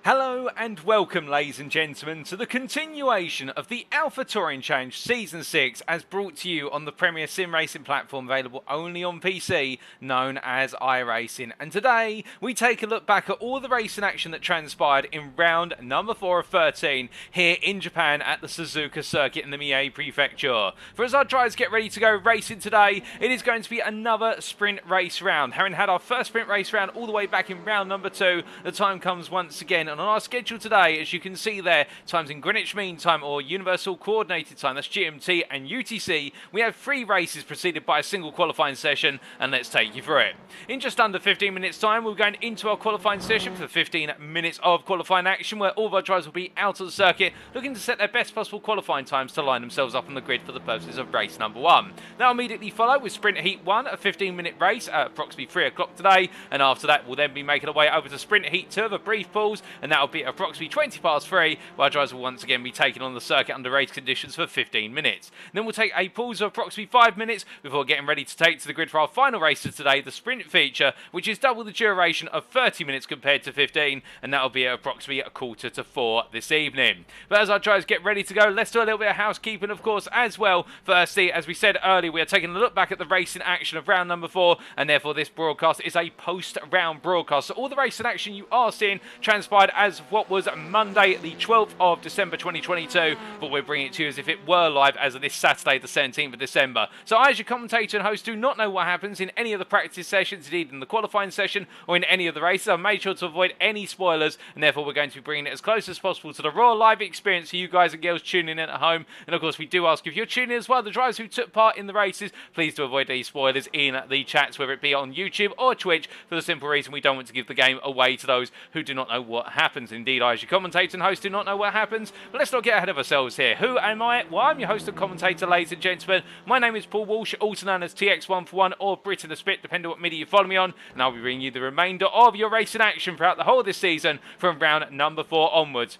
Hello and welcome, ladies and gentlemen, to the continuation of the Alpha Touring Challenge Season 6 as brought to you on the premier sim racing platform available only on PC, known as iRacing. And today, we take a look back at all the racing action that transpired in round number 4 of 13 here in Japan at the Suzuka Circuit in the Mie Prefecture. For as our drivers get ready to go racing today, it is going to be another sprint race round. Having had our first sprint race round all the way back in round number 2, the time comes once again. And on our schedule today, as you can see there, times in Greenwich Mean Time or Universal Coordinated Time, that's GMT and UTC, we have 3 races preceded by a single qualifying session, and let's take you through it. In just under 15 minutes time, we're going into our qualifying session for 15 minutes of qualifying action where all of our drivers will be out on the circuit looking to set their best possible qualifying times to line themselves up on the grid for the purposes of race number 1. They'll immediately follow with Sprint Heat 1, a 15-minute race at approximately 3 o'clock today, and after that we'll then be making our way over to Sprint Heat 2 of a brief pause, and that'll be approximately 20 past 3, where our drivers will once again be taken on the circuit under race conditions for 15 minutes. Then we'll take a pause of approximately 5 minutes before getting ready to take to the grid for our final race of today, the sprint feature, which is double the duration of 30 minutes compared to 15, and that'll be at approximately a quarter to 4 this evening. But as our drivers get ready to go, let's do a little bit of housekeeping, of course, as well. Firstly, as we said earlier, we are taking a look back at the racing action of round number 4, and therefore this broadcast is a post-round broadcast. So all the racing action you are seeing transpired as what was Monday, the 12th of December 2022, but we're bringing it to you as if it were live as of this Saturday, the 17th of December. So I, as your commentator and host, do not know what happens in any of the practice sessions, indeed in the qualifying session or in any of the races. I've made sure to avoid any spoilers, and therefore we're going to be bringing it as close as possible to the raw live experience for you guys and girls tuning in at home. And of course, we do ask if you're tuning in as well, the drivers who took part in the races, please do avoid any spoilers in the chats, whether it be on YouTube or Twitch, for the simple reason we don't want to give the game away to those who do not know what happens. Indeed, I, as your commentator and host, do not know what happens, but let's not get ahead of ourselves here. Who am I? Well, I'm your host and commentator, ladies and gentlemen. My name is Paul Walsh, also known as TX141 or Britain the Spit, depending on what media you follow me on, and I'll be bringing you the remainder of your racing action throughout the whole of this season from round number 4 onwards.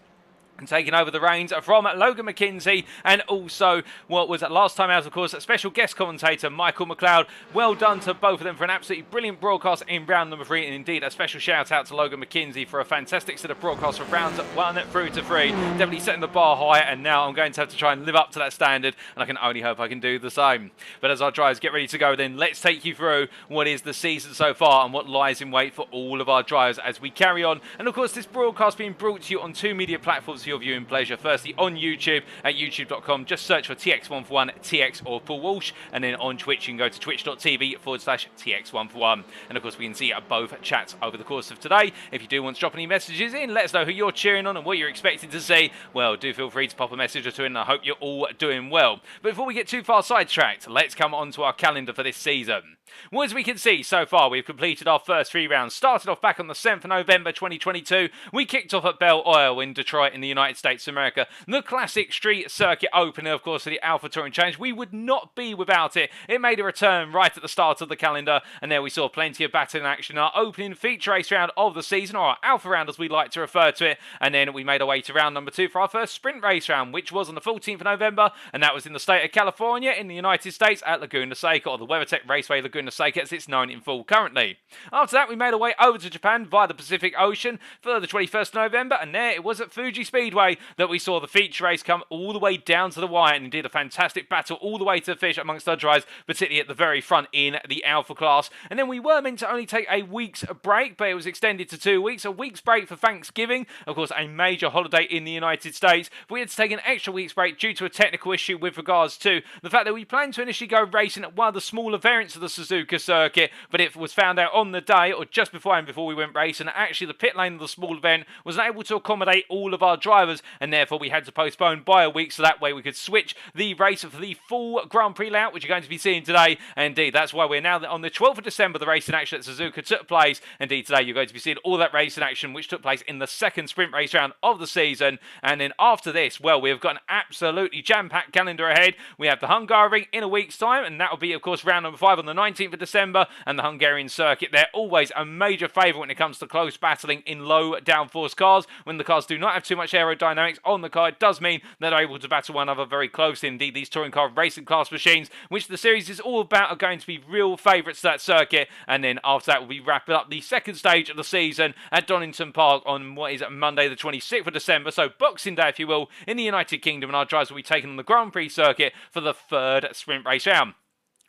And taking over the reins from Logan McKinzie, and also what was last time out, of course, a special guest commentator, Michael McLeod. Well done to both of them for an absolutely brilliant broadcast in round number 3, and indeed a special shout out to Logan McKinzie for a fantastic set of broadcasts from rounds 1 through to 3. Definitely setting the bar high, and now I'm going to have to try and live up to that standard, and I can only hope I can do the same. But as our drivers get ready to go, then let's take you through what is the season so far and what lies in wait for all of our drivers as we carry on. And of course, this broadcast being brought to you on 2 media platforms for your viewing pleasure. Firstly, on YouTube at youtube.com, just search for TX141, TX or Paul Walsh, and then on Twitch, you can go to twitch.tv/TX141. And of course, we can see both chats over the course of today. If you do want to drop any messages in, let us know who you're cheering on and what you're expecting to see. Well, do feel free to pop a message or two in, and I hope you're all doing well. But before we get too far sidetracked, let's come on to our calendar for this season. Well, as we can see, so far we've completed our first 3 rounds. Started off back on the 7th of November 2022. We kicked off at Belle Isle in Detroit in the United States of America. The classic street circuit opener, of course, for the Alpha Touring Challenge. We would not be without it. It made a return right at the start of the calendar, and there we saw plenty of battling action. Our opening feature race round of the season, or our Alpha round as we like to refer to it, and then we made our way to round number 2 for our first sprint race round, which was on the 14th of November, and that was in the state of California in the United States at Laguna Seca, or the WeatherTech Raceway Laguna Seca as it's known in full currently. After that, we made our way over to Japan via the Pacific Ocean for the 21st of November, and there it was at Fuji Speedway that we saw the feature race come all the way down to the wire, and indeed a fantastic battle all the way to the finish amongst our drivers, particularly at the very front in the Alpha class. And then we were meant to only take a week's break, but it was extended to 2 weeks. A week's break for Thanksgiving, of course a major holiday in the United States, but we had to take an extra week's break due to a technical issue with regards to the fact that we planned to initially go racing at one of the smaller variants of the Suzuka Circuit, but it was found out on the day, or just before we went racing, that actually the pit lane of the small event was unable to accommodate all of our drivers, and therefore we had to postpone by a week, so that way we could switch the race for the full Grand Prix layout, which you're going to be seeing today. And indeed, that's why we're now on the 12th of December, the racing action at Suzuka took place. Indeed, today you're going to be seeing all that racing action, which took place in the second sprint race round of the season. And then after this, well, we've got an absolutely jam-packed calendar ahead. We have the Hungaroring in a week's time, and that will be, of course, round number 5 on the 19th of December, and the Hungarian circuit. They're always a major favourite when it comes to close battling in low downforce cars, when the cars do not have too much aerodynamics on the car, it does mean that they're able to battle one another very closely. Indeed, these touring car racing class machines, which the series is all about, are going to be real favourites to that circuit. And then after that, we'll be wrapping up the second stage of the season at Donington Park on what is Monday the 26th of December, so Boxing Day if you will, in the United Kingdom, and our drivers will be taken on the Grand Prix circuit for the third sprint race round.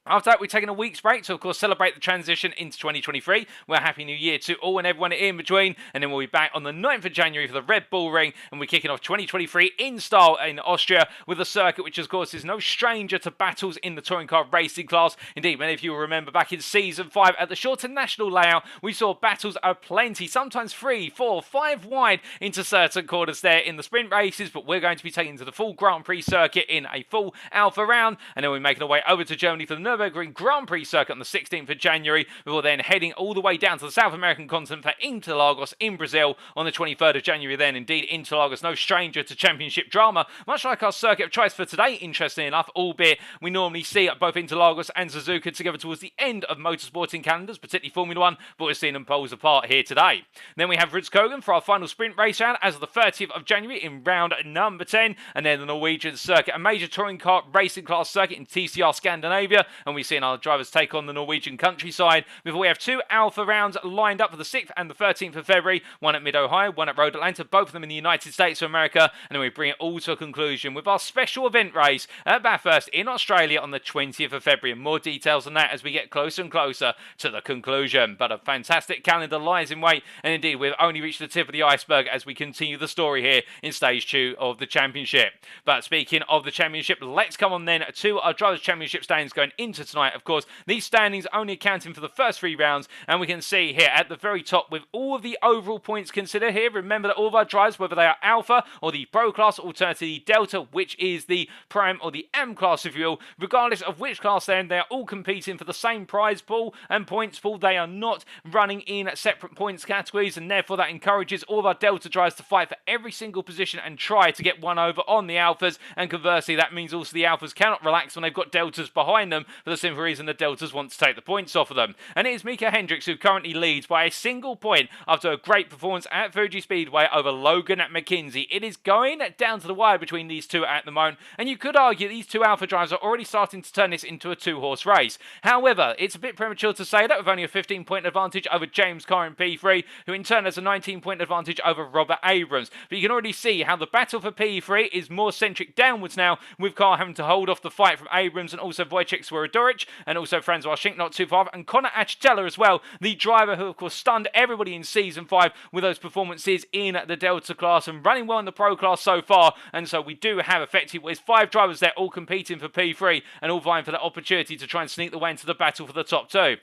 After that, we've taken a week's break to, of course, celebrate the transition into 2023. We're Happy New Year to all and everyone in between. And then we'll be back on the 9th of January for the Red Bull Ring. And we're kicking off 2023 in style in Austria with a circuit which, of course, is no stranger to battles in the touring car racing class. Indeed, many of you will remember back in Season 5 at the shorter national layout, we saw battles of plenty, sometimes 3, 4, 5 wide into certain corners there in the sprint races. But we're going to be taking to the full Grand Prix circuit in a full Alpha round. And then we're making our way over to Germany for the Nürburgring Grand Prix circuit on the 16th of January, before then heading all the way down to the South American continent for Interlagos in Brazil on the 23rd of January then. Indeed, Interlagos, no stranger to championship drama, much like our circuit of choice for today, interestingly enough, albeit we normally see both Interlagos and Suzuka together towards the end of motorsporting calendars, particularly Formula 1, but we're seeing them poles apart here today. Then we have Rudskogen for our final sprint race round as of the 30th of January in round number 10, and then the Norwegian circuit, a major touring car racing class circuit in TCR Scandinavia, and we see our drivers take on the Norwegian countryside before we have 2 Alpha rounds lined up for the 6th and the 13th of February, one at Mid-Ohio, one at Road Atlanta, both of them in the United States of America, and then we bring it all to a conclusion with our special event race at Bathurst in Australia on the 20th of February, and more details on that as we get closer and closer to the conclusion. But a fantastic calendar lies in wait, and indeed we've only reached the tip of the iceberg as we continue the story here in Stage 2 of the Championship. But speaking of the Championship, let's come on then to our Drivers' Championship standings going into tonight. Of course, these standings only accounting for the first 3 rounds, and we can see here at the very top with all of the overall points considered here. Remember that all of our drivers, whether they are Alpha or the Pro class, alternatively Delta, which is the Prime or the M class if you will, regardless of which class they're in, they are all competing for the same prize pool and points pool. They are not running in separate points categories, and therefore that encourages all of our Delta drivers to fight for every single position and try to get one over on the Alphas, and conversely that means also the Alphas cannot relax when they've got Deltas behind them for the simple reason the Deltas want to take the points off of them. And it is Micah Hendricks who currently leads by a single point after a great performance at Fuji Speedway over Logan McKinzie. It is going down to the wire between these two at the moment, and you could argue these two Alpha drivers are already starting to turn this into a 2-horse race. However, it's a bit premature to say that with only a 15-point advantage over James Carr in P3, who in turn has a 19-point advantage over Robert Abrams. But you can already see how the battle for P3 is more centric downwards now, with Carr having to hold off the fight from Abrams and also Wojciech Swierdorich, and also Francois Schink not too far, and Connor Achitella as well, the driver who of course stunned everybody in Season 5 with those performances in the Delta class and running well in the Pro class so far. And so we do have effectively 5 drivers there all competing for P3 and all vying for that opportunity to try and sneak the way into the battle for the top 2.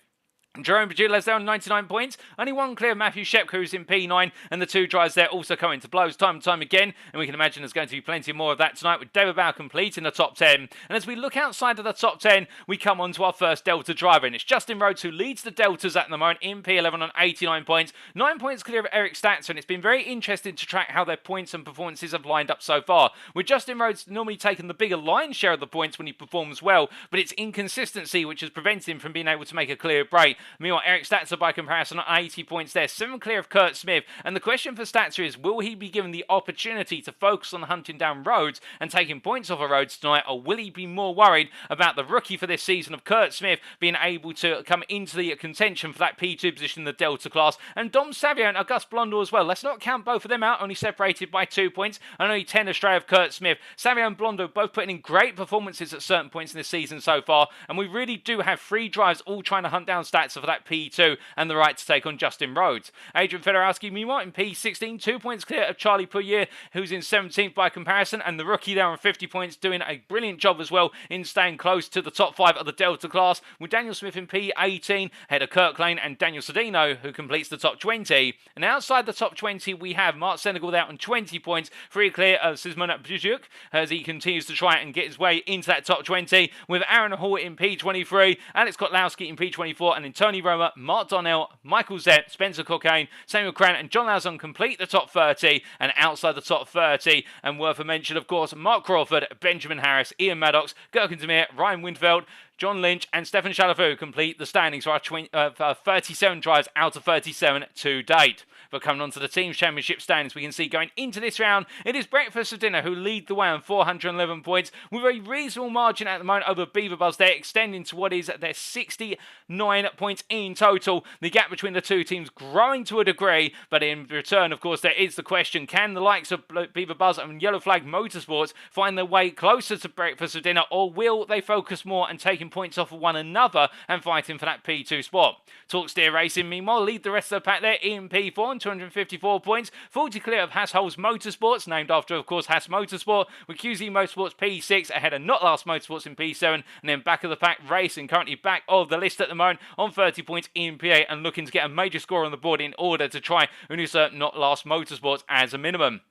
Jerome Padulas there on 99 points, only one clear of Matthew Shepka who's in P9, and the 2 drivers there also coming to blows time and time again, and we can imagine there's going to be plenty more of that tonight with David Bauer complete in the top 10. And as we look outside of the top 10, we come on to our first Delta driver, and it's Justin Rhodes who leads the Deltas at the moment in P11 on 89 points, 9 points clear of Eric Statzer, and it's been very interesting to track how their points and performances have lined up so far, with Justin Rhodes normally taking the bigger lion's share of the points when he performs well, but it's inconsistency which has prevented him from being able to make a clear break. Meanwhile, Eric Statzer by comparison on 80 points there, 7 clear of Kurt Smith, and the question for Statzer is, will he be given the opportunity to focus on hunting down Rhodes and taking points off of Rhodes tonight, or will he be more worried about the rookie for this season of Kurt Smith being able to come into the contention for that P2 position in the Delta class, and Dom Savio and Auguste Blondor as well. Let's not count both of them out, only separated by 2 points and only 10 astray of Kurt Smith. Savio and Blondor both putting in great performances at certain points in this season so far, and we really do have 3 drivers all trying to hunt down Statzer for that P2 and the right to take on Justin Rhodes. Adrian Fedorowski, meanwhile, in P16, 2 points clear of Charlie Pouillet, who's in 17th by comparison, and the rookie there on 50 points doing a brilliant job as well in staying close to the top 5 of the Delta class, with Daniel Smith in P18, ahead of Kirk Lane and Daniel Sedino, who completes the top 20. And outside the top 20, we have Mark Senegal there on 20 points, 3 clear of Sismon Bjujuk, as he continues to try and get his way into that top 20, with Aaron Hall in P23, Alex Kotlowski in P24, and then Tony Roma, Mark Donnell, Michael Zepp, Spencer Cockayne, Samuel Cran and John Lauzon complete the top 30, and outside the top 30, and worth a mention of course, Mark Crawford, Benjamin Harris, Ian Maddox, Gurkan Demir, Ryan Windfeld, John Lynch and Stefan Chalafu complete the standings for our 37 drives out of 37 to date. But coming on to the Teams Championship standings, we can see going into this round, it is Breakfast for Dinner who lead the way on 411 points, with a reasonable margin at the moment over Beaver Buzz. They're extending to what is their 69 points in total. The gap between the two teams growing to a degree, but in return, of course, there is the question, can the likes of Beaver Buzz and Yellow Flag Motorsports find their way closer to Breakfast for Dinner, or will they focus more on taking points off of one another and fighting for that P2 spot? Talk Steer Racing, meanwhile, lead the rest of the pack there in P4 on 254 points, 40 clear of Hugenholtz Motorsports, named after, of course, Haas Motorsport, with QZ Motorsports P6 ahead of Not Last Motorsports in P7, and then back of the pack Racing, currently back of the list at the moment on 30 points in P8 and looking to get a major score on the board in order to try and usurp Not Last Motorsports as a minimum.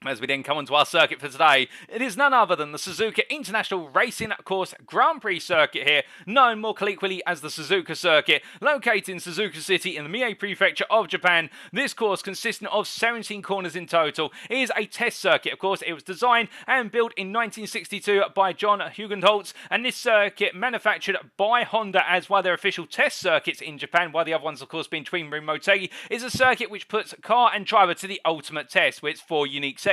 As we then come onto our circuit for today, it is none other than the Suzuka International Racing Course Grand Prix circuit here, known more colloquially as the Suzuka Circuit, located in Suzuka City in the Mie Prefecture of Japan. This course, consisting of 17 corners in total, is a test circuit. Of course, it was designed and built in 1962 by John Hugenholtz, and this circuit manufactured by Honda as one of their official test circuits in Japan, while the other ones, of course, being Twin-Ring Motegi, is a circuit which puts car and driver to the ultimate test with its 4 unique sectors.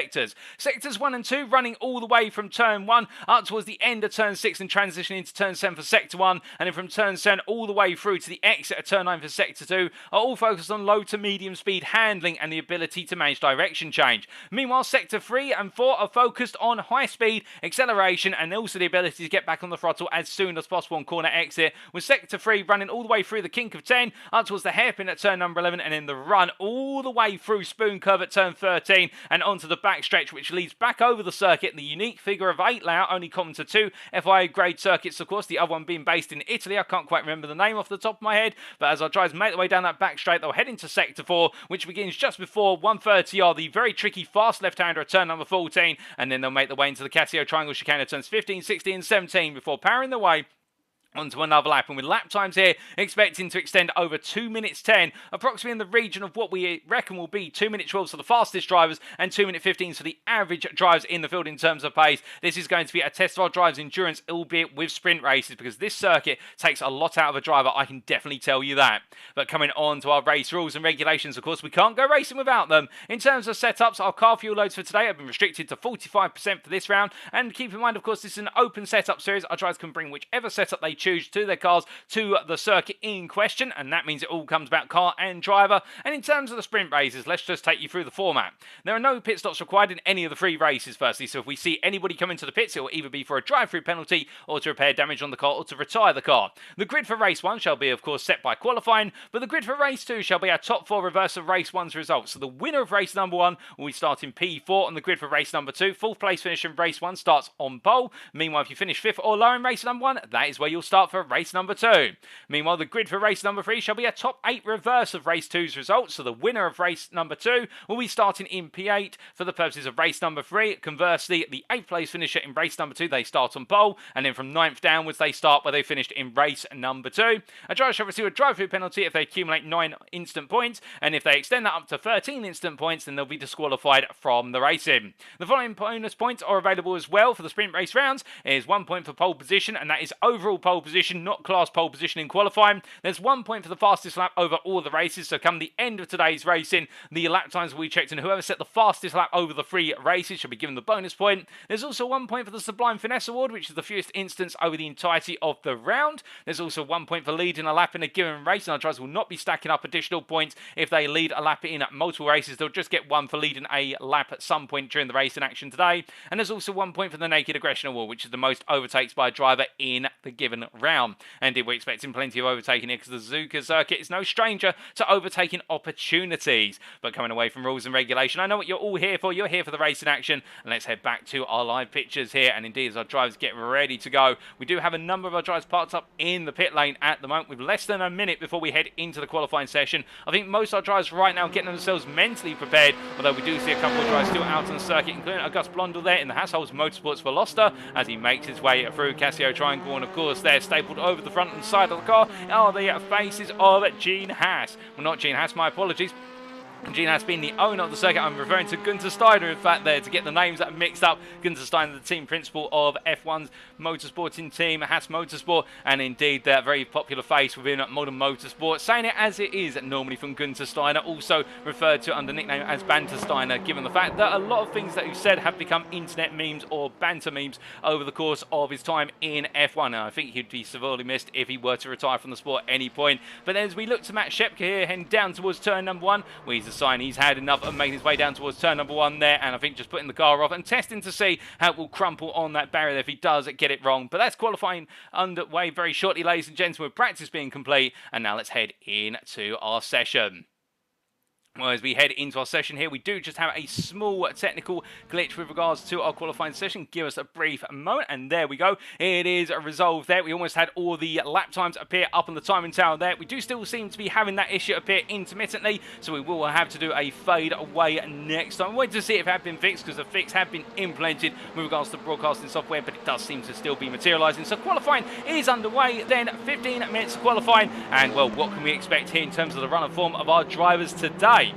Sectors 1 and 2 running all the way from turn 1 up towards the end of turn 6 and transitioning into turn 7 for sector 1, and then from turn 7 all the way through to the exit of turn 9 for sector 2 are all focused on low to medium speed handling and the ability to manage direction change. Meanwhile, sector 3 and 4 are focused on high speed, acceleration, and also the ability to get back on the throttle as soon as possible on corner exit, with sector 3 running all the way through the kink of 10 up towards the hairpin at turn number 11, and then the run all the way through Spoon Curve at turn 13 and onto the backstretch, which leads back over the circuit. The unique figure of 8 layout, only common to 2 FIA grade circuits, of course, the other one being based in Italy. I can't quite remember the name off the top of my head, but as our drivers make their way down that back straight, they'll head into sector 4, which begins just before 130R, the very tricky fast left-hander at turn number 14, and then they'll make their way into the Casio Triangle chicane at turns 15, 16 and 17 before powering their way onto another lap, and with lap times here expecting to extend over 2 minutes 10, approximately in the region of what we reckon will be 2 minute 12 for the fastest drivers and 2 minute 15 for the average drivers in the field in terms of pace. This is going to be a test of our drivers' endurance, albeit with sprint races, because this circuit takes a lot out of a driver, I can definitely tell you that. But coming on to our race rules and regulations, of course, we can't go racing without them. In terms of setups, our car fuel loads for today have been restricted to 45% for this round, and keep in mind, of course, this is an open setup series. Our drivers can bring whichever setup they choose to their cars to the circuit in question, and that means it all comes about car and driver. And in terms of the sprint races, let's just take you through the format. There are no pit stops required in any of the 3 races, firstly, so if we see anybody come into the pits, it will either be for a drive-through penalty or to repair damage on the car or to retire the car. The grid for race 1 shall be, of course, set by qualifying, but the grid for race 2 shall be our top 4 reverse of race 1's results. So the winner of race number 1 will be starting P4 on the grid for race number 2. 4th place finish in race 1 starts on pole. Meanwhile, if you finish 5th or lower in race number 1, that is where you'll start for race number 2. Meanwhile, the grid for race number 3 shall be a top 8 reverse of race 2's results, so the winner of race number 2 will be starting in P8 for the purposes of race number 3. Conversely, the 8th place finisher in race number 2, they start on pole, and then from 9th downwards, they start where they finished in race number 2. A driver shall receive a drive-through penalty if they accumulate 9 instant points, and if they extend that up to 13 instant points, then they'll be disqualified from the racing. The following bonus points are available as well for the sprint race rounds. Is 1 point for pole position, and that is overall pole position, not class pole position in qualifying. There's 1 point for the fastest lap over all the races, so come the end of today's racing, the lap times will be checked, and whoever set the fastest lap over the 3 races should be given the bonus point. There's also 1 point for the Sublime Finesse Award, which is the fewest instance over the entirety of the round. There's also 1 point for leading a lap in a given race, and our drivers will not be stacking up additional points if they lead a lap in multiple races. They'll just get 1 for leading a lap at some point during the race in action today. And there's also 1 point for the Naked Aggression Award, which is the most overtakes by a driver in the given round. And we're expecting plenty of overtaking here, because the Suzuka Circuit is no stranger to overtaking opportunities. But coming away from rules and regulation, I know what you're all here for. You're here for the racing action, and let's head back to our live pictures here. And indeed, as our drivers get ready to go, we do have a number of our drivers parked up in the pit lane at the moment, with less than a minute before we head into the qualifying session. I think most of our drivers right now getting themselves mentally prepared, although we do see a couple of drivers still out on the circuit, including August Blondel there in the Hugenholtz Motorsports Veloster as he makes his way through Casio Triangle, and of course they're stapled over the front and side of the car are the faces of Gene Haas. Well, not Gene Haas, my apologies. Gene has been the owner of the circuit. I'm referring to Gunther Steiner, in fact, there, to get the names that are mixed up. Gunther Steiner, the team principal of F1's motorsporting team, Haas Motorsport, and indeed their very popular face within modern motorsport. Saying it as it is, normally from Gunther Steiner, also referred to under nickname as Banter Steiner, given the fact that a lot of things that he said have become internet memes or banter memes over the course of his time in F1. And I think he'd be severely missed if he were to retire from the sport at any point. But as we look to Matt Shepka here, heading down towards turn number 1, where he's a sign he's had enough of making his way down towards turn number 1 there, and I think just putting the car off and testing to see how it will crumple on that barrier if he does get it wrong. But that's qualifying underway very shortly, ladies and gentlemen, with practice being complete, and now let's head into our session. Well, as we head into our session here, we do just have a small technical glitch with regards to our qualifying session. Give us a brief moment, and there we go. It is resolved there. We almost had all the lap times appear up on the timing tower there. We do still seem to be having that issue appear intermittently, so we will have to do a fade away next time. We're waiting to see if it had been fixed, because the fix had been implemented with regards to broadcasting software, but it does seem to still be materialising. So qualifying is underway then, 15 minutes of qualifying, and well, what can we expect here in terms of the run of form of our drivers today?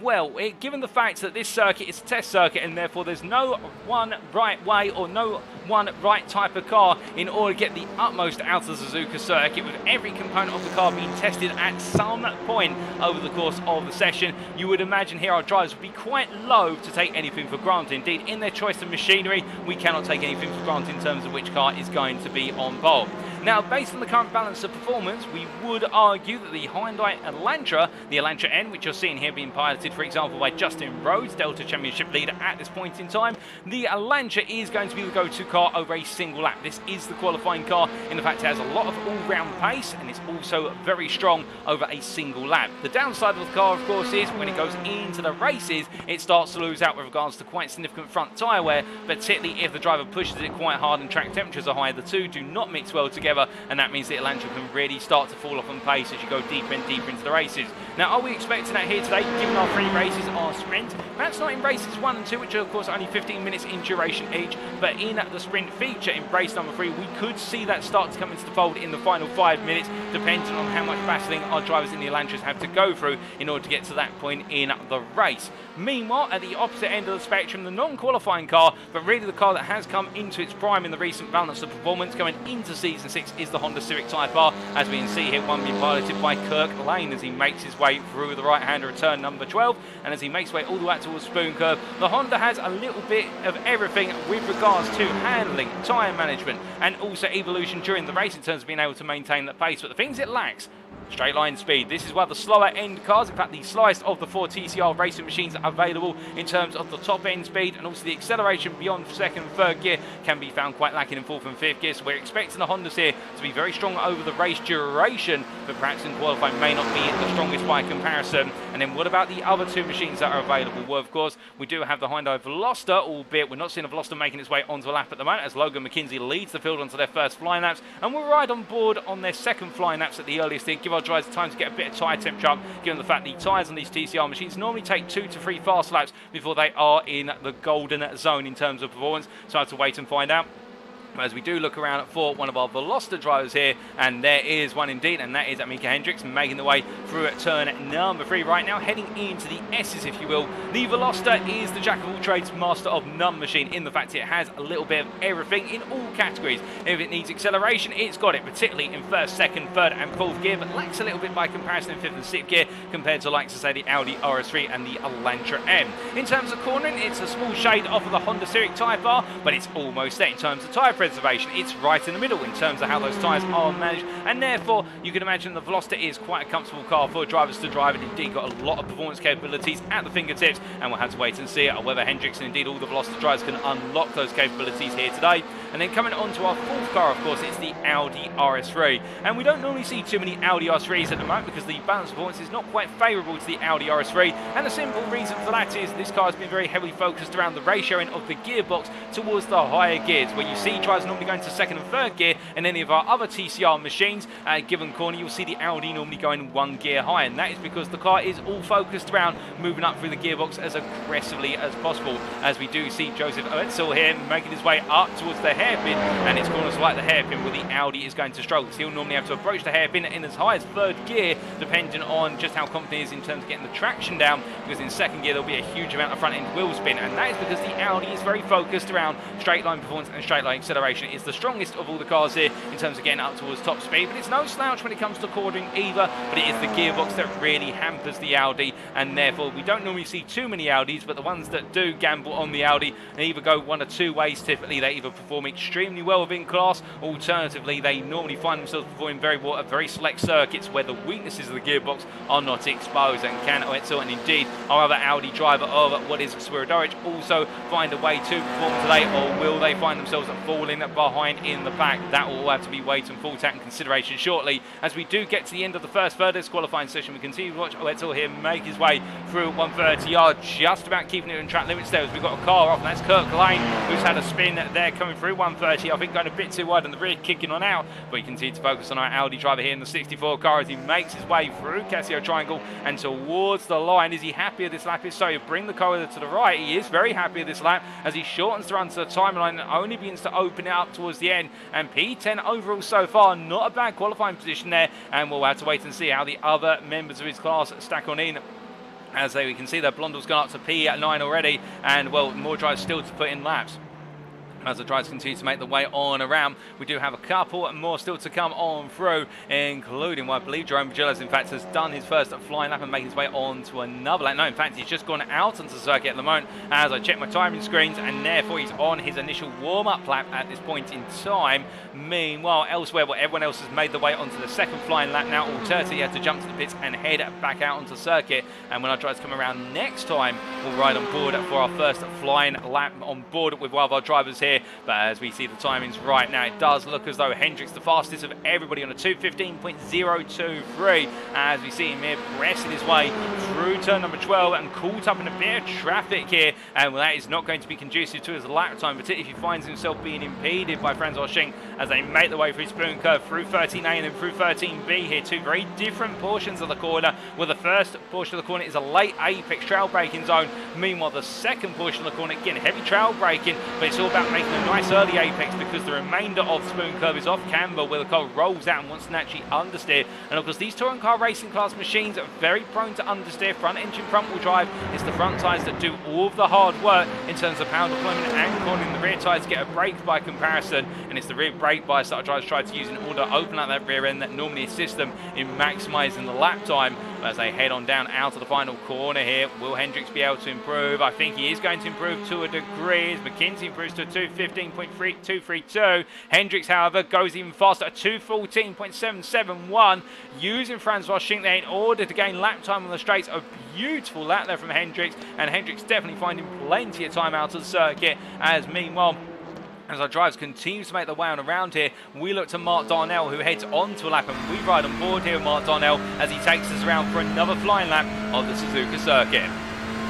Well, given the fact that this circuit is a test circuit and therefore there's no one right way or no one right type of car in order to get the utmost out of the Suzuka Circuit, with every component of the car being tested at some point over the course of the session, you would imagine here our drivers would be quite loath to take anything for granted. Indeed, in their choice of machinery, we cannot take anything for granted in terms of which car is going to be on board. Now, based on the current balance of performance, we would argue that the Hyundai Elantra, the Elantra N, which you're seeing here being piloted, for example, by Justin Rhodes, Delta Championship leader at this point in time, the Elantra is going to be the go-to car over a single lap. This is the qualifying car in the fact it has a lot of all-round pace, and it's also very strong over a single lap. The downside of the car, of course, is when it goes into the races, it starts to lose out with regards to quite significant front tyre wear, particularly if the driver pushes it quite hard and track temperatures are high. The two do not mix well together, and that means the Elantra can really start to fall off on pace as you go deeper and deeper into the races. Now, are we expecting that here today, given our 3 races are sprint? Perhaps not in races 1 and 2, which are of course only 15 minutes in duration each, but in the sprint feature in race number 3, we could see that start to come into the fold in the final 5 minutes, depending on how much battling our drivers in the Elantras have to go through in order to get to that point in the race. Meanwhile, at the opposite end of the spectrum, the non-qualifying car, but really the car that has come into its prime in the recent balance of performance going into Season 6, is the Honda Civic Type R, as we can see here, one being piloted by Kirk Lane as he makes his way through the right-hander at turn number 12, and as he makes his way all the way towards Spoon Curve. The Honda has a little bit of everything with regards to handling, tyre management, and also evolution during the race in terms of being able to maintain that pace, but the things it lacks: straight line speed. This is why the slower end cars, in fact the slowest of the 4 TCR racing machines available in terms of the top end speed, and also the acceleration beyond 2nd and 3rd gear can be found quite lacking in 4th and 5th gear. So we're expecting the Hondas here to be very strong over the race duration, but perhaps in qualifying may not be the strongest by comparison. And then what about the other 2 machines that are available? Well, of course, we do have the Hyundai Veloster, albeit we're not seeing a Veloster making its way onto a lap at the moment, as Logan McKinzie leads the field onto their first flying laps, and we'll ride on board on their second flying laps at the earliest here, give our drivers time to get a bit of tyre temperature up, given the fact the tyres on these TCR machines normally take 2 to 3 fast laps before they are in the golden zone in terms of performance. So I have to wait and find out. As we do look around for one of our Veloster drivers here, and there is one indeed, and that is Micah Hendricks making the way through at turn number 3 right now, heading into the S's, if you will. The Veloster is the jack of all trades, master of none machine, in the fact it has a little bit of everything in all categories. If it needs acceleration, it's got it, particularly in 1st, 2nd, 3rd and 4th gear, but lacks a little bit by comparison in 5th and 6th gear compared to, like to say, the Audi RS3 and the Elantra M. In terms of cornering, it's a small shade off of the Honda Civic Type R, but it's almost there in terms of tyre preservation. It's right in the middle in terms of how those tyres are managed, and therefore you can imagine the Veloster is quite a comfortable car for drivers to drive, and indeed got a lot of performance capabilities at the fingertips, and we'll have to wait and see whether Hendricks and indeed all the Veloster drivers can unlock those capabilities here today. And then coming on to our 4th car, of course, it's the Audi RS3, and we don't normally see too many Audi RS3s at the moment because the balance performance is not quite favourable to the Audi RS3, and the simple reason for that is this car has been very heavily focused around the ratioing of the gearbox towards the higher gears, where you see drives normally go into second and third gear, and any of our other TCR machines at a given corner, you'll see the Audi normally going one gear high, and that is because the car is all focused around moving up through the gearbox as aggressively as possible, as we do see Joseph Oetzel here making his way up towards the hairpin, and it's corners like the hairpin where the Audi is going to struggle. So he'll normally have to approach the hairpin in as high as third gear, depending on just how confident he is in terms of getting the traction down, because in second gear there'll be a huge amount of front end wheel spin, and that is because the Audi is very focused around straight line performance and straight line acceleration. It's the strongest of all the cars here in terms of getting up towards top speed, but it's no slouch when it comes to cornering either, but it is the gearbox that really hampers the Audi, and therefore we don't normally see too many Audis, but the ones that do gamble on the Audi, they either go one or two ways. Typically they either perform extremely well within class, alternatively they normally find themselves performing very well at very select circuits where the weaknesses of the gearbox are not exposed, and can Oetzel and indeed our other Audi driver of what is Swierdorich also find a way to perform today, or will they find themselves falling behind in the pack? That will all have to be weighed and thought out in consideration shortly. As we do get to the end of the first third of this qualifying session, we continue to watch Oetzel here make his way through 130 yards, just about keeping it in track limits there, as we've got a car off, and that's Kirk Lane, who's had a spin there coming through 130, I think going a bit too wide on the rear, kicking on out, but we continue to focus on our Audi driver here in the 64 car as he makes his way through Casio Triangle and towards the line. Is he happy with this lap? If so, he'll bring the car to the right. He is very happy with this lap as he shortens the run to the timeline and only begins to open it up towards the end, and P10 overall so far, not a bad qualifying position there, and we'll have to wait and see how the other members of his class stack on in. As we can see that Blondell's gone up to P9 already, and well, more drives still to put in laps. As the drivers continue to make the way on around, we do have a couple more still to come on through, including, well, I believe Jerome Vigillas, in fact, has done his first flying lap and making his way on to another lap. No, in fact, he's just gone out onto the circuit at the moment as I check my timing screens, and therefore he's on his initial warm-up lap at this point in time. Meanwhile, elsewhere, well, everyone else has made the way onto the second flying lap now. Alternatively, he had to jump to the pits and head back out onto the circuit, and when our drivers come around next time, we'll ride on board for our first flying lap on board with one of our drivers here. But as we see the timings right now, it does look as though Hendricks the fastest of everybody on a 2:15.023, as we see him here pressing his way through turn number 12 and caught up in a bit of traffic here, and well, that is not going to be conducive to his lap time, particularly if he finds himself being impeded by Francois Schink as they make their way through Spoon Curve through 13A and then through 13B here. Two very different portions of the corner, where the first portion of the corner is a late apex trail braking zone. Meanwhile, the second portion of the corner, again, heavy trail braking, but it's all about making a nice early apex, because the remainder of Spoon Curve is off camber where the car rolls out and wants to naturally understeer. And of course, these touring car racing class machines are very prone to understeer. Front engine, front wheel drive. It's the front tyres that do all of the hard work in terms of power deployment and cornering. The rear tyres get a brake by comparison, and it's the rear brake bias that our drivers try to use in order to open up that rear end that normally assists them in maximising the lap time. But as they head on down out of the final corner here, will Hendricks be able to improve? I think he is going to improve to a degree as McKinzie improves to a 2:15.232. Hendricks, however, goes even faster at 2:14.771, using Francois Schink there in order to gain lap time on the straights. A beautiful lap there from Hendricks, and Hendricks definitely finding plenty of time out of the circuit. As meanwhile, as our drivers continue to make their way on around here, we look to Mark Darnell, who heads on to a lap, and we ride on board here with Mark Darnell as he takes us around for another flying lap of the Suzuka Circuit.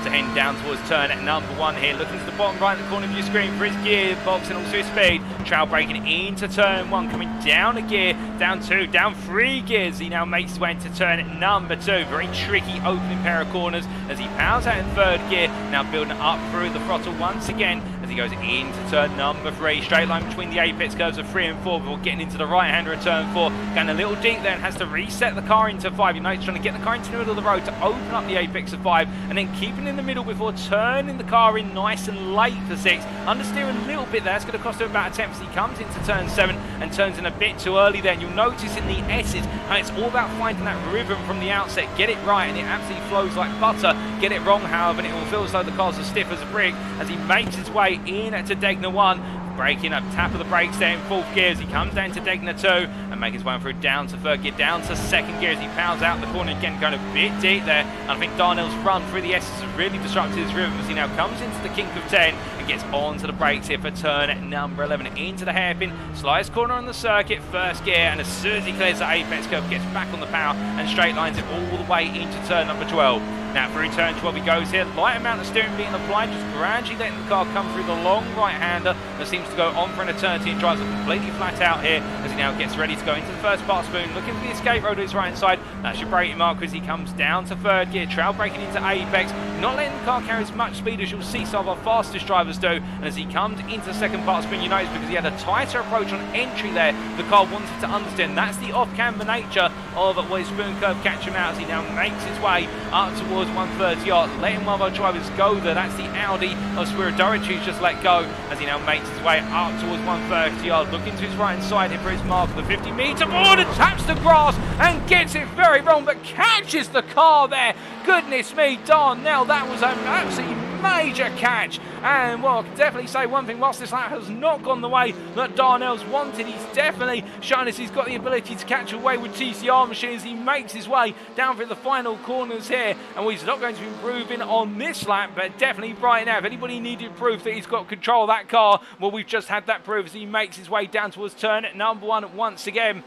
To head down towards turn number 1 here, looking to the bottom right of the corner of your screen for his gearbox and also his speed. Trail braking into turn 1, coming down a gear, down 2, down 3 gears. He now makes his way into turn number 2. Very tricky opening pair of corners as he powers out in third gear, now building up through the throttle once again as he goes into turn number 3. Straight line between the apex curves of 3 and 4 before getting into the right-hander of turn 4. Going a little deep there and has to reset the car into 5. You know, he's trying to get the car into the middle of the road to open up the apex of 5 and then keeping in the middle before turning the car in nice and late for 6. Understeer a little bit there. It's going to cost him about a 10th as he comes into turn 7 and turns in a bit too early there. And you'll notice in the S's how it's all about finding that rhythm from the outset. Get it right and it absolutely flows like butter. Get it wrong, however, and it will feel as though the car's as stiff as a brick as he makes his way in to Degner 1. Braking up, tap of the brakes there in 4th gear as he comes down to Degner 2 and makes his way through down to 3rd gear, down to 2nd gear as he powers out the corner again, going a bit deep there. And I think Darnell's run through the S's has really disrupted his rhythm as he now comes into the kink of 10 and gets onto the brakes here for turn number 11. Into the hairpin, slides corner on the circuit, 1st gear, and as soon as he clears the apex curve, gets back on the power and straight lines it all the way into turn number 12. Now through turn 12 he goes here, light amount of steering being applied, just gradually letting the car come through the long right-hander that seems to go on for an eternity and drives it completely flat out here as he now gets ready to go into the first part spoon, looking for the escape road to his right-hand side. That's your braking mark as he comes down to third gear, trail braking into apex, not letting the car carry as much speed as you'll see some of our fastest drivers do. And as he comes into the second part spin, you notice because he had a tighter approach on entry there, the car wanted to understand that's the off-camber nature of what his spoon curve catch him out as he now makes his way up towards 130 yard, letting one of our drivers go there. That's the Audi of Spiridoric who's just let go as he now makes his way up towards 130 yard, looking to his right-hand side here for his mark of the 50-meter board and taps the grass and gets it very wrong, but catches the car there. Goodness me, Darnell, that was an absolutely major catch. And well, I can definitely say one thing, whilst this lap has not gone the way that Darnell's wanted, he's definitely shown us he's got the ability to catch away with TCR machines. He makes his way down through the final corners here, and well, he's not going to be improving on this lap, but definitely right now, if anybody needed proof that he's got control of that car, well, we've just had that proof as he makes his way down towards turn number 1 once again.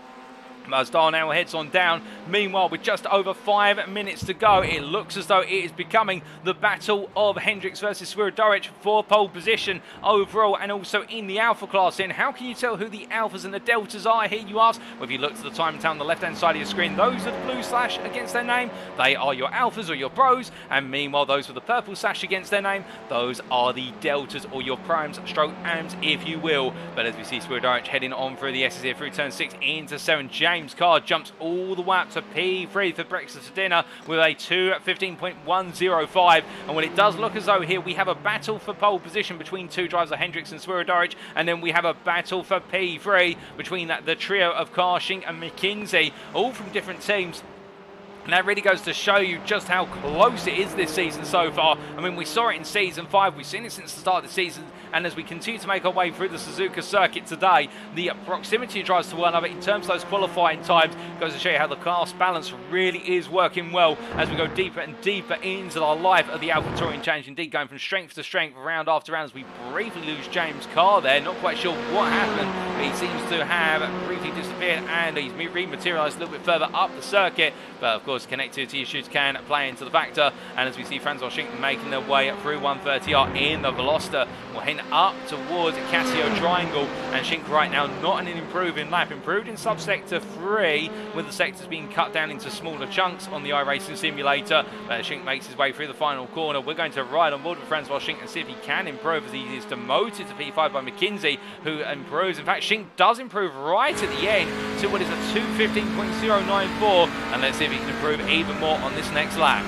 As Darnell heads on down. Meanwhile, with just over 5 minutes to go, it looks as though it is becoming the battle of Hendricks versus Spiridoric for pole position overall, and also in the Alpha class. In how can you tell who the Alphas and the Deltas are here, you ask? Well, if you look to the time and on the left hand side of your screen, those are the blue slash against their name, they are your Alphas or your pros, and meanwhile those with the purple slash against their name, those are the Deltas or your primes stroke AMs, if you will. But as we see Spiridoric heading on through the S's here through turn 6 into 7, James Carr jumps all the way up to P3 for breakfast for dinner with a 2:15.105. And when it does look as though here we have a battle for pole position between two drivers of Hendricks and Spiridoric, and then we have a battle for P3 between the trio of Carr, Schink and McKinzie, all from different teams. And that really goes to show you just how close it is this season so far. I mean, we saw it in Season 5, we've seen it since the start of the season, and as we continue to make our way through the Suzuka Circuit today, the proximity drives to one another in terms of those qualifying times goes to show you how the class balance really is working well as we go deeper and deeper into the life of the AlphaTauri Challenge. Indeed, going from strength to strength, round after round, as we briefly lose James Carr there. Not quite sure what happened, but he seems to have briefly disappeared, and he's rematerialised a little bit further up the circuit. But of course, connectivity issues can play into the factor, and as we see Francois Schink making their way through 130R in the Veloster, we're heading up towards Casio Triangle, and Schink right now not in an improving lap, improved in subsector 3 with the sectors being cut down into smaller chunks on the iRacing simulator. But Schink makes his way through the final corner. We're going to ride on board with Francois Schink and see if he can improve, as he is demoted to P5 by McKinzie, who improves. In fact, Schink does improve right at the end to what is a 2:15.094, and let's see if he can improve even more on this next lap.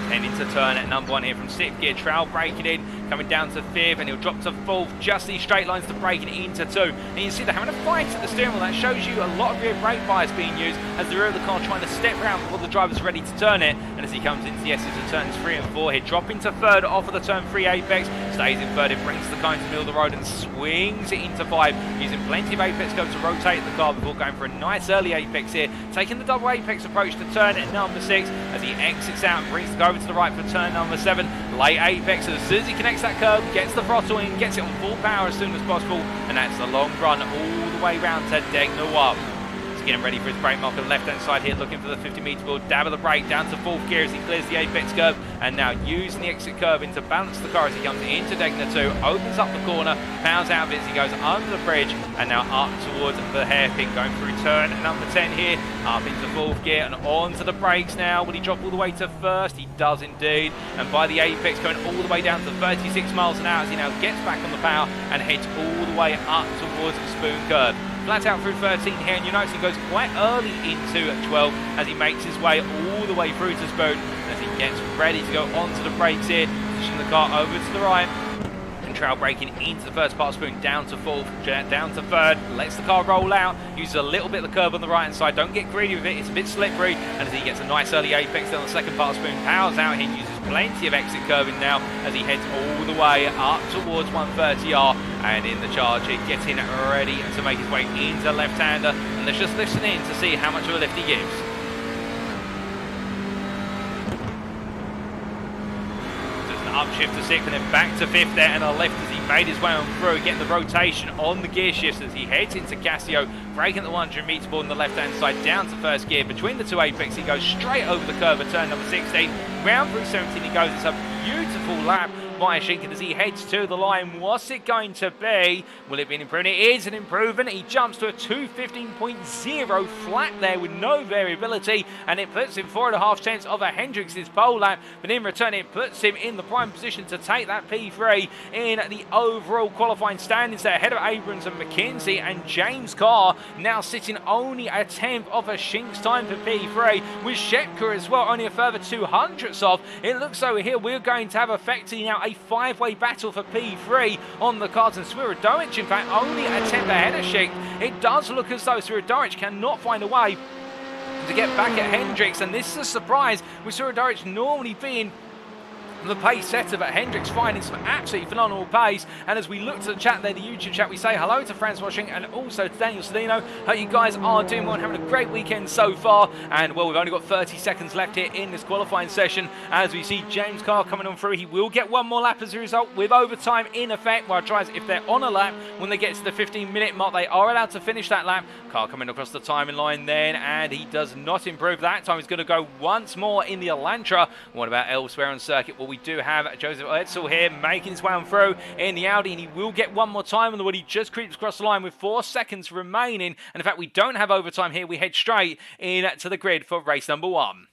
Heading into turn at number 1 here from 6th gear, trail braking in, coming down to 5th, and he'll drop to 4th, just these straight lines to braking into 2. And you see they're having a fight at the steering wheel. That shows you a lot of rear brake bias being used as the rear of the car trying to step around before the driver's ready to turn it. And as he comes into the S's of turns 3 and 4 here, dropping to 3rd off of the turn 3 apex, stays in 3rd, it brings the car into the middle of the road and swings it into 5, using plenty of apex curve to rotate the car before going for a nice early apex here, taking the double apex approach to turn at number 6 as he exits out and brings the car over to the right for turn number 7. Late apex, as soon as he connects that curve, gets the throttle in, gets it on full power as soon as possible, and that's the long run all the way round to Deg Noir. He's getting ready for his brake mark on the left-hand side here, looking for the 50-meter board, dab of the brake, down to 4th gear as he clears the apex curve, and now using the exit curve in to balance the car as he comes into Degner 2, opens up the corner, powers out of it as he goes under the bridge, and now up towards the hairpin, going through turn number 10 here, up into 4th gear and onto the brakes now. Will he drop all the way to 1st? He does indeed, and by the apex going all the way down to 36 miles an hour as he now gets back on the power and heads all the way up towards the spoon curve. Flat out through 13 here, and you notice he goes quite early into 12 as he makes his way all the way through to spoon as he gets ready to go onto the brakes here, pushing the car over to the right. Trail braking into the first part spoon, down to 4th, down to 3rd, lets the car roll out, uses a little bit of the curb on the right hand side, don't get greedy with it, it's a bit slippery, and as he gets a nice early apex down the second part spoon, powers out, he uses plenty of exit curving now as he heads all the way up towards 130R, and in the charge here, getting ready to make his way into left-hander, and let's just listen in to see how much of a lift he gives. Upshift to 6th and then back to 5th there, and a left as he made his way on through, getting the rotation on the gear shifts as he heads into Casio braking at the 100 meter board on the left-hand side down to first gear. Between the two apex, he goes straight over the curve at turn number 16. Round through 17 he goes. It's a beautiful lap by Shinkin as he heads to the line. What's it going to be? Will it be an improvement? It is an improvement. He jumps to a 2:15.0 flat there with no variability, and it puts him 4.5 tenths of a Hendricks' pole lap, but in return it puts him in the prime position to take that P3 in the overall qualifying standings there, ahead of Abrams and McKinzie, and James Carr now sitting only a tenth of a Shink's time for P3, with Shepka as well only a further 200ths off. It looks over here we're going to have effectively now a five-way battle for P3 on the cards, and Swiradowicz in fact only a tenth ahead of Shink. It does look as though Swiradowicz cannot find a way to get back at Hendricks, and this is a surprise with Swiradowicz normally being the pace setter, but Hendricks finding some absolutely phenomenal pace. And as we look to the chat there, the YouTube chat, we say hello to Franz Washing and also to Daniel Sedino. Hope you guys are doing well and having a great weekend so far. And well, we've only got 30 seconds left here in this qualifying session as we see James Carr coming on through. He will get one more lap as a result, with overtime in effect, while tries if they're on a lap when they get to the 15-minute mark, they are allowed to finish that lap. Carr coming across the timing line then, and he does not improve that time. He's going to go once more in the Elantra. What about elsewhere on circuit? Well, we do have Joseph Oetzel here making his way on through in the Audi, and he will get one more time on the wood. He just creeps across the line with 4 seconds remaining, and in fact we don't have overtime here. We head straight in to the grid for race number 1.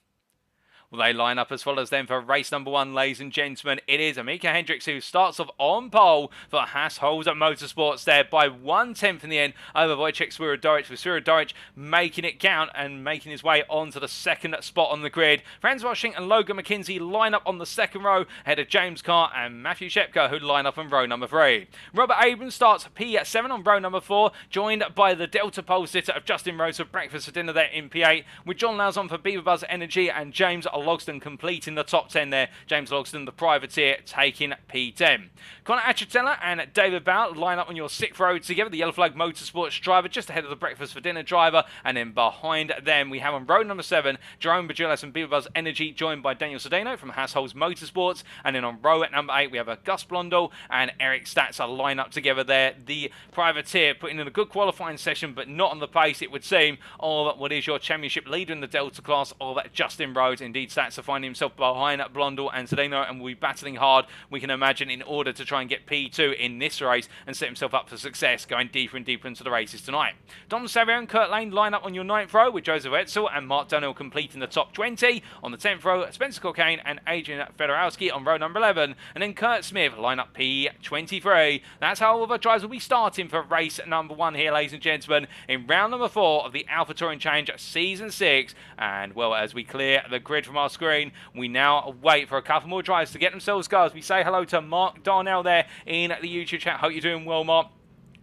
Well, they line up as follows then for race number 1, ladies and gentlemen. It is Micah Hendricks who starts off on pole for Hugenholtz Motorsports there by 1/10 in the end over Wojciech Swiradowicz, with Swiradowicz making it count and making his way onto the second spot on the grid. Franz Washing and Logan McKinzie line up on the second row, ahead of James Carr and Matthew Shepka, who line up on row number 3. Robert Abrams starts P7 on row number 4, joined by the Delta pole sitter of Justin Rose for breakfast for dinner there in P8, with John Lauzon for Beaver Buzz Energy and James Logston completing the top 10 there. James Logston, the privateer, taking P10. Connor Achatella and David Bout line up on your 6th row together, the Yellow Flag Motorsports driver just ahead of the breakfast for dinner driver, and then behind them we have on row number 7 Jerome Bajulas and Beaver Buzz Energy, joined by Daniel Sedano from Hugenholtz Motorsports, and then on row at number 8 we have a Gus Blondell and Eric Statzer line up together there, the privateer putting in a good qualifying session but not on the pace, it would seem, of what is your championship leader in the Delta class of Justin Rhodes. Indeed, Statzer finding himself behind Blondell and Sedano, and will be battling hard, we can imagine, in order to try and get P2 in this race and set himself up for success going deeper and deeper into the races tonight. Dom Savio and Kurt Lane line up on your 9th row, with Joseph Etzel and Mark Donnell completing the top 20. On the 10th row, Spencer Cocaine and Adrian Fedorowski on row number 11, and then Kurt Smith line up P23. That's how all of our drives will be starting for race number 1 here, ladies and gentlemen, in round number 4 of the Alpha Touring Challenge Season 6. And well, as we clear the grid from our screen, we now wait for a couple more drives to get themselves cars. We say hello to Mark Darnell there in the YouTube chat. Hope you're doing well, Mark.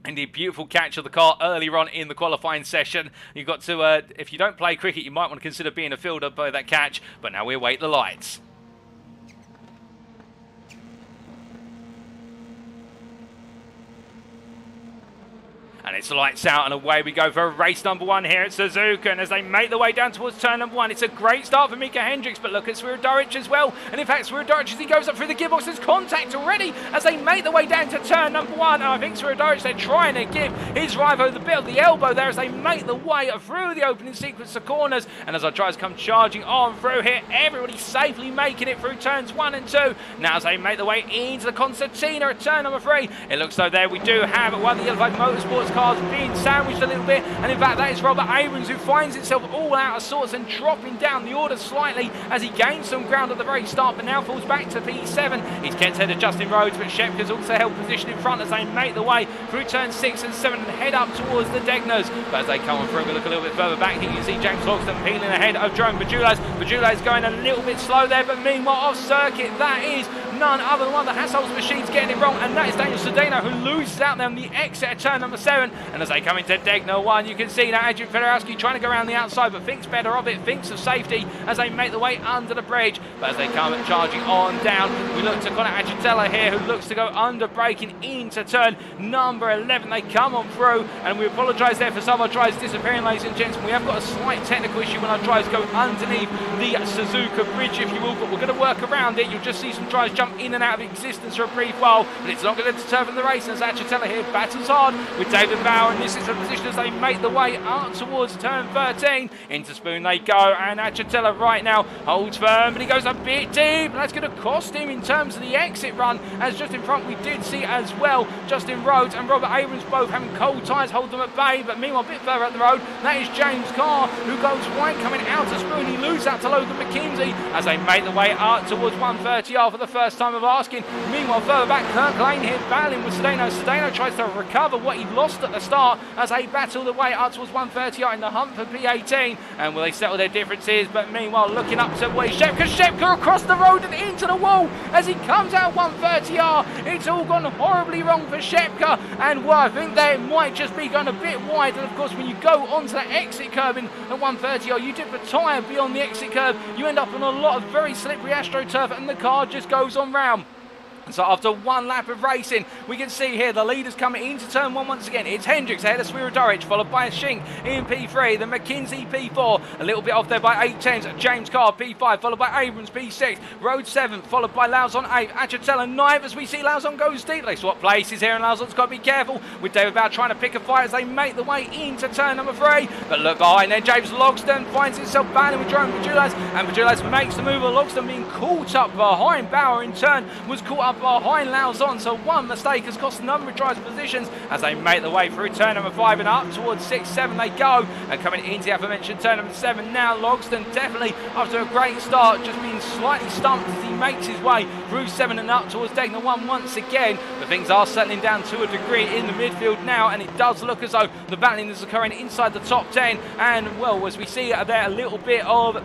Indeed, beautiful catch of the car earlier on in the qualifying session. You've got to, if you don't play cricket, you might want to consider being a fielder by that catch. But now we await the lights. And it's lights out and away we go for race number 1 here at Suzuka. And as they make their way down towards turn number 1, it's a great start for Micah Hendricks, but look at Swiradowicz as well. And in fact, Swiradowicz, as he goes up through the gearbox, there's contact already as they make their way down to turn number 1. And I think Swiradowicz, they're trying to give his rival the bit of the elbow there as they make the way through the opening sequence of corners. And as our drivers come charging on through here, everybody safely making it through turns 1 and 2. Now as they make their way into the concertina at turn number 3, it looks like there we do have one of the Yellow Flag Motorsports cars being sandwiched a little bit, and in fact that is Robert Abrams, who finds himself all out of sorts and dropping down the order slightly as he gains some ground at the very start, but now falls back to P7. He's kept ahead of Justin Rhodes, but Shepka's also held position in front as they make the way through turns 6 and 7 and head up towards the Degners. But as they come on through, we look a little bit further back here, you can see James Logston peeling ahead of Jerome Bajulas. Bajulas going a little bit slow there, but meanwhile off circuit, that is none other than one of the Hugenholtz machines getting it wrong, and that is Daniel Sedano, who loses out there on the exit at turn number 7. And as they come into Degner 1, you can see now Adrian Fedorowski trying to go around the outside, but thinks better of it, thinks of safety as they make the way under the bridge. But as they come charging on down, we look to Connor Achatella here, who looks to go under braking into turn number 11. They come on through, and we apologise there for some of our drives disappearing, ladies and gentlemen. We have got a slight technical issue when our drives go underneath the Suzuka bridge, if you will, but we're going to work around it. You'll just see some drives jump jump in and out of existence for a brief while, but it's not going to deter from the race as Achatella here battles hard with David Bauer, and this is a position as they make the way up towards turn 13. Into Spoon they go, and Achatella right now holds firm, but he goes a bit deep, and that's going to cost him in terms of the exit run, as just in front we did see as well Justin Rhodes and Robert Abrams both having cold tyres hold them at bay, but meanwhile a bit further up the road, that is James Carr who goes wide coming out to Spoon. He loses out to Logan McKinzie as they make the way up towards 130R for the first time of asking. Meanwhile further back, Kirk Lane here battling with Sedano. Sedano tries to recover what he lost at the start as they battle the way up towards 130R in the hunt for P18, and will they settle their differences? But meanwhile looking up to Wade Shepka across the road and into the wall as he comes out 130R. It's all gone horribly wrong for Shepka, and well, I think that it might just be going a bit wide, and of course when you go onto that exit curb in at 130R, you dip a tyre beyond the exit curb, you end up on a lot of very slippery AstroTurf, and the car just goes on round. So after one lap of racing, we can see here the leaders coming into turn 1 once again. It's Hendricks ahead of Swierdorich, followed by Schink in P3, then McKinzie P4, a little bit off there by 8 tenths. James Carr P5, followed by Abrams P6, Rhodes 7th, followed by Lauzon 8, Achatella 9th as we see Lauzon goes deep. They swap places here, and Lauzon's got to be careful with David Bauer trying to pick a fight as they make the way into turn number 3. But look behind there, James Logston finds himself battling with Jerome Pajulas, and Pajulas makes the move. Logston being caught up behind Bauer in turn was caught up behind Lauzon, so one mistake has cost a number of drivers positions as they make the way through turn number 5 and up towards 6, 7 they go, and coming into the aforementioned turn number 7 now. Logston definitely after a great start just being slightly stumped as he makes his way through 7 and up towards Degner 1 once again, but things are settling down to a degree in the midfield now, and it does look as though the battling is occurring inside the top 10, and well, as we see there a little bit of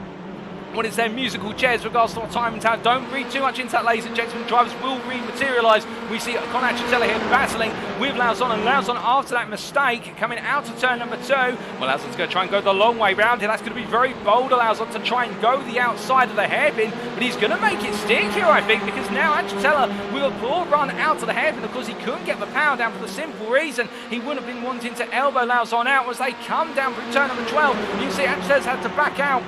what is their musical chairs with regards to what time and talent. Don't read too much into that, ladies and gentlemen. Drivers will rematerialise. We see Conrad Chatella here battling with Lauzon, and Lauzon after that mistake coming out of turn number 2. Well, Lauzon's going to try and go the long way round here. That's going to be very bold of Lauzon to try and go the outside of the hairpin, but he's going to make it stick here, I think, because now Achatella with a poor run out of the hairpin, because he couldn't get the power down for the simple reason he wouldn't have been wanting to elbow Lauzon out as they come down through turn number 12. You can see Achatella's had to back out.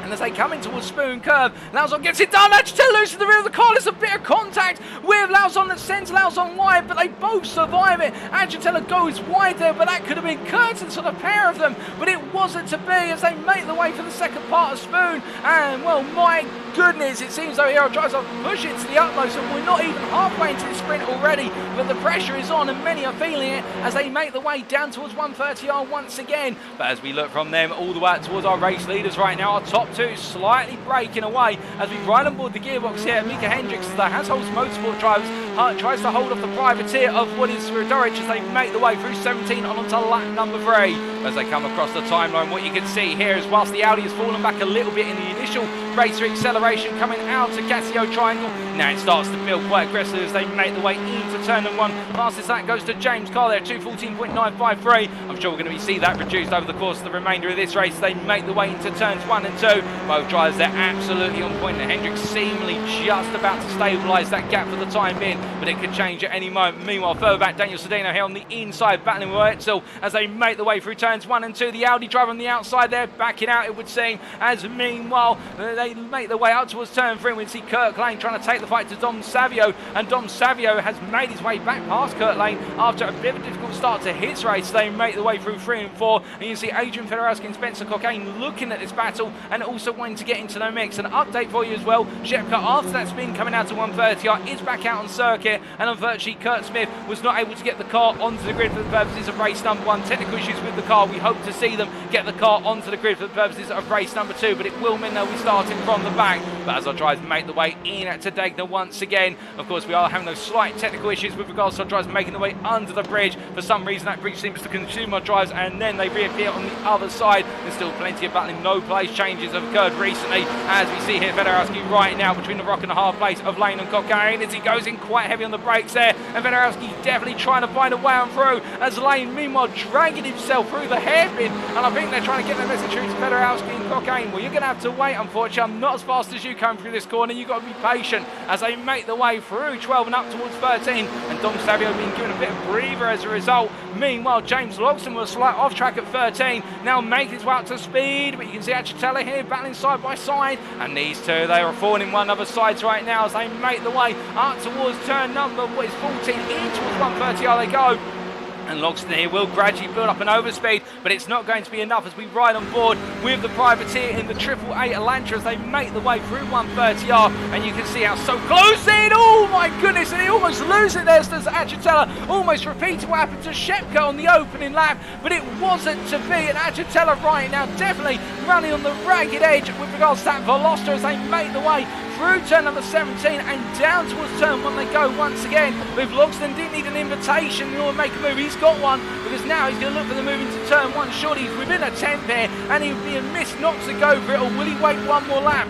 And as they come in towards Spoon Curve, Lauzon gets it done. Achatella loses the rear of the car. There's a bit of contact with Lauzon that sends Lauzon wide, but they both survive it. Achatella goes wide there, but that could have been curtains for the pair of them, but it wasn't to be as they make the way for the second part of Spoon. And well, my goodness, it seems though Hero drives off, push it to the utmost, and we're not even halfway into the sprint already, but the pressure is on and many are feeling it as they make the way down towards 130R once again. But as we look from them all the way towards our race leaders right now, our top 2 slightly breaking away as we ride on board the gearbox here. Micah Hendricks, the Hasholtz Motorsport drivers, tries to hold off the privateer of what is Swierdorich as they make the way through 17 on onto lap number 3. As they come across the timeline, what you can see here is whilst the Audi has fallen back a little bit in the initial racer acceleration coming out to Casio Triangle, now it starts to build quite aggressive as they make the way into turn number 1. Fastest that goes to James Carr there, 2:14.953. I'm sure we're going to see that reduced over the course of the remainder of this race. They make the way into turns 1 and 2. Both drivers they're absolutely on point, and Hendricks seemingly just about to stabilise that gap for the time being, but it could change at any moment. Meanwhile, further back, Daniel Sedano here on the inside battling with Etzel as they make the way through turns 1 and 2. The Audi driver on the outside there backing out, it would seem, as meanwhile they make their way out towards turn 3. We see Kirk Lane trying to take the fight to Dom Savio, and Dom Savio has made his way back past Kirk Lane after a bit of a difficult start to his race. They make the way through 3 and 4, and you see Adrian Federowski and Spencer Cockayne looking at this battle and also wanting to get into the mix. An update for you as well, Shepka after that spin coming out to 130R is back out on circuit, and unfortunately Kurt Smith was not able to get the car onto the grid for the purposes of race number 1. Technical issues with the car. We hope to see them get the car onto the grid for the purposes of race number 2, but it will mean they'll be starting from the back. But as our drivers make the way in to Degner once again, of course we are having those slight technical issues with regards to our drivers making the way under the bridge. For some reason that bridge seems to consume our drivers, and then they reappear on the other side. There's still plenty of battling. No place changes have occurred recently, as we see here Federowski right now between the rock and a hard place of Lane and Cockayne as he goes in quite heavy on the brakes there, and Federowski definitely trying to find a way on through as Lane meanwhile dragging himself through the hairpin, and I think they're trying to get their message through to Federowski and Cockayne. Well, you're going to have to wait, unfortunately. I'm not as fast as you come through this corner. You've got to be patient as they make the way through 12 and up towards 13, and Dom Savio being given a bit of breather as a result. Meanwhile, James Logston was slight off track at 13, now making his way up to speed, but you can see Achatella here battling side by side, and these two, they are falling in one another's sides right now as they make the way up towards turn number 14, in towards 130 they go. And Logston here will gradually build up an overspeed, but it's not going to be enough as we ride on board with the privateer in the 888 Elantra as they make the way through 130R. And you can see how so close in. Oh my goodness, and he almost loses it there. As Achatella almost repeated what happened to Shepko on the opening lap, but it wasn't to be. And Achatella right now definitely running on the ragged edge with regards to that Veloster as they make the way through turn number 17 and down towards turn 1 they go once again. With Logston didn't need an invitation in order to make a move. He's got one because now he's going to look for the move into turn 1. Surely he's within a 10 there and he would be a miss not to go for it, or will he wait one more lap?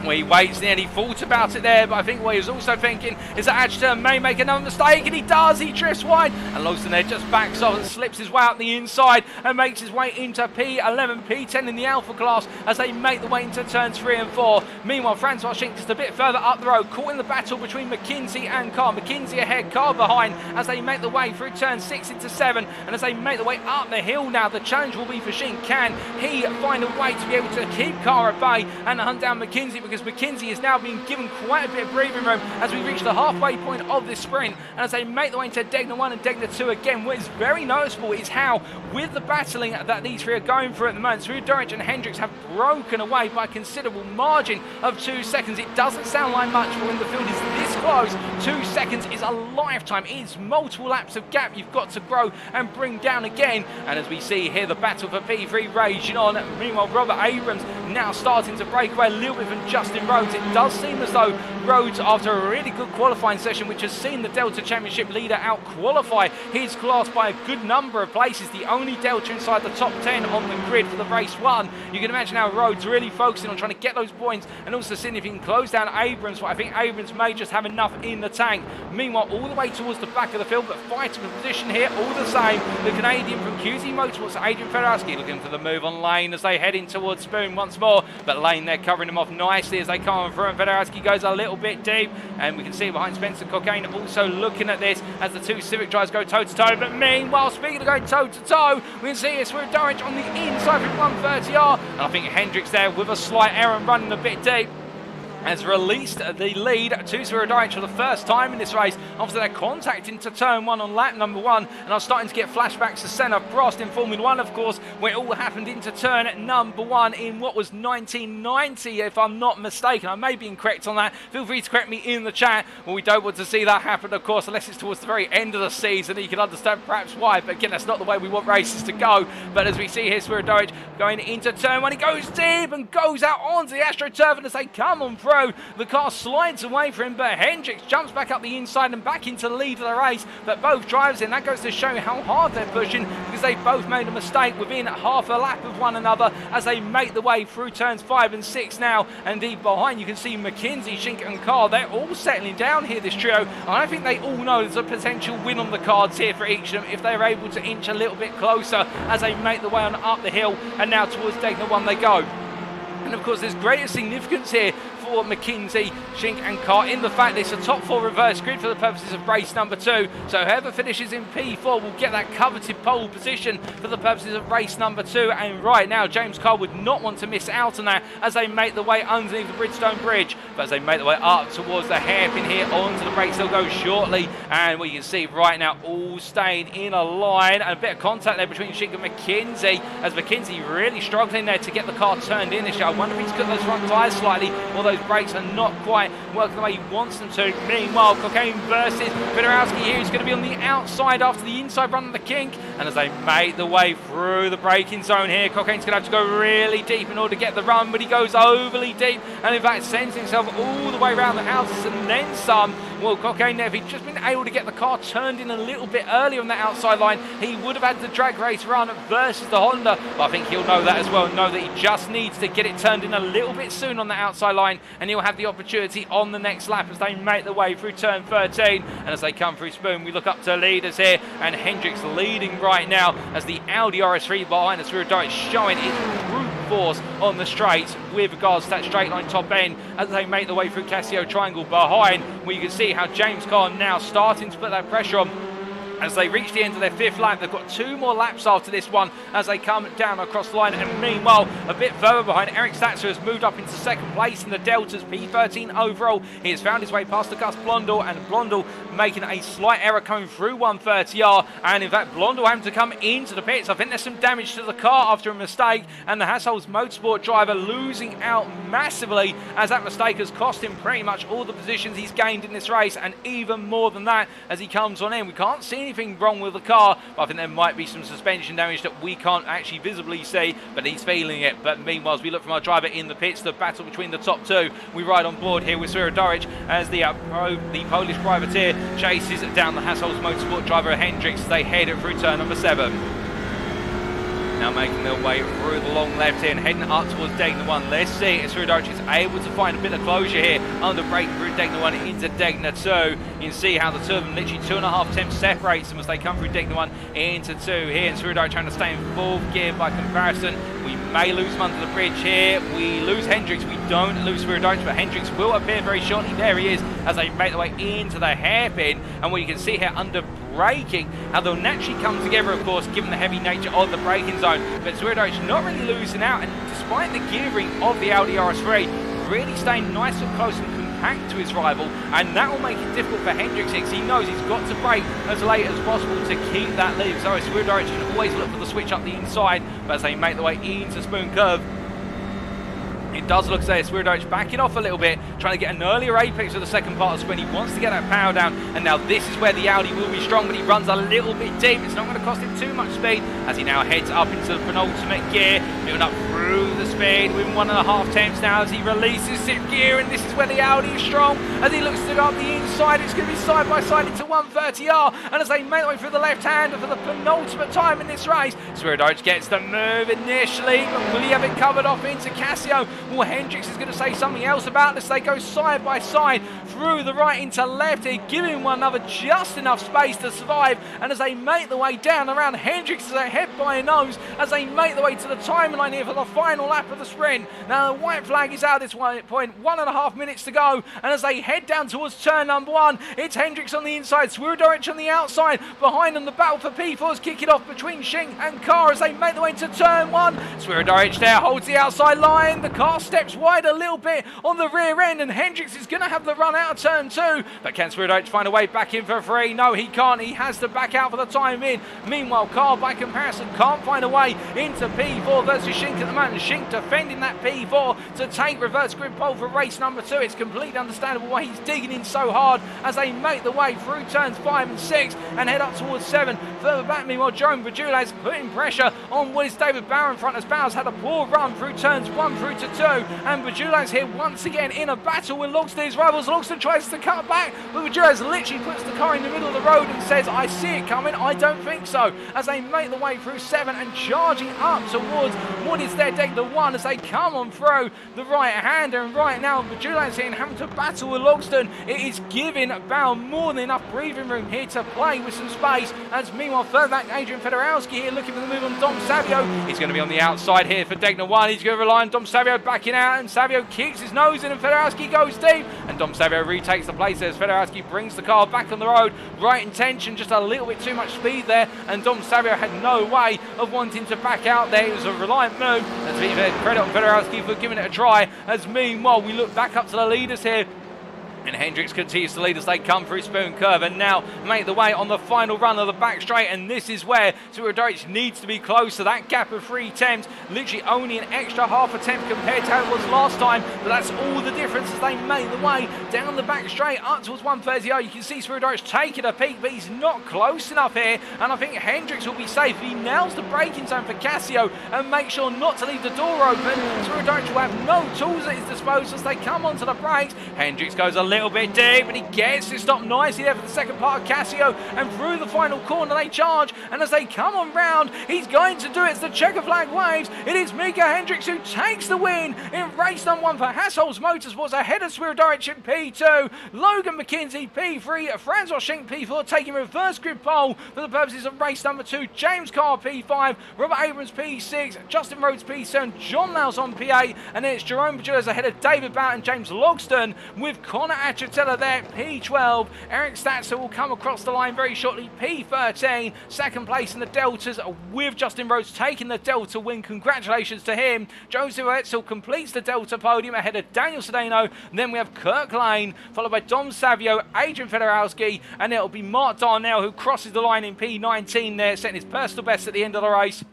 Well, he waits there and he thought about it there, but I think what he was also thinking is that Achatella may make another mistake, and he does. He drifts wide, and Logston there just backs off and slips his way out the inside and makes his way into P11, P10 in the Alpha class as they make the way into turns 3 and 4. Meanwhile, Francois Schinck just a bit further up the road, caught in the battle between McKinzie and Carr. McKinzie ahead, Carr behind as they make the way through turn 6 into 7, and as they make the way up the hill now, the challenge will be for Schinck. Can he find a way to be able to keep Carr at bay and hunt down McKinzie, because McKinzie is now being given quite a bit of breathing room as we reach the halfway point of this sprint, and as they make the way into Degner 1 and Degner 2 again. What is very noticeable is how, with the battling that these three are going through at the moment, Suzuka and Hendricks have broken away by a considerable margin of 2 seconds. It doesn't sound like much, but when the field is this close, 2 seconds is a lifetime. It is multiple laps of gap you've got to grow and bring down again. And as we see here, the battle for P3 raging on. Meanwhile, Robert Abrams now starting to break away a little bit from Justin Rhodes. It does seem as though Rhodes, after a really good qualifying session, which has seen the Delta Championship leader out-qualify his class by a good number of places, the only Delta inside the top 10 on the grid for the race 1. You can imagine how Rhodes really focusing on trying to get those points and also seeing if he can close down Abrams, but I think Abrams may just have enough in the tank. Meanwhile, all the way towards the back of the field, but fighting for position here all the same. The Canadian from QZ Motorsports, Adrian Fedorowski, looking for the move on Lane as they head in towards Spoon once more, but Lane there covering him off nicely as they come on through, and Fedorowski goes a little bit deep, and we can see behind Spencer Cockayne also looking at this as the two Civic drivers go toe-to-toe. But meanwhile, speaking of going toe-to-toe, we can see it's with Durridge on the inside from 130R, and I think Hendricks there with a slight error and running a bit deep has released the lead to Suzuka for the first time in this race after their contact into turn 1 on lap number 1. And I was starting to get flashbacks to Senna Prost in Formula 1, of course, where it all happened into turn number 1 in what was 1990, if I'm not mistaken. I may be incorrect on that. Feel free to correct me in the chat. Well, we don't want to see that happen, of course, unless it's towards the very end of the season. You can understand perhaps why, but again, that's not the way we want races to go. But as we see here, Suzuka going into turn 1, he goes deep and goes out onto the AstroTurf, and as they come on through, the car slides away from him, but Hendricks jumps back up the inside and back into the lead of the race. But both drivers in, that goes to show how hard they're pushing, because they both made a mistake within half a lap of one another as they make the way through turns 5 and 6 now. And indeed behind you can see McKinzie, Schinck and Carr. They're all settling down here, this trio, and I think they all know there's a potential win on the cards here for each of them if they're able to inch a little bit closer as they make the way on up the hill, and now towards Degner 1 they go. And of course there's greater significance here for McKinzie, Schinck and Carr in the fact it's a top 4 reverse grid for the purposes of race number 2. So whoever finishes in P4 will get that coveted pole position for the purposes of race number 2. And right now James Carr would not want to miss out on that as they make the way underneath the Bridgestone Bridge. But as they make the way up towards the hairpin here onto the brakes, they'll go shortly. And what you can see right now, all staying in a line, and a bit of contact there between Schinck and McKinzie, as McKinzie really struggling there to get the car turned in this year. I wonder if he's cut those front tyres slightly, or those brakes are not quite working the way he wants them to. Meanwhile, Cockayne versus Fedorowski here. He's going to be on the outside after the inside run of the kink, and as they make the way through the braking zone here, Cockayne's going to have to go really deep in order to get the run, but he goes overly deep and in fact sends himself all the way around the houses and then some. Well, Cockayne there, if he'd just been able to get the car turned in a little bit earlier on that outside line, he would have had the drag race run versus the Honda. But I think he'll know that as well, know that he just needs to get it turned in a little bit soon on the outside line, and he'll have the opportunity on the next lap as they make the way through turn 13. And as they come through Spoon, we look up to leaders here, and Hendricks leading right now as the Audi RS3 behind us rear direct showing its brute force on the straights with regards to that straight line top end as they make the way through Casio Triangle behind, where you can see how James Carr now starting to put that pressure on as they reach the end of their 5th lap. They've got 2 more laps after this one as they come down across the line. And meanwhile, a bit further behind, Eric Statzer has moved up into 2nd place in the Deltas, P13 overall. He has found his way past the Gus Blondell, and Blondell making a slight error coming through 130R. And in fact, Blondell having to come into the pits. I think there's some damage to the car after a mistake, and the Hassel's Motorsport driver losing out massively, as that mistake has cost him pretty much all the positions he's gained in this race, and even more than that as he comes on in. We can't see anything wrong with the car, but I think there might be some suspension damage that we can't actually visibly see, but he's feeling it. But meanwhile, as we look from our driver in the pits, the battle between the top 2, we ride on board here with Swierdowicz as the Polish privateer chases down the Hassel's Motorsport driver Hendricks as they head through turn number 7. Now making their way through the long left here and heading up towards Degner 1. Let's see if Swierdowicz is able to find a bit of closure here under brake through Degner 1 into Degner 2. You can see how the two of them, literally 2.5 tenths separates them as they come through Degner 1 into 2 here, and Swierdowicz trying to stay in 4th gear by comparison. We may lose him under the bridge here. We lose Hendricks. We don't lose Swierdowicz, but Hendricks will appear very shortly. There he is as they make their way into the hairpin, and what you can see here under braking, how they'll naturally come together, of course, given the heavy nature of the braking zone. But Swierdowicz not really losing out, and despite the gearing of the Audi RS3, really staying nice and close and compact to his rival, and that will make it difficult for Hendricks because he knows he's got to brake as late as possible to keep that lead. So Swierdowicz can always look for the switch up the inside, but as they make their way into Spoon Curve, it does look as though Swierdowicz backing off a little bit, trying to get an earlier apex for the second part of the sprint. He wants to get that power down, and now this is where the Audi will be strong, but he runs a little bit deep. It's not going to cost him too much speed as he now heads up into the penultimate gear, moving up through the speed with 1.5 tenths now as he releases 6th gear, and this is where the Audi is strong as he looks to go up the inside. It's going to be side by side into 130R, and as they make their way through the left-hander for the penultimate time in this race, Swierdowicz gets the move initially, but will he have it covered off into Casio? Well, Hendricks is going to say something else about this. They go side by side through the right into left here, giving one another just enough space to survive. And as they make their way down around, Hendricks is ahead by a nose as they make their way to the timeline here for the final lap of the sprint. Now the white flag is out at this point, 1.5 minutes to go, and as they head down towards turn number 1, it's Hendricks on the inside, Swierdowicz on the outside. Behind them, the battle for P4 is kicking off between Schinck and Carr as they make their way to turn 1. Swierdowicz there holds the outside line. The car steps wide a little bit on the rear end, and Hendricks is going to have the run out of turn 2. But can Swierdowicz find a way back in for 3? No, he can't. He has to back out for the time in. Meanwhile, Carr, by comparison, can't find a way into P4 versus Schinck at the moment. Schinck defending that P4 to take reverse grid pole for race number 2. It's completely understandable why he's digging in so hard as they make the way through turns 5 and 6 and head up towards 7. Further back, meanwhile, Jerome Bergula's putting pressure on what is David Bauer in front, as Bauer's had a poor run through turns 1 through to 2. And Bergula's here once again in a battle with Logston, his rivals. Logston tries to cut back, but Bergula's literally puts the car in the middle of the road and says, I see it coming, I don't think so, as they make the way through 7 and charging up towards what is their Degner 1 as they come on through the right-hander. And right now, Bergula's here and having to battle with Logston. It is giving Bauer more than enough breathing room here to play with some space, as meanwhile, further back, Adrian Federowski here looking for the move on Dom Savio. He's going to be on the outside here for Degner 1. He's going to rely on Dom Savio backing out, and Savio kicks his nose in, and Federowski goes deep, and Dom Savio retakes the place as Federowski brings the car back on the road. Right intention, just a little bit too much speed there, and Dom Savio had no way of wanting to back out there. It was a reliant move, and to be fair, credit on Federowski for giving it a try, as meanwhile we look back up to the leaders here. And Hendricks continues to lead as they come through Spoon Curve and now make the way on the final run of the back straight. And this is where Swierdowicz needs to be close to that gap of 3 tenths. Literally only an extra half a tenth compared to how it was last time. But that's all the difference as they make the way down the back straight up towards 130. You can see Swierdowicz taking a peek, but he's not close enough here. And I think Hendricks will be safe. He nails the braking zone for Casio and makes sure not to leave the door open. Swierdowicz will have no tools at his disposal as they come onto the brakes. Hendricks goes a little bit deep, but he gets to stop nicely there for the second part of Casio, and through the final corner they charge, and as they come on round, he's going to do it as the checker flag waves. It is Micah Hendricks who takes the win in race number 1 for Hassel's Motorsports ahead of Swierdowicz in P2, Logan McKinzie P3, Francois Schinck P4 taking reverse grid pole for the purposes of race number 2, James Carr P5, Robert Abrams P6, Justin Rhodes P7, John Laus on P8, and then it's Jerome Bergula's ahead of David Bauer and James Logston, with Connor Atchitella there, P12. Eric Statzer will come across the line very shortly, P13. Second place in the Deltas with Justin Rhodes taking the Delta win. Congratulations to him. Joseph Etzel completes the Delta podium ahead of Daniel Sedano. Then we have Kirk Lane, followed by Dom Savio, Adrian Fedorowski, and it'll be Mark Darnell who crosses the line in P19 there, setting his personal best at the end of the race.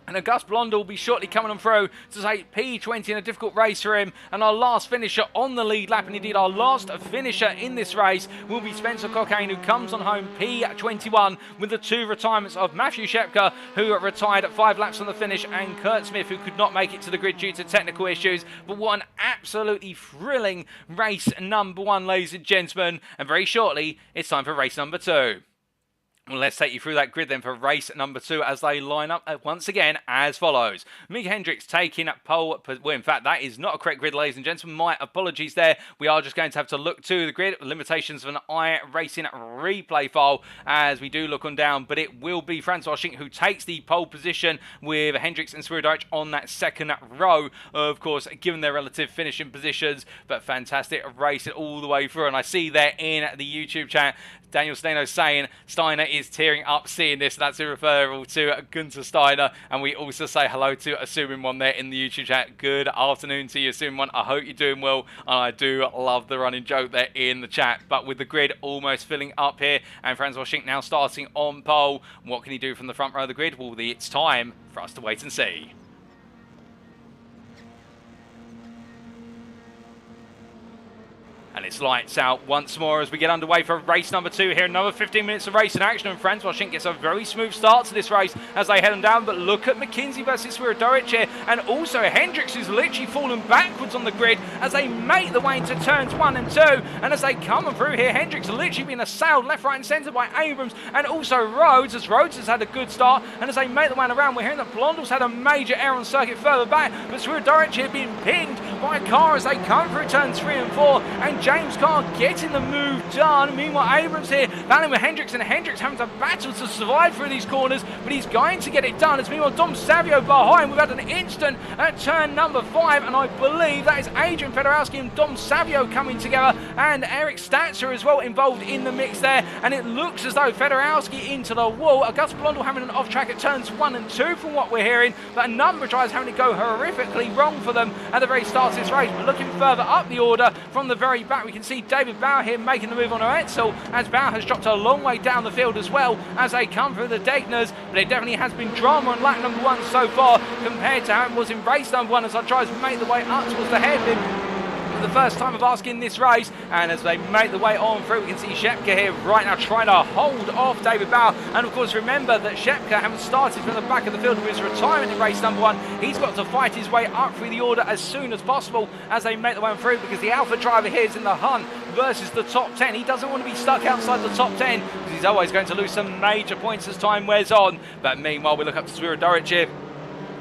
And Auguste Blondel will be shortly coming on through to take P20 in a difficult race for him. And our last finisher on the lead lap, and indeed our last finisher in this race, will be Spencer Cockayne, who comes on home P21 with the 2 retirements of Matthew Shepka, who retired at 5 laps on the finish, and Kurt Smith, who could not make it to the grid due to technical issues. But what an absolutely thrilling race number 1, ladies and gentlemen. And very shortly, it's time for race number 2. Well, let's take you through that grid then for race number 2 as they line up once again as follows. Micah Hendricks taking pole. Well, in fact, that is not a correct grid, ladies and gentlemen. My apologies there. We are just going to have to look to the grid. Limitations of an iRacing replay file as we do look on down. But it will be Francois Schinck who takes the pole position with Hendricks and Swierdijk on that second row. Of course, given their relative finishing positions. But fantastic race all the way through. And I see there in the YouTube chat, Daniel Steno saying Steiner is tearing up seeing this. That's a referral to Gunther Steiner. And we also say hello to Assuming One there in the YouTube chat. Good afternoon to you, Assuming One. I hope you're doing well. And I do love the running joke there in the chat. But with the grid almost filling up here, and Francois Schinck now starting on pole, what can he do from the front row of the grid? Well, it's time for us to wait and see. And it's lights out once more as we get underway for race number 2 here. Another 15 minutes of racing action, and Francois Schinck gets a very smooth start to this race as they head on down. But look at McKinzie versus Swierdijk here, and also Hendricks, who's literally fallen backwards on the grid as they make the way into turns 1 and 2. And as they come through here, Hendricks literally being assailed left, right and centre by Abrams and also Rhodes, as Rhodes has had a good start. And as they make the way around, we're hearing that Blondel's had a major error on circuit further back, but Swierdijk here being pinged by Carr as they come through turns 3 and 4. And James Carr getting the move done. Meanwhile, Abrams here battling with Hendricks, and Hendricks having to battle to survive through these corners, but he's going to get it done. As meanwhile, Dom Savio behind. We've had an instant at turn number 5, and I believe that is Adrian Fedorowski and Dom Savio coming together, and Eric Statzer as well involved in the mix there. And it looks as though Fedorowski into the wall. Auguste Blondel having an off track at turns 1 and 2 from what we're hearing, but a number of drivers having to go horrifically wrong for them at the very start of this race. But looking further up the order from the very back, we can see David Bauer here making the move on Etzel, as Bauer has dropped a long way down the field as well as they come through the Degners. But it definitely has been drama on lap number 1 so far compared to how it was in race number 1 as our drivers make the way up towards the hairpin. The first time of asking this race, and as they make the way on through, we can see Shepka here right now trying to hold off David Bauer. And of course, remember that Shepka, having started from the back of the field with his retirement in race number 1, he's got to fight his way up through the order as soon as possible as they make the way on through, because the Alpha driver here is in the hunt versus the top 10. He doesn't want to be stuck outside the top 10 because he's always going to lose some major points as time wears on. But meanwhile, we look up to Swierdijk here,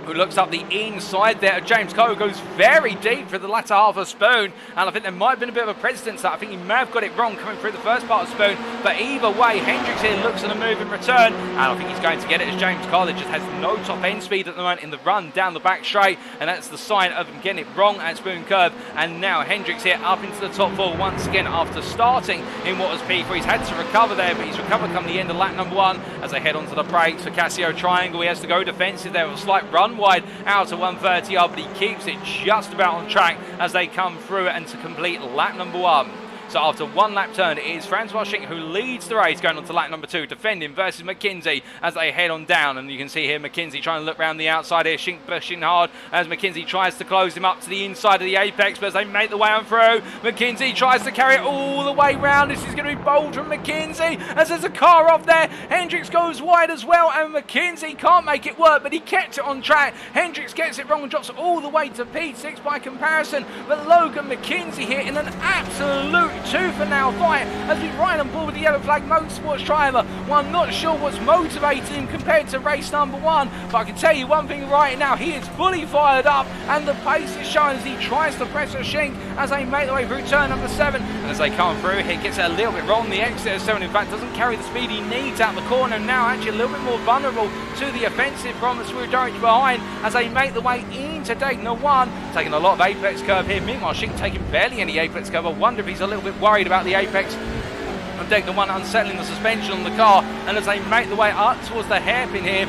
who looks up the inside there. James Carr goes very deep for the latter half of Spoon, and I think there might have been a bit of a precedence that I think he may have got it wrong coming through the first part of Spoon. But either way, Hendricks here looks at a move in return, and I think he's going to get it as James Carr just has no top end speed at the moment in the run down the back straight, and that's the sign of him getting it wrong at Spoon Curve. And now Hendricks here up into the top 4 once again after starting in what was P4. He's had to recover there, but he's recovered come the end of lap number 1 as they head onto the brakes for Casio Triangle. He has to go defensive there with a slight run wide out to 130 yard, but he keeps it just about on track as they come through and to complete lap number 1. So after 1 lap turn, it is Francois Schinck who leads the race going on to lap number 2, defending versus McKinzie as they head on down. And you can see here McKinzie trying to look around the outside here, Schinck pushing hard as McKinzie tries to close him up to the inside of the apex, but as they make the way on through, McKinzie tries to carry it all the way round. This is going to be bold from McKinzie as there's a car off there. Hendricks goes wide as well, and McKinzie can't make it work, but he kept it on track. Hendricks gets it wrong and drops all the way to P6 by comparison, but Logan McKinzie here in an absolute tooth and nail fight as we ride on board with the yellow flag motorsports driver. Well, I'm not sure what's motivating him compared to race number 1, but I can tell you one thing right now, he is fully fired up, and the pace is showing as he tries to press a Schinck as they make their way through turn number 7. And as they come through, he gets it a little bit wrong. The exit of 7, in fact, doesn't carry the speed he needs out the corner, and now actually a little bit more vulnerable to the offensive from the Swierdijk behind as they make the way into Daytona 1, taking a lot of apex curve here. Meanwhile, Schinck taking barely any apex curve. I wonder if he's a little bit bit worried about the apex of Degner 1 unsettling the suspension on the car, and as they make the way up towards the hairpin here,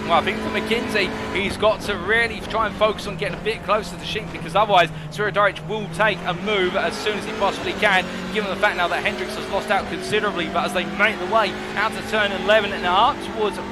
well, I think for McKinzie, he's got to really try and focus on getting a bit closer to Schink, because otherwise Swierdorich will take a move as soon as he possibly can, given the fact now that Hendricks has lost out considerably. But as they make the way out to turn 11 and up towards the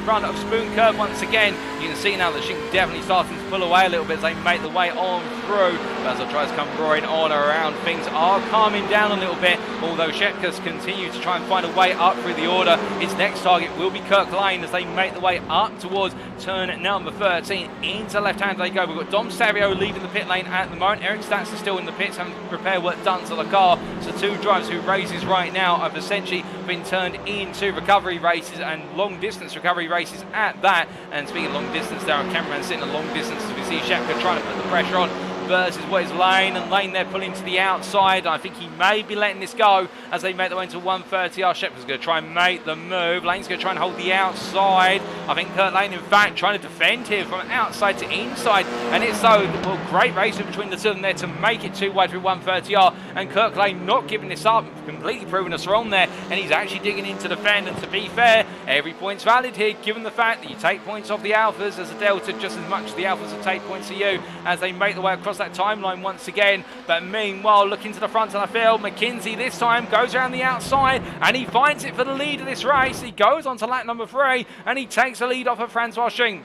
run of Spoon Curve once again, you can see now that Schink definitely starting to pull away a little bit as they make the way on through. But as the tries come roaring on around, things are calming down a little bit, although Shepka's continue to try and find a way up through the order. His next target will be Kirk Lane as they make the way up towards turn number 13. Into left hand they go. We've got Dom Savio leaving the pit lane at the moment. Eric Stats is still in the pits, having repair work done to the car. So two drivers who races right now have essentially been turned into recovery races, and long distance recovery races at that. And speaking of long distance, there are cameramen sitting at long distance as we see Shepka trying to put the pressure on versus what is Lane, and Lane there pulling to the outside. I think he may be letting this go as they make their way into 130R. Shepka's going to try and make the move. Lane's going to try and hold the outside. I think Kurt Lane, in fact, trying to defend here from outside to inside, and it's so well, great racing between the two of them there to make it too wide through 130R, and Kirk Lane not giving this up, completely proving us wrong there, and he's actually digging into the defend. And to be fair, every point's valid here, given the fact that you take points off the Alphas as a Delta just as much as the Alphas will take points of you as they make the way across that timeline once again. But meanwhile, looking to the front of the field, McKinzie this time goes around the outside and he finds it for the lead of this race. He goes on to lap number 3 and he takes the lead off of Francois Schink.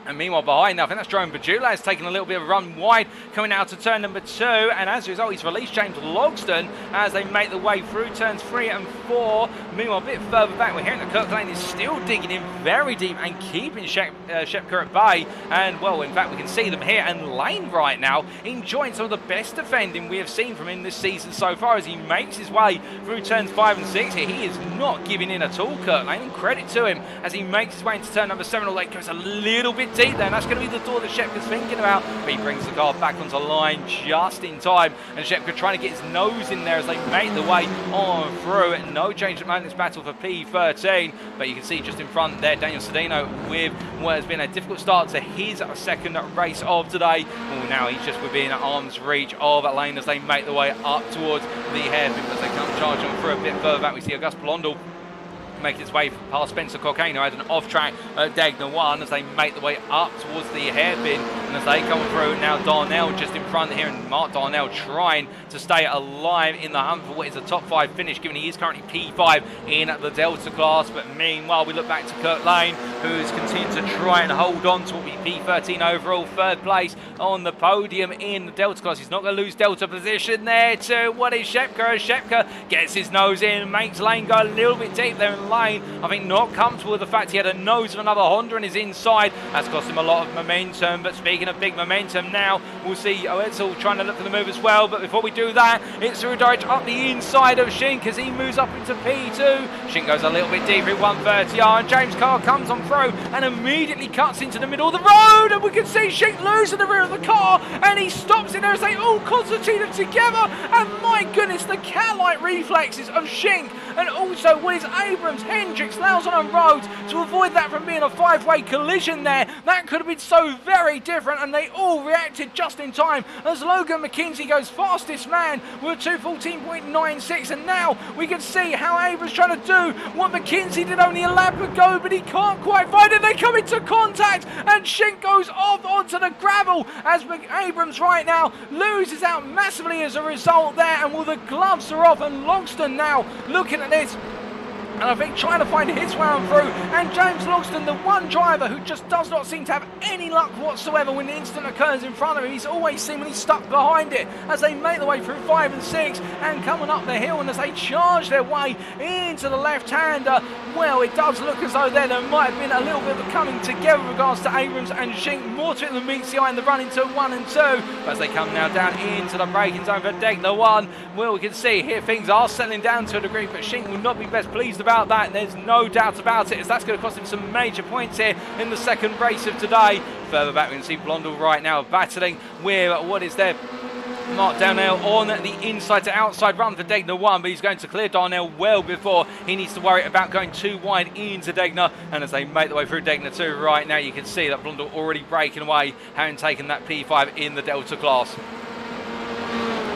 And meanwhile behind, I think that's Jerome Bajula has taken a little bit of a run wide coming out to turn number 2, and as a result he's released James Logston as they make the way through turns 3 and 4. Meanwhile a bit further back we're hearing that Kirk Lane is still digging in very deep and keeping Shepka at bay, and well, in fact we can see them here, and Lane right now enjoying some of the best defending we have seen from him this season so far as he makes his way through turns 5 and 6 here. He is not giving in at all, Kirk Lane, and credit to him as he makes his way into turn number 7, although it goes a little bit deep there, and that's going to be the door that Shepka's thinking about. But he brings the car back onto the line just in time, and Shepka trying to get his nose in there as they make the way on through. No change at this battle for P13, but you can see just in front there Daniel Sedino with what has been a difficult start to his second race of today. Well, now he's just within arm's reach of Lane as they make the way up towards the hairpin, as they come charging on through a bit further back. We see Auguste Blondel making its way past Spencer Cockayne, who had an off-track at Degner 1 as they make the way up towards the hairpin. And as they come through, now Darnell just in front here, and Mark Darnell trying to stay alive in the hunt for what is a top 5 finish, given he is currently P5 in the Delta class. But meanwhile, we look back to Kurt Lane, who's continued to try and hold on to what will be P13 overall, 3rd place on the podium in the Delta class. He's not going to lose Delta position there to what is Shepka. Shepka gets his nose in, makes Lane go a little bit deep there in Lane. I think not comfortable with the fact he had a nose of another Honda in his inside. That's cost him a lot of momentum. But speaking of big momentum, now we'll see Oetzel trying to look for the move as well. But before we do that, it's Swierdorich up the inside of Schink as he moves up into P2. Schink goes a little bit deeper at 130R, and James Carr comes on through and immediately cuts into the middle of the road, and we can see Schink losing the rear of the car, and he stops in there as they all concertina together. And my goodness, the cat-like reflexes of Schink, and also what is Abrams, Hendricks, Lauzon and Rhodes to avoid that from being a 5-way collision there. That could have been so very different, and they all reacted just in time as Logan McKinzie goes fastest man with a 2:14.96, and now we can see how Abrams trying to do what McKinzie did only a lap ago, but he can't quite find it. They come into contact and Schink goes off onto the gravel as Abrams right now loses out massively as a result there, and well, the gloves are off, and Logston now looking at this and I think trying to find his way on through. And James Logston, the one driver who just does not seem to have any luck whatsoever when the incident occurs in front of him. He's always seemingly stuck behind it as they make their way through 5 and 6 and coming up the hill, and as they charge their way into the left-hander, well, it does look as though there might have been a little bit of a coming together with regards to Abrams and Schink. More to it than meets the eye in the run into 1 and 2. But as they come now down into the braking zone for Degner 1, well, we can see here things are settling down to a degree, but Schink will not be best pleased about that. There's no doubt about it, as that's going to cost him some major points here in the second race of today. Further back we can see Blondel right now battling with what is there, Mark Darnell on the inside to outside run for Degner 1, but he's going to clear Darnell well before he needs to worry about going too wide into Degner. And as they make their way through Degner 2 right now, you can see that Blondel already breaking away, having taken that P5 in the Delta class.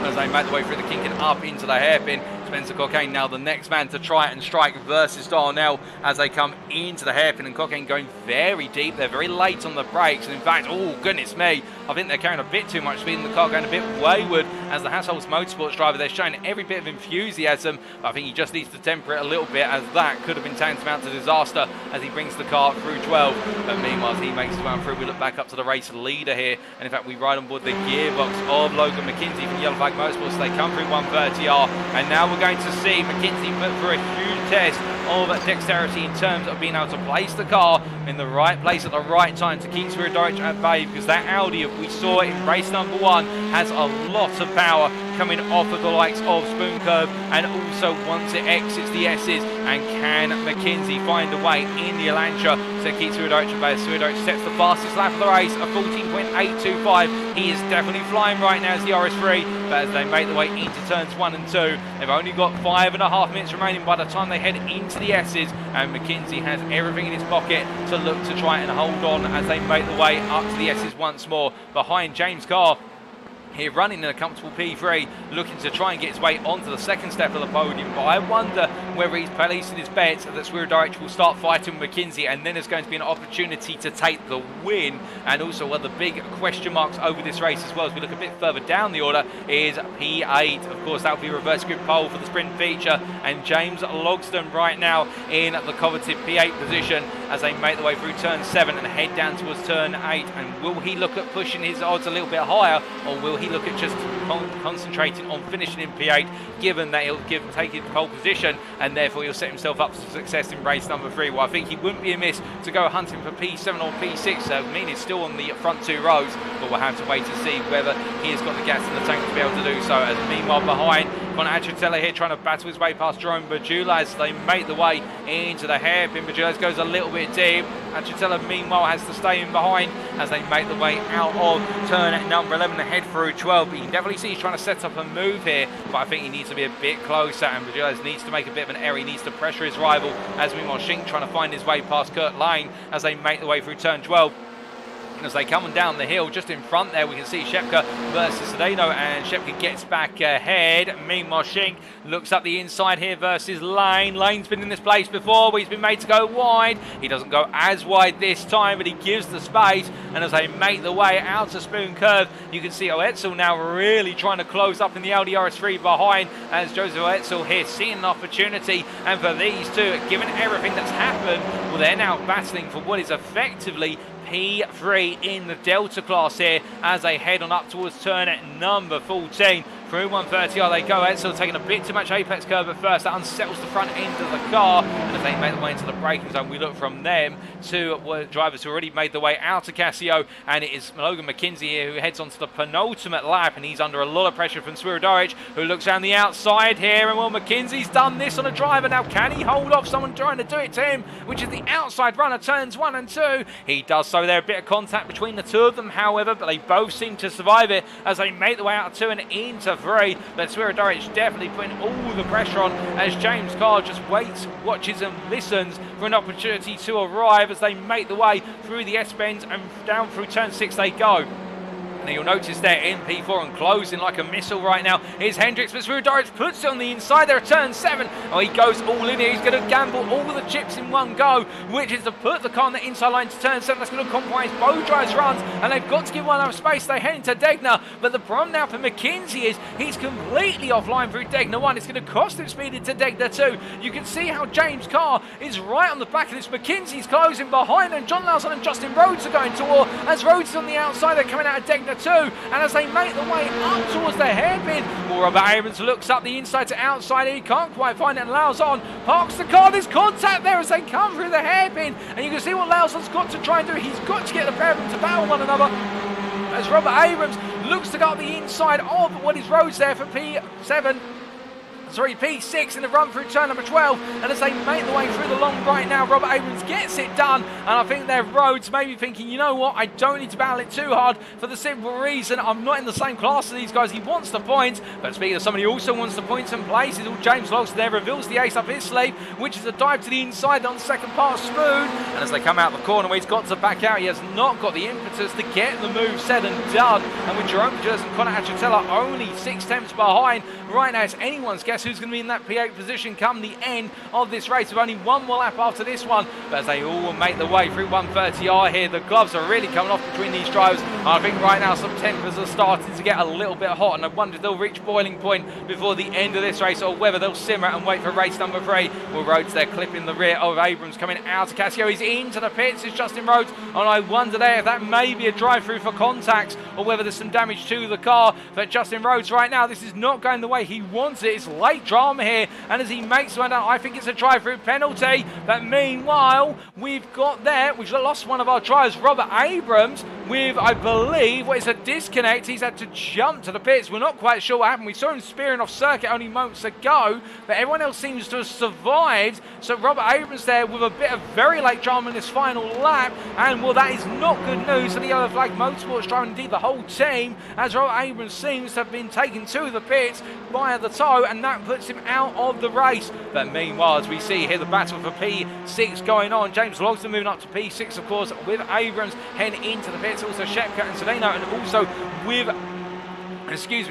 as they make the way through the kink and up into the hairpin. Spencer Cockayne now the next man to try and strike versus Darnell as they come into the hairpin, and Cockayne going very deep. They're very late on the brakes, and in fact, oh goodness me, I think they're carrying a bit too much speed and the car going a bit wayward as the Hassholtz Motorsports driver. They're showing every bit of enthusiasm, but I think he just needs to temper it a little bit, as that could have been tantamount to disaster as he brings the car through 12. But meanwhile, as he makes his way through, we look back up to the race leader here, and in fact we ride on board the gearbox of Logan McKinzie from Yellow Flag Motorsports. They come through 130R, and now we're going to see McKinzie put through a huge test of dexterity in terms of being able to place the car in the right place at the right time to keep Swierdorich at bay, because that Audi, we saw in race number 1, has a lot of power coming off of the likes of Spoon Curve, and also once it exits the S's. And can McKinzie find a way in the Elantra to keep Swierdorich at bay? Swierdorich sets the fastest lap of the race, a 14.825. He is definitely flying right now as the RS3, but as they make the way into turns 1 and 2, they've only got 5.5 minutes remaining by the time they head into the S's, and McKinzie has everything in his pocket to look to try and hold on as they make the way up to the S's once more, behind James Carr here running in a comfortable P3, looking to try and get his way onto the second step of the podium. But I wonder whether he's placing his bets that Swierdorich will start fighting with McKinzie, and then there's going to be an opportunity to take the win. And also one of the big question marks over this race as well, as we look a bit further down the order, is P8. Of course, that will be reverse grid pole for the sprint feature, and James Logsdon right now in the coveted P8 position as they make the way through turn 7 and head down towards turn 8. And will he look at pushing his odds a little bit higher, or will he look at just concentrating on finishing in P8, given that he'll take his pole position, and therefore he'll set himself up for success in race number 3? Well, I think he wouldn't be amiss to go hunting for P7 or P6, so I mean he's still on the front 2 rows, but we'll have to wait to see whether he has got the gas in the tank to be able to do so. As meanwhile behind, Connor Achatella here trying to battle his way past Jerome Bajula as they make the way into the hairpin. Bajula goes a little bit deep. Achatella meanwhile has to stay in behind as they make the way out of turn number 11 and head through 12. But you can definitely see he's trying to set up a move here, but I think he needs to be a bit closer, and Bajula needs to make a bit of an error. He needs to pressure his rival, as meanwhile Shink trying to find his way past Kurt Lane as they make the way through turn 12. As they come down the hill, just in front there, we can see Shepka versus Sedano, and Shepka gets back ahead. Meanwhile, Shink looks up the inside here versus Lane. Lane's been in this place before, but he's been made to go wide. He doesn't go as wide this time, but he gives the space. And as they make the way out to Spoon Curve, you can see Oetzel now really trying to close up in the Audi RS3 behind, as Joseph Oetzel here seeing an opportunity. And for these two, given everything that's happened, well, they're now battling for what is effectively P3 in the Delta class here as they head on up towards turn at number 14. Through 130R they go. Edsel taking a bit too much apex curve at first. That unsettles the front end of the car. And as they make the way into the braking zone, we look from them to drivers who already made the way out to Casio. And it is Logan McKinzie here who heads on to the penultimate lap. And he's under a lot of pressure from Swierdorich, who looks down the outside here. And well, McKinzie's done this on a driver. Now, can he hold off someone trying to do it to him, which is the outside runner, turns 1 and 2. He does so there. A bit of contact between the two of them, however, but they both seem to survive it as they make the way out of 2 and into 3. But Swierdorich definitely putting all the pressure on as James Carr just waits, watches and listens for an opportunity to arrive as they make the way through the S-bends and down through turn 6 they go. Now you'll notice there in P4 and closing like a missile right now is Hendricks, but Swierdorich puts it on the inside there at turn 7. Oh, he goes all in here. He's going to gamble all the chips in one go, which is to put the car on the inside line to turn 7. That's going to compromise both drivers' runs, and they've got to give one enough space. They head into Degner, but the problem now for McKinzie is he's completely offline through Degner 1. It's going to cost him speed into Degner 2. You can see how James Carr is right on the back of this. McKinsie's closing behind, and John Lawson and Justin Rhodes are going to war as Rhodes is on the outside. They're coming out of Degner 2, and as they make the way up towards the hairpin, Robert Abrams looks up the inside to outside. He can't quite find it, and Lauzon parks the car. There's contact there as they come through the hairpin, and you can see what Lauzon's got to try and do. He's got to get the pair of them to battle one another as Robert Abrams looks to go up the inside of what is Rhodes there for P7. P6 in the run through turn number 12, and as they make the way through the long right now, Robert Abrams gets it done, and I think their Rhodes may be thinking, you know what, I don't need to battle it too hard for the simple reason I'm not in the same class as these guys. He wants the points, but speaking of somebody who also wants the points and places, James Logston there reveals the ace up his sleeve, which is a dive to the inside on the second part Spoon, and as they come out the corner where he's got to back out, he has not got the impetus to get the move said and done, and with Jerome Bajers and Connor Achatella only 6/10 behind, right now it's anyone's guess who's going to be in that P8 position come the end of this race, with only one more lap after this one. But as they all will make the way through 130R here, the gloves are really coming off between these drivers, and I think right now some tempers are starting to get a little bit hot, and I wonder if they'll reach boiling point before the end of this race, or whether they'll simmer and wait for race number 3. Well, Rhodes there clipping the rear of Abrams, coming out to Casio. He's into the pits, it's Justin Rhodes, and I wonder there if that may be a drive-through for contacts, or whether there's some damage to the car. But Justin Rhodes right now, this is not going the way he wants it. It's late drama here, and as he makes one out, I think it's a drive-through penalty. But meanwhile, we've lost one of our drivers, Robert Abrams, with, I believe, what is a disconnect. He's had to jump to the pits. We're not quite sure what happened. We saw him spearing off circuit only moments ago, but everyone else seems to have survived. So Robert Abrams there with a bit of very late drama in this final lap, and well, that is not good news for the Yellow Flag Motorsports driver, indeed the whole team, as Robert Abrams seems to have been taken to the pits by the toe, and that puts him out of the race. But meanwhile, as we see here, the battle for P6 going on. James Logston moving up to P6, of course, with Abrams heading into the pits. Also Shepka and Sedano, and also with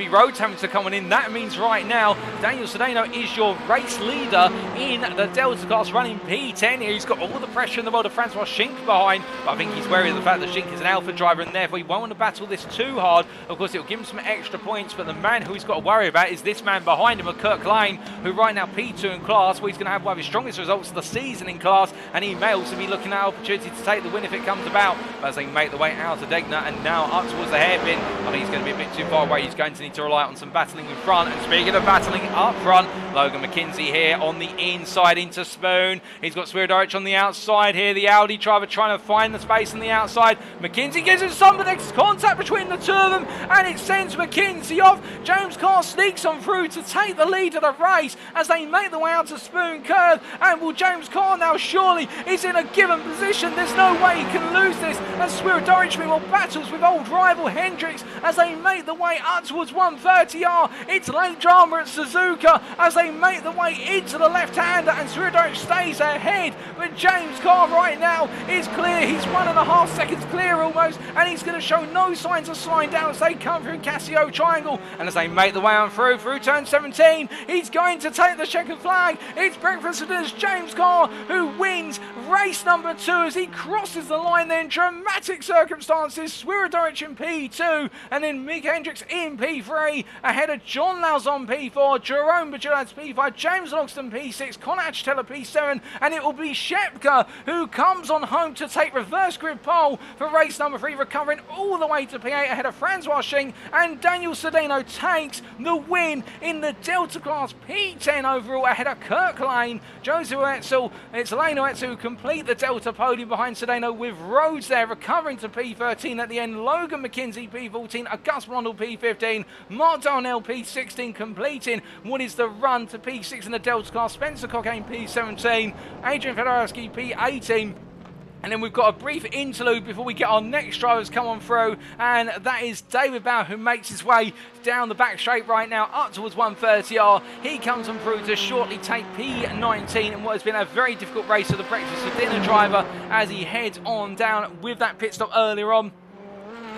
Rhodes having to come on in. That means right now Daniel Sedano is your race leader in the Delta class, running P10 here. He's got all the pressure in the world of Francois Schink behind, but I think he's wary of the fact that Schink is an alpha driver, and therefore he won't want to battle this too hard. Of course, it'll give him some extra points, but the man who he's got to worry about is this man behind him, Kirk Lane, who right now P2 in class, where he's going to have one of his strongest results of the season in class, and he may also be looking at an opportunity to take the win if it comes about. But as they make the way out of Degner and now up towards the hairpin, I think he's going to be a bit too far away. He's going to need to rely on some battling in front. And speaking of battling up front, Logan McKinzie here on the inside into Spoon. He's got Swierdorich on the outside here. The Audi driver trying to find the space on the outside. McKinzie gives him some next contact between the two of them, and it sends McKinzie off. James Carr sneaks on through to take the lead of the race as they make the way out to Spoon Curve. And will James Carr now surely is in a given position. There's no way he can lose this, as Swierdorich meanwhile battles with old rival Hendricks as they make the way up towards 130R. It's late drama at Suzuka as they make the way into the left-hander, and Swierdorich stays ahead, but James Carr right now is clear. He's 1.5 seconds clear almost, and he's going to show no signs of slowing down as they come through Casio Triangle. And as they make the way on through turn 17, he's going to take the checkered flag. It's breakfast and it's James Carr who wins race number 2 as he crosses the line there in dramatic circumstances. Swierdorich in P2, and then Micah Hendricks in P3, ahead of John Lauzon P4, Jerome Bajulaz P5, James Logston P6, Connor Achatella P7, and it will be Shepka who comes on home to take reverse grid pole for race number 3, recovering all the way to P8 ahead of Francois Schink, and Daniel Sedano takes the win in the Delta class P10 overall ahead of Kirk Lane, Joseph Oetzel. It's Lane Oetzel who complete the Delta podium behind Sedano, with Rhodes there recovering to P13 at the end, Logan McKinzie P14, Auguste Blondel P15, Mark Darnell P16 completing what is the run to P6 in the Delta class, Spencer Cockayne P17, Adrian Fedorowski P18. And then we've got a brief interlude before we get our next drivers come on through, and that is David Bauer, who makes his way down the back straight right now up towards 130R. He comes on through to shortly take P19 in what has been a very difficult race for the breakfast for dinner driver as he heads on down with that pit stop earlier on.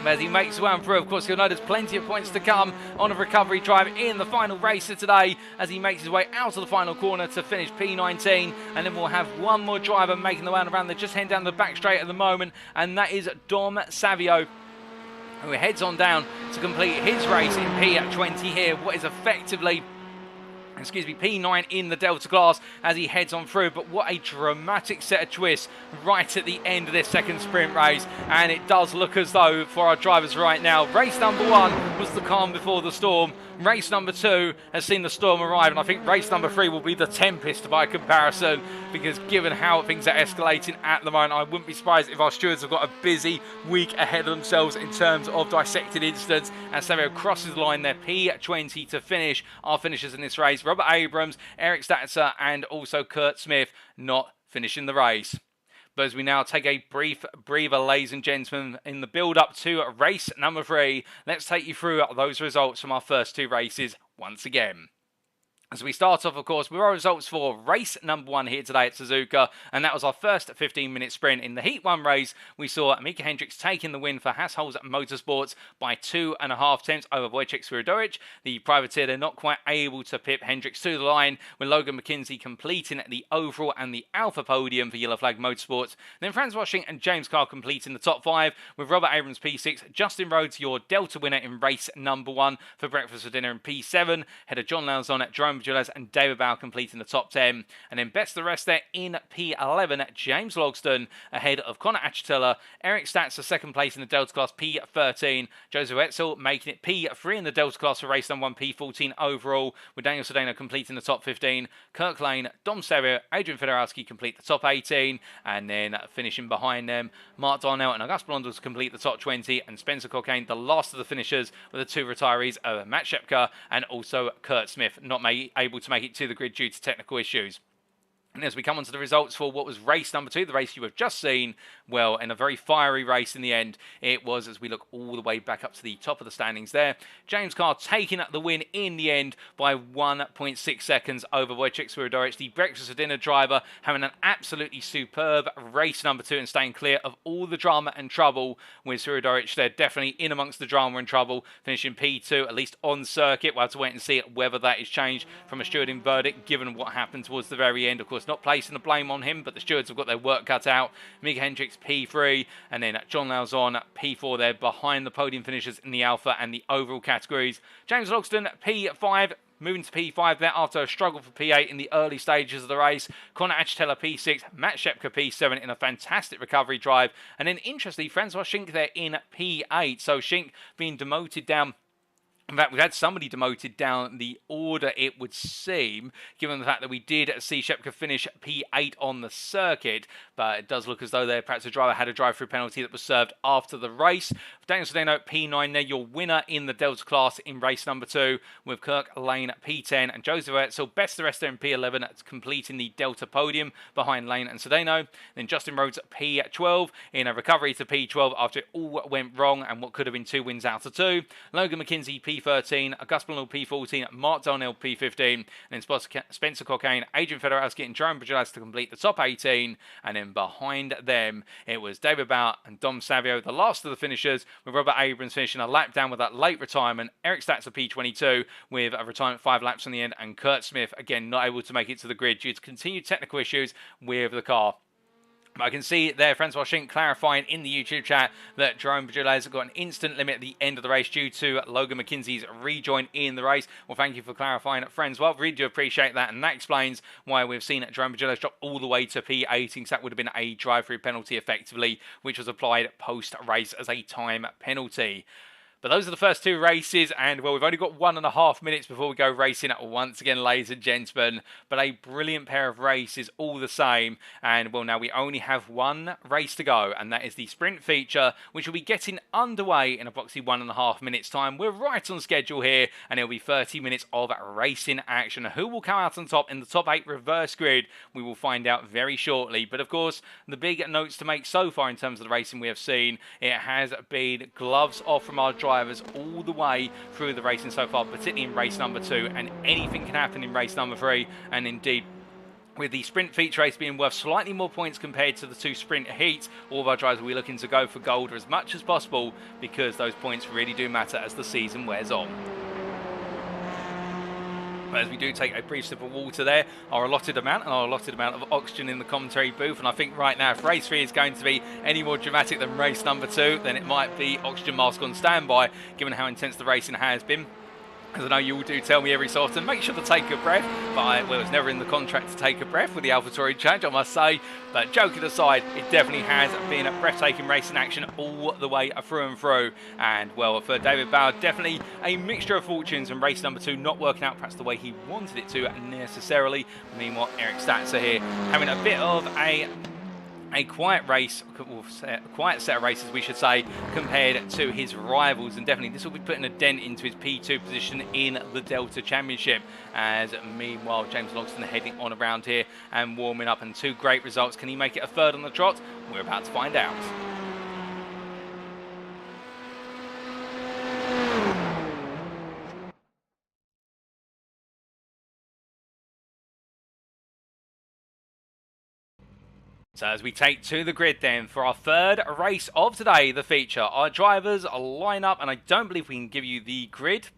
As he makes his way on through, of course, you'll know there's plenty of points to come on a recovery drive in the final race of today as he makes his way out of the final corner to finish P19. And then we'll have one more driver making the way around. They're just heading down the back straight at the moment, and that is Dom Savio, who heads on down to complete his race in P20 here, what is effectively P9 in the Delta class as he heads on through. But what a dramatic set of twists right at the end of this second sprint race, and it does look as though for our drivers right now, race number 1 was the calm before the storm. Race number 2 has seen the storm arrive, and I think race number 3 will be the tempest by comparison, because given how things are escalating at the moment, I wouldn't be surprised if our stewards have got a busy week ahead of themselves in terms of dissected incidents. As Savio crosses the line there, P20 to finish our finishers in this race. Robert Abrams, Eric Statzer, and also Kurt Smith not finishing the race. But as we now take a brief breather, ladies and gentlemen, in the build-up to race number 3, let's take you through those results from our first 2 races once again. As we start off, of course, with our results for race number 1 here today at Suzuka, and that was our first 15-minute sprint. In the Heat 1 race, we saw Micah Hendricks taking the win for Hugenholtz Motorsports by 2.5 tenths over Wojciech Swierdowicz. The privateer, they're not quite able to pip Hendricks to the line, with Logan McKinzie completing the overall and the Alpha podium for Yellow Flag Motorsports. Then Franz Washing and James Carr completing the top 5, with Robert Abrams P6, Justin Rhodes, your Delta winner in race number 1 for breakfast for dinner in P7, head of John Lauzon at Jerome and David Bow completing the top 10. And then best of the rest there in P11, James Logston ahead of Connor Achatella, Eric Statzer second place in the Delta class P13, Joseph Etzel making it P3 in the Delta class for race number 1, P14 overall, with Daniel Sedano completing the top 15, Kirk Lane, Dom Serio, Adrian Fedorowski complete the top 18, and then finishing behind them, Mark Darnell and August Blondels complete the top 20, and Spencer Cockayne, the last of the finishers, with the 2 retirees of Matt Shepka and also Kurt Smith, not able to make it to the grid due to technical issues. And as we come on to the results for what was race number 2, the race you have just seen, well, in a very fiery race in the end, it was, as we look all the way back up to the top of the standings there, James Carr taking up the win in the end by 1.6 seconds over Wojciech Swierdowicz, the breakfast for dinner driver, having an absolutely superb race number 2 and staying clear of all the drama and trouble, with Swierdowicz there definitely in amongst the drama and trouble, finishing P2, at least on circuit. We'll have to wait and see whether that is changed from a stewarding verdict, given what happened towards the very end. Of course, not placing the blame on him, but the stewards have got their work cut out. Micah Hendricks P3, and then John Lauzon P4 there behind the podium finishers in the Alpha and the overall categories. James Logston P5, moving to P5 there after a struggle for P8 in the early stages of the race. Connor Achatella P6, Matt Shepka P7 in a fantastic recovery drive. And then interestingly, Francois Schink there in P8. So Schink being demoted down. In fact, we've had somebody demoted down the order, it would seem, given the fact that we did see Shepka finish P8 on the circuit. But it does look as though there perhaps a driver had a drive-through penalty that was served after the race. Daniel Sedano P9 there, your winner in the Delta class in race number 2, with Kirk Lane P10 and Joseph Etzel best the rest there in P11, completing the Delta podium behind Lane and Sedano. Then Justin Rhodes P12 in a recovery to P12 after it all went wrong and what could have been 2 wins out of 2. Logan McKinzie P13, August Blondel P14, Mark Darnell P15, and then Spencer Cockayne, Adrian Fedorowski and Jerome Bagelas to complete the top 18, and then behind them it was David Bout and Dom Savio, the last of the finishers, with Robert Abrams finishing a lap down with that late retirement, Eric Statzer P22 with a retirement 5 laps on the end, and Kurt Smith again not able to make it to the grid due to continued technical issues with the car. I can see there Francois Schink clarifying in the YouTube chat that Jerome Bagelas got an instant limit at the end of the race due to Logan McKinsie's rejoin in the race. Well, thank you for clarifying, friends. Well, really do appreciate that, and that explains why we've seen Jerome Bagelas drop all the way to P18, because that would have been a drive-through penalty effectively, which was applied post-race as a time penalty. But those are the first 2 races, and well, we've only got 1.5 minutes before we go racing once again, ladies and gentlemen. But a brilliant pair of races all the same. And well, now we only have 1 race to go, and that is the sprint feature, which will be getting underway in approximately 1.5 minutes time. We're right on schedule here, and it'll be 30 minutes of racing action. Who will come out on top in the top 8 reverse grid, we will find out very shortly. But of course, the big notes to make so far in terms of the racing we have seen, it has been gloves off from our drivers all the way through the racing so far, particularly in race number 2, and anything can happen in race number 3. And indeed, with the sprint feature race being worth slightly more points compared to the 2 sprint heats, all of our drivers will be looking to go for gold as much as possible, because those points really do matter as the season wears on. As we do take a brief sip of water there, our allotted amount of oxygen in the commentary booth. And I think right now, if race 3 is going to be any more dramatic than race number 2, then it might be oxygen mask on standby, given how intense the racing has been. As I know you all do tell me every so often, make sure to take a breath. But well, it's never in the contract to take a breath with the AlphaTauri Challenge, I must say. But joking aside, it definitely has been a breathtaking racing action all the way through and through. And well, for David Bauer, definitely a mixture of fortunes, and race number 2 not working out perhaps the way he wanted it to necessarily. Meanwhile, Eric Statzer here having a bit of a a quiet race, quiet set of races, we should say, compared to his rivals, and definitely this will be putting a dent into his P2 position in the Delta Championship. As meanwhile, James Logsdon heading on around here and warming up, and 2 great results. Can he make it a 3rd on the trot? We're about to find out. So as we take to the grid then for our 3rd race of today, the feature, our drivers line up, and I don't believe we can give you the grid.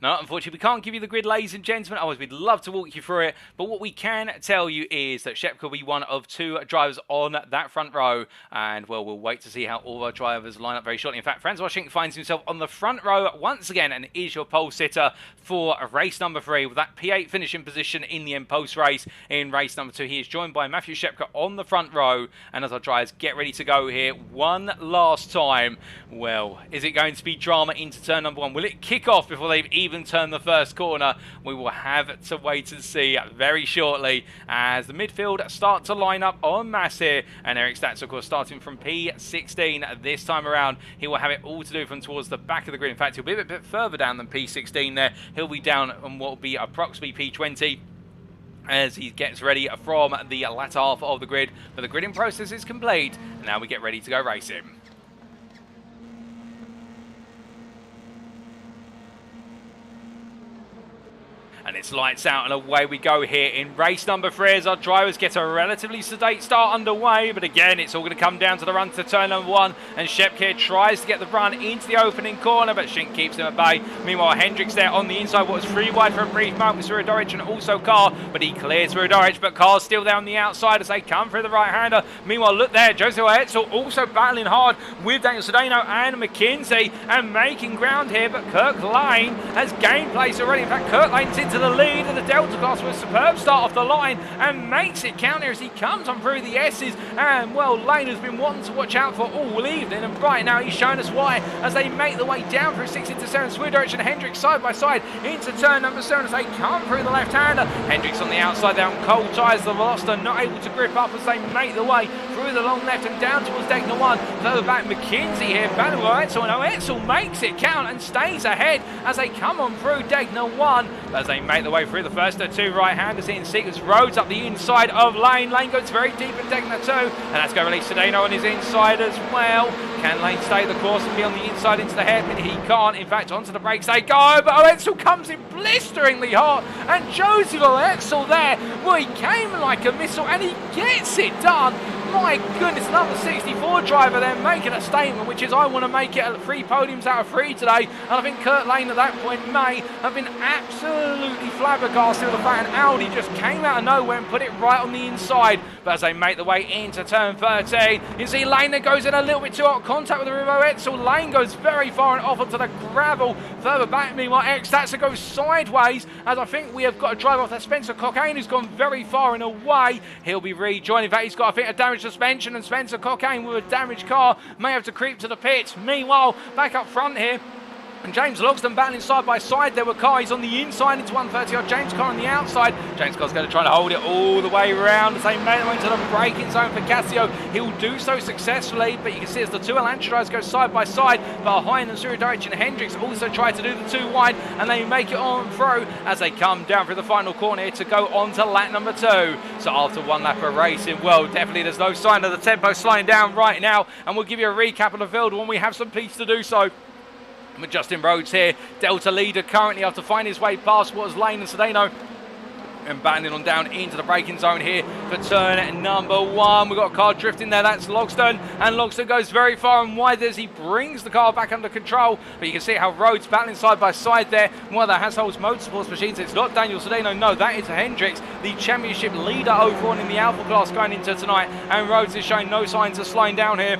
No, unfortunately, we can't give you the grid, ladies and gentlemen. Otherwise, we'd love to walk you through it. But what we can tell you is that Shepka will be one of 2 drivers on that front row. And, well, we'll wait to see how all our drivers line up very shortly. In fact, Francois Schinck finds himself on the front row once again and is your pole sitter for race number 3 with that P8 finishing position in the end post race. In race number 2, he is joined by Matthew Shepka on the front row. And as our drivers get ready to go here one last time, well, is it going to be drama into turn number 1? Will it kick off before they've even turn the first corner? We will have to wait and see very shortly as the midfield start to line up en masse here, and Eric Statz, of course, starting from P16 this time around. He will have it all to do from towards the back of the grid. In fact, he'll be a bit further down than P16 there. He'll be down on what will be approximately P20 as he gets ready from the latter half of the grid. But the gridding process is complete, and now we get ready to go racing. And it's lights out and away we go here in race number 3 as our drivers get a relatively sedate start underway. But again, it's all going to come down to the run to turn number 1. And Shepka tries to get the run into the opening corner, but Schinck keeps him at bay. Meanwhile, Hendricks there on the inside, what was 3 wide for a brief moment with Surodoric and also Carr. But he clears Surodoric, but Carr's still there on the outside as they come through the right-hander. Meanwhile, look there, Jose Oetzel also battling hard with Daniel Sedano and McKinzie and making ground here. But Kirk Lane has gained place already. In fact, Kirk Lane's into the lead of the Delta class with a superb start off the line and makes it count here as he comes on through the S's. And, well, Lane has been wanting to watch out for all evening, and right now he's showing us why as they make the way down through 6 into 7. Surodoric and Hendricks side by side into turn number 7 as they come through the left-hander. Hendricks on the outside there on cold tyres. The Veloster not able to grip up as they make the way through the long left and down towards Degner 1. Further back, McKinzie here, battling with Oetzel, and Oetzel makes it count and stays ahead as they come on through Degner 1. As they make the way through the first 2 right-handers in sequence. Rhodes up the inside of Lane. Lane goes very deep in Degner 2, and that's going to release Sedano on his inside as well. Can Lane stay the course and be on the inside into the hairpin? He can't. In fact, onto the brakes they go, but Oetzel comes in blisteringly hard, and Joseph Oetzel there, well, he came like a missile and he gets it done. My goodness, number 64 driver there making a statement, which is I want to make it 3 podiums out of 3 today. And I think Kurt Lane at that point may have been absolutely flabbergasted with the fact an Audi just came out of nowhere and put it right on the inside. But as they make the way into turn 13, you see Lane that goes in a little bit too hot contact with the Rivo Etzel. Lane goes very far and off onto the gravel. Further back, meanwhile, X-Statsa goes sideways as I think we have got a driver off that Spencer Cockayne who's gone very far and away. He'll be rejoined. In fact, he's got, I think, a damaged suspension, and Spencer Cockayne with a damaged car may have to creep to the pits. Meanwhile, back up front here, and James Logsdon battling side by side there with Carr. He's on the inside into 130 odd. James Carr on the outside. James Carr's going to try to hold it all the way around as they make their way into the braking zone for Casio. He'll do so successfully, but you can see as the 2 Elantra drivers go side by side behind them, Surodoric and Hendricks also try to do the 2 wide, and they make it on through as they come down through the final corner here to go on to lap number 2. So after 1 lap of racing, well, definitely there's no sign of the tempo slowing down right now, and we'll give you a recap of the field when we have some peace to do so. With Justin Rhodes here, Delta leader currently after finding his way past what was Lane and Sedano, and battling on down into the braking zone here for turn number 1. We've got a car drifting there, that's Logsdon, and Logsdon goes very far and wide as he brings the car back under control. But you can see how Rhodes battling side by side there. One of the Hasselhoff's Motorsports machines, it's not Daniel Sedano, no, that is Hendricks, the championship leader overall in the Alpha class going into tonight, and Rhodes is showing no signs of slowing down here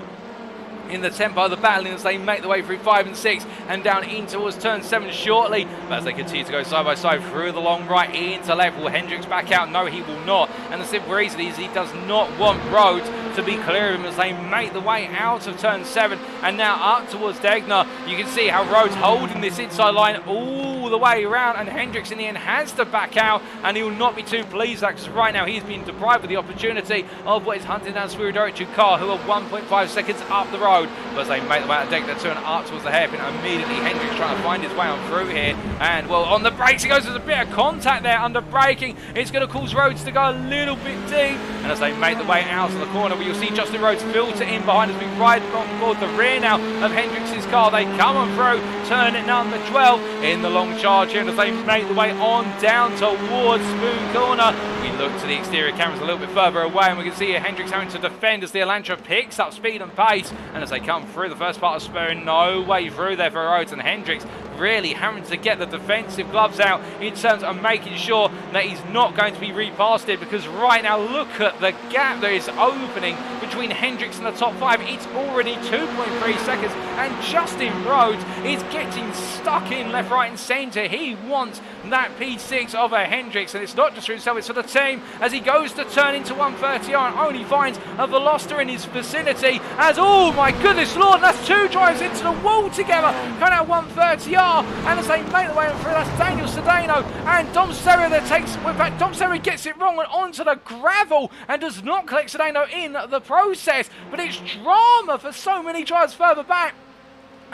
in the tempo of the battle as they make the way through 5 and 6 and down in towards turn 7 shortly. But as they continue to go side by side through the long right into left, will Hendricks back out? No, he will not. And the simple reason is he does not want Rhodes to be clear of him as they make the way out of turn 7 and now up towards Degner. You can see how Rhodes holding this inside line all all the way around, and Hendricks in the end has to back out, and he will not be too pleased because right now he's been deprived of the opportunity of what is hunting down Suzuka Carr, who are 1.5 seconds up the road. But as they make the way out of dector 2 and up towards the hairpin, immediately Hendricks trying to find his way on through here, and well, on the brakes he goes. There's a bit of contact there under braking. It's going to cause Rhodes to go a little bit deep, and as they make the way out of the corner, where you'll see Justin Rhodes filter in behind as we ride on board the rear now of Hendricks' car. They come on through, turn it number 12 in the long charge here, and as they make the way on down towards Spoon Corner, we look to the exterior cameras a little bit further away, and we can see here Hendricks having to defend as the Elantra picks up speed and pace, and as they come through the first part of Spoon, no way through there for Rhodes, and Hendricks really having to get the defensive gloves out in terms of making sure that he's not going to be repasted, because right now look at the gap that is opening between Hendricks and the top 5. It's already 2.3 seconds, and Justin Rhodes is getting stuck in left, right and centre. He wants that P6 of a Hendricks, and it's not just for himself, it's for the team, as he goes to turn into 130R and only finds a Veloster in his vicinity, as, oh my goodness lord, that's 2 drives into the wall together, coming out 130R, and as they make the way through, that's Daniel Sedano and Dom Serra that takes, in fact Dom Serra gets it wrong and onto the gravel and does not collect Sedano in the process, but it's drama for so many drives further back.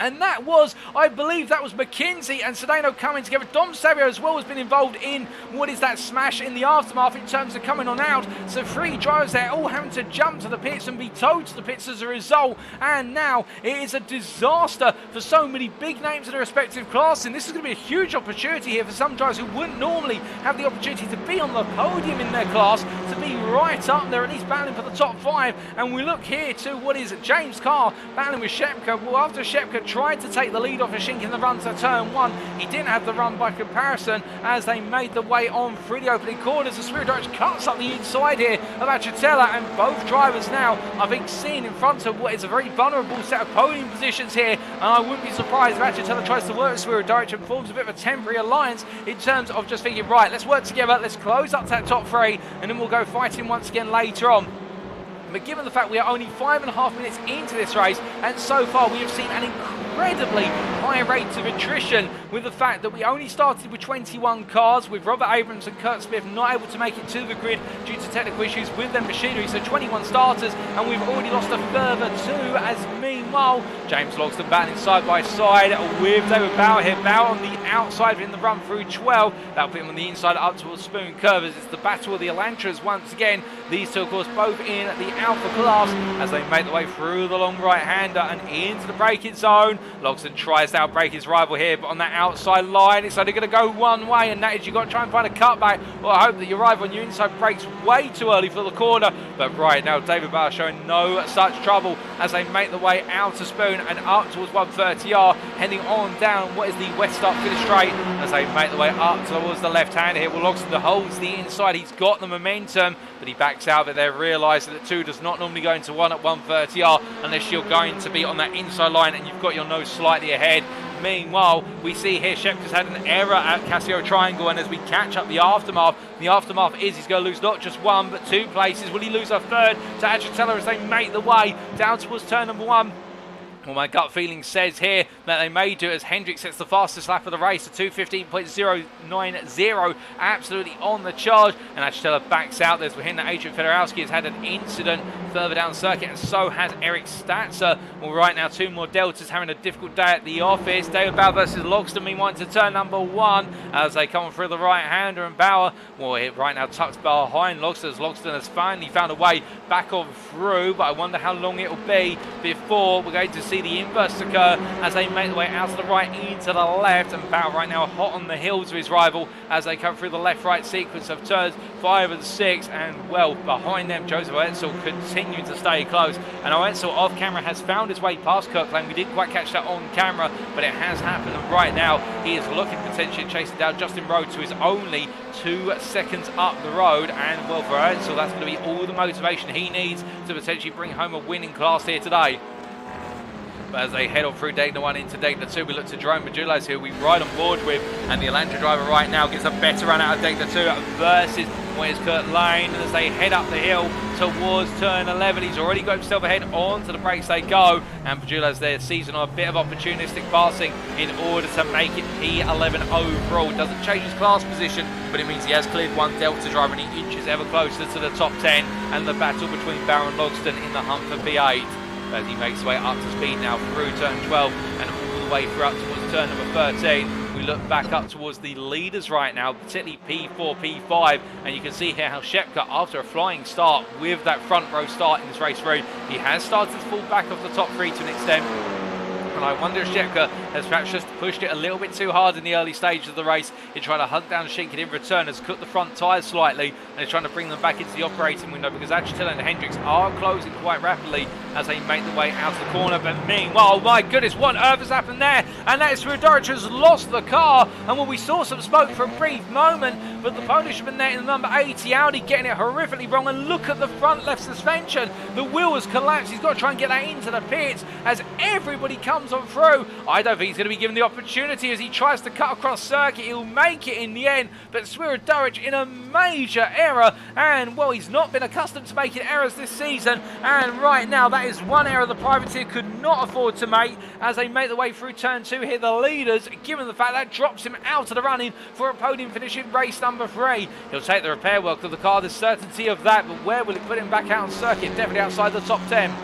And that was, I believe that was McKinzie and Sedano coming together. Dom Serio as well has been involved in what is that smash in the aftermath in terms of coming on out. So 3 drivers there all having to jump to the pits and be towed to the pits as a result. And now it is a disaster for so many big names in their respective classes. And this is going to be a huge opportunity here for some drivers who wouldn't normally have the opportunity to be on the podium in their class, to be right up there, at least battling for the top 5. And we look here to what is James Carr battling with Shepka. Well, after Shepka tried to take the lead off of Shink in the run to turn 1, he didn't have the run by comparison as they made the way on through the opening corners. The Spirit Dodge cuts up the inside here of Achatella, and both drivers now, I think, seen in front of what is a very vulnerable set of podium positions here, and I wouldn't be surprised if Achatella tries to work with Spirit Dodge and forms a bit of a temporary alliance in terms of just thinking, right, let's work together, let's close up to that top 3, and then we'll go fighting once again later on. But given the fact we are only 5.5 minutes into this race, and so far we have seen an incredibly high rate of attrition, with the fact that we only started with 21 cars, with Robert Abrams and Kurt Smith not able to make it to the grid due to technical issues with their machinery, so 21 starters, and we've already lost a further 2, as meanwhile James Logston battling side by side with David Bauer here. Bauer on the outside in the run through 12, that'll put him on the inside up towards Spoon Curve, as it's the battle of the Elantras once again. These two of course both in the Alpha class as they make the way through the long right-hander and into the braking zone. Logston tries to outbrake his rival here, but on that outside line it's only going to go one way, and that is you've got to try and find a cutback, or I hope that your rival on your inside brakes way too early for the corner. But right now David Bauer showing no such trouble as they make the way out to Spoon and up towards 130R, heading on down what is the west up finish straight as they make the way up towards the left-hander here. Well, Logston holds the inside, he's got the momentum, but he backs out of it there, realising that 2 does not normally go into 1 at 130R unless you're going to be on that inside line and you've got your nose slightly ahead. Meanwhile, we see here Shepka's had an error at Casio Triangle, and as we catch up the aftermath is he's going to lose not just 1 but 2 places. Will he lose a 3rd to Achatella as they make the way down towards turn number 1? Well, my gut feeling says here that they may do, as Hendricks sets the fastest lap of the race to 2:15.090, absolutely on the charge, and Achatella backs out. There's behind that Adrian Fedorowski has had an incident further down the circuit, and so has Eric Statzer. Well, right now 2 more Deltas having a difficult day at the office. David Bauer versus Logston, meanwhile to turn number 1 as they come through the right-hander, and Bauer, well, right now tucked behind Logston, as Logston has finally found a way back on through, but I wonder how long it will be before we're going to see the inverse occur as they make their way out to the right into the left, and Bauer right now hot on the heels of his rival as they come through the left-right sequence of turns 5 and 6, and well behind them Joseph Oetzel continuing to stay close, and Oetzel off camera has found his way past Kirkland. We didn't quite catch that on camera, but it has happened, and right now he is looking potentially at chasing down Justin Rhodes, who is only 2 seconds up the road, and well for Oetzel that's going to be all the motivation he needs to potentially bring home a winning class here today. But as they head on through Daytona 1 into Daytona 2, we look to Jerome Majulas, who we ride on board with, and the Elantra driver right now gets a better run out of Daytona 2 versus where's Kurt Lane as they head up the hill towards turn 11. He's already got himself ahead. Onto the brakes they go, and Padulas there seizing on a bit of opportunistic passing in order to make it P11 overall. Doesn't change his class position, but it means he has cleared one Delta driver and he inches ever closer to the top 10 and the battle between Barron Logston in the hunt for P8 as he makes his way up to speed now through turn 12 and all the way through up towards turn number 13. We look back up towards the leaders right now, particularly P4, P5, and you can see here how Shepka, after a flying start with that front row start in this race through, he has started to fall back off the top three to an extent. And I wonder if Shepka has perhaps just pushed it a little bit too hard in the early stages of the race in trying to hunt down Shinkin in return, has cut the front tyres slightly and is trying to bring them back into the operating window because Achitella and Hendricks are closing quite rapidly as they make their way out of the corner. But meanwhile, oh my goodness, what on earth has happened there? And that is Swierdorich has lost the car, and when we saw some smoke for a brief moment, but the Polishman there in the number 80 Audi getting it horrifically wrong, and look at the front left suspension. The wheel has collapsed. He's got to try and get that into the pits as everybody comes on through. I don't think he's going to be given the opportunity as he tries to cut across circuit. He'll make it in the end, but Swierdorich in a major error, and well, he's not been accustomed to making errors this season, and right now that is one error the privateer could not afford to make as they make their way through turn 2 here. The leaders, given the fact that drops him out of the running for a podium finish in race number 3. He'll take the repair work of the car, there's certainty of that, but where will it put him back out on circuit? Definitely outside the top 10.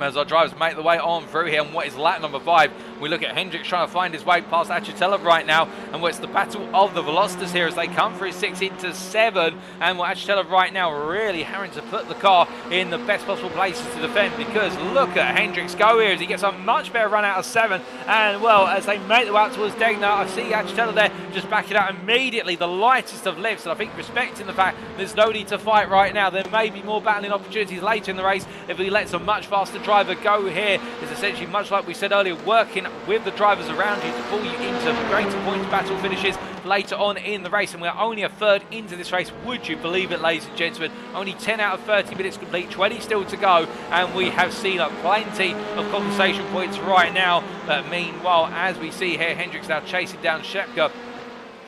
As our drivers make their way on through here, and what is lap number 5, we look at Hendricks trying to find his way past Achitella right now, and it's the battle of the Velocitas here as they come through 6 into 7, and Achitella right now really having to put the car in the best possible places to defend, because look at Hendricks go here as he gets a much better run out of 7, and well, as they make their way out towards Degner, I see Achitella there just back it out immediately, the lightest of lifts, and I think respecting the fact there's no need to fight right now. There may be more battling opportunities later in the race if he lets a much faster driver go here. Is essentially much like we said earlier, working with the drivers around you to pull you into greater points battle finishes later on in the race, and we're only a third into this race. Would you believe it, ladies and gentlemen? Only 10 out of 30 minutes complete, 20 still to go, and we have seen plenty of compensation points right now. But meanwhile, as we see here, Hendricks now chasing down Shepka.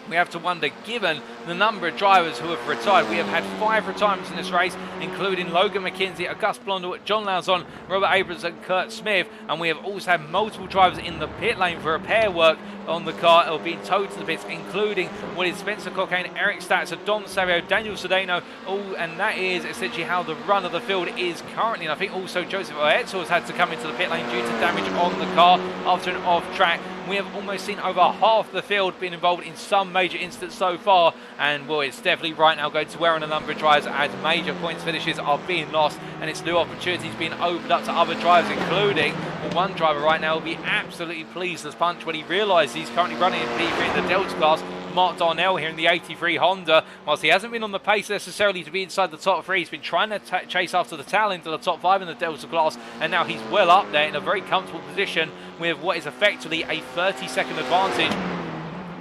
We have to wonder, given the number of drivers who have retired, we have had 5 retirements in this race, including Logan McKinzie, Auguste Blondel, John Lauzon, Robert Abrams and Kurt Smith, and we have also had multiple drivers in the pit lane for repair work on the car or being towed to the pits, including what is Spencer Cockayne, Eric Statzer, Dom Savio, Daniel Sedano, and that is essentially how the run of the field is currently. And I think also Joseph Oetzel has had to come into the pit lane due to damage on the car after an off track. We have almost seen over half the field being involved in some major incidents so far, and well, it's definitely right now going to wear on a number of drivers as major points finishes are being lost and it's new opportunities being opened up to other drivers, including one driver right now will be absolutely pleased as punch when he realises he's currently running in P3 in the Delta class. Mark Darnell here in the 83 Honda, whilst he hasn't been on the pace necessarily to be inside the top 3, he's been trying to chase after the tail into the top 5 in the Delta class, and now he's well up there in a very comfortable position with what is effectively a 30-second advantage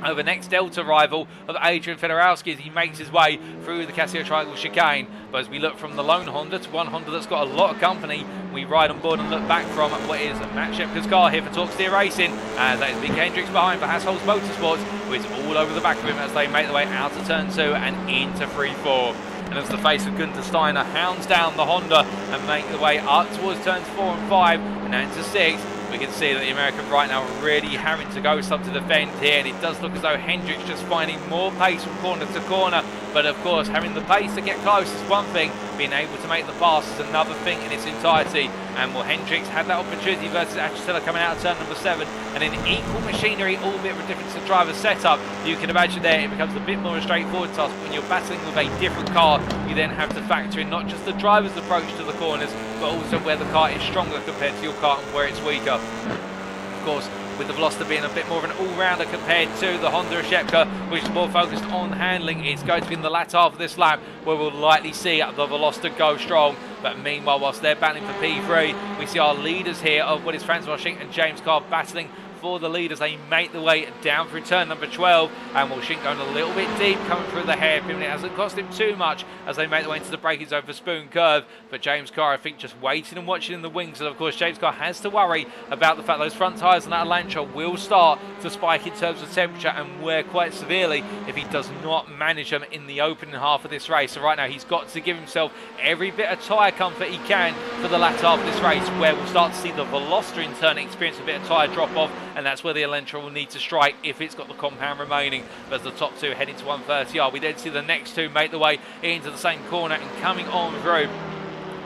over next Delta rival of Adrian Fedorowski as he makes his way through the Casio Triangle chicane. But as we look from the lone Honda to one Honda that's got a lot of company, we ride on board and look back from what is Matt Shepka's car here for Torque Steer Racing, as that is Big Hendricks behind for Hassholz Motorsports, who is all over the back of him as they make their way out of turn 2 and into 3-4. And as the face of Gunther Steiner hounds down the Honda and make their way up towards turns 4 and 5 and now into 6, we can see that the American right now really having to go some to defend here, and it does look as though Hendricks just finding more pace from corner to corner. But of course, having the pace to get close is one thing, being able to make the pass is another thing in its entirety. And well, Hendricks had that opportunity versus Achitella coming out of turn number 7, and in equal machinery, albeit with a difference of driver setup, you can imagine there it becomes a bit more of a straightforward task. When you're battling with a different car, you then have to factor in not just the driver's approach to the corners, but also where the car is stronger compared to your car and where it's weaker. Of course, with the Veloster being a bit more of an all-rounder compared to the Honda of Shepka, which is more focused on handling, it's going to be in the latter half of this lap where we'll likely see the Veloster go strong. But meanwhile, whilst they're battling for P3, we see our leaders here of what is Francois Schenk and James Carr battling for the lead as they make the way down through turn number 12. And Shink going a little bit deep, coming through the hairpin. It hasn't cost him too much as they make the way into the braking zone for Spoon Curve. But James Carr, I think, just waiting and watching in the wings. And of course, James Carr has to worry about the fact those front tyres on that Elantra will start to spike in terms of temperature and wear quite severely if he does not manage them in the opening half of this race. So right now he's got to give himself every bit of tyre comfort he can for the latter half of this race, where we'll start to see the Veloster in turn experience a bit of tyre drop off, and that's where the Elantra will need to strike if it's got the compound remaining. But as the top two head into 130R, we then see the next two make the way into the same corner and coming on through.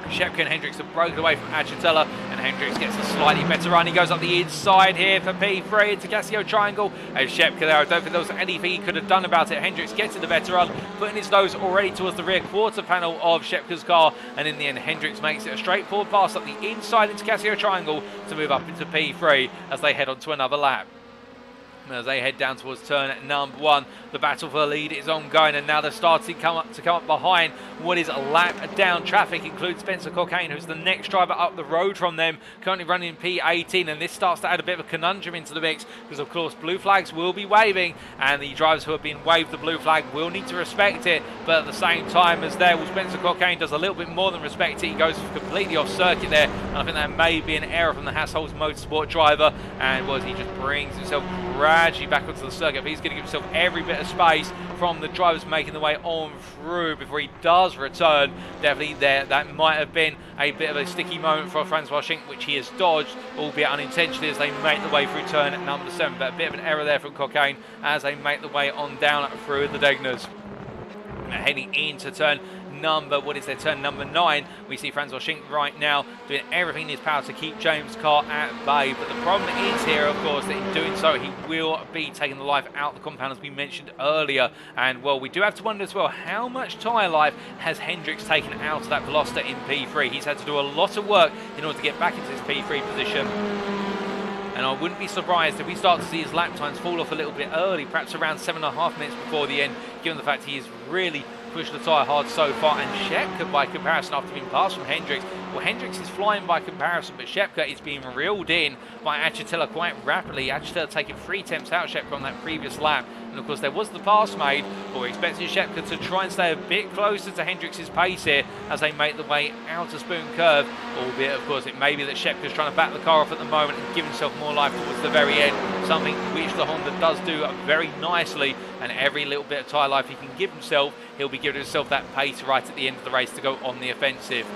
Shepka and Hendricks have broken away from Achatella, and Hendricks gets a slightly better run. He goes up the inside here for P3 into Casio Triangle. As Shepka there, I don't think there was anything he could have done about it. Hendricks gets in the better run, putting his nose already towards the rear quarter panel of Shepka's car, and in the end Hendricks makes it a straightforward pass up the inside into Casio Triangle to move up into P3 as they head on to another lap. As they head down towards turn number 1, the battle for the lead is ongoing, and now they're starting to come up behind what is a lap down traffic. Includes Spencer Cockayne, who's the next driver up the road from them, currently running in P18, and this starts to add a bit of a conundrum into the mix because of course blue flags will be waving, and the drivers who have been waved the blue flag will need to respect it. But at the same time as there, well, Spencer Cockayne does a little bit more than respect it. He goes completely off circuit there, and I think that may be an error from the Hassholz Motorsport driver, and he just brings himself gradually back onto the circuit. But he's going to give himself every bit of space from the drivers making the way on through before he does return. Definitely there, that might have been a bit of a sticky moment for Francois Schenk, which he has dodged, albeit unintentionally, as they make the way through turn number 7. But a bit of an error there from Cockayne as they make the way on down through the Degners. Now heading into turn number 9, we see Francois Schenk right now doing everything in his power to keep James Carr at bay. But the problem is here, of course, that in doing so he will be taking the life out of the compound, as we mentioned earlier. And well, we do have to wonder as well, how much tyre life has Hendricks taken out of that Veloster in P3? He's had to do a lot of work in order to get back into his P3 position. And I wouldn't be surprised if we start to see his lap times fall off a little bit early, perhaps around 7.5 minutes before the end, given the fact he is really pushed the tyre hard so far. And Shepka, by comparison, after being passed from Hendricks, well, Hendricks is flying by comparison, but Shepka is being reeled in by Achatella quite rapidly. Achatella taking 3 attempts out Shepka on that previous lap. And of course there was the pass made, but we're expecting Shepka to try and stay a bit closer to Hendricks' pace here as they make the way out of Spoon Curve, albeit of course it may be that Shepka's trying to back the car off at the moment and give himself more life towards the very end, something which the Honda does do very nicely. And every little bit of tyre life he can give himself, he'll be giving himself that pace right at the end of the race to go on the offensive.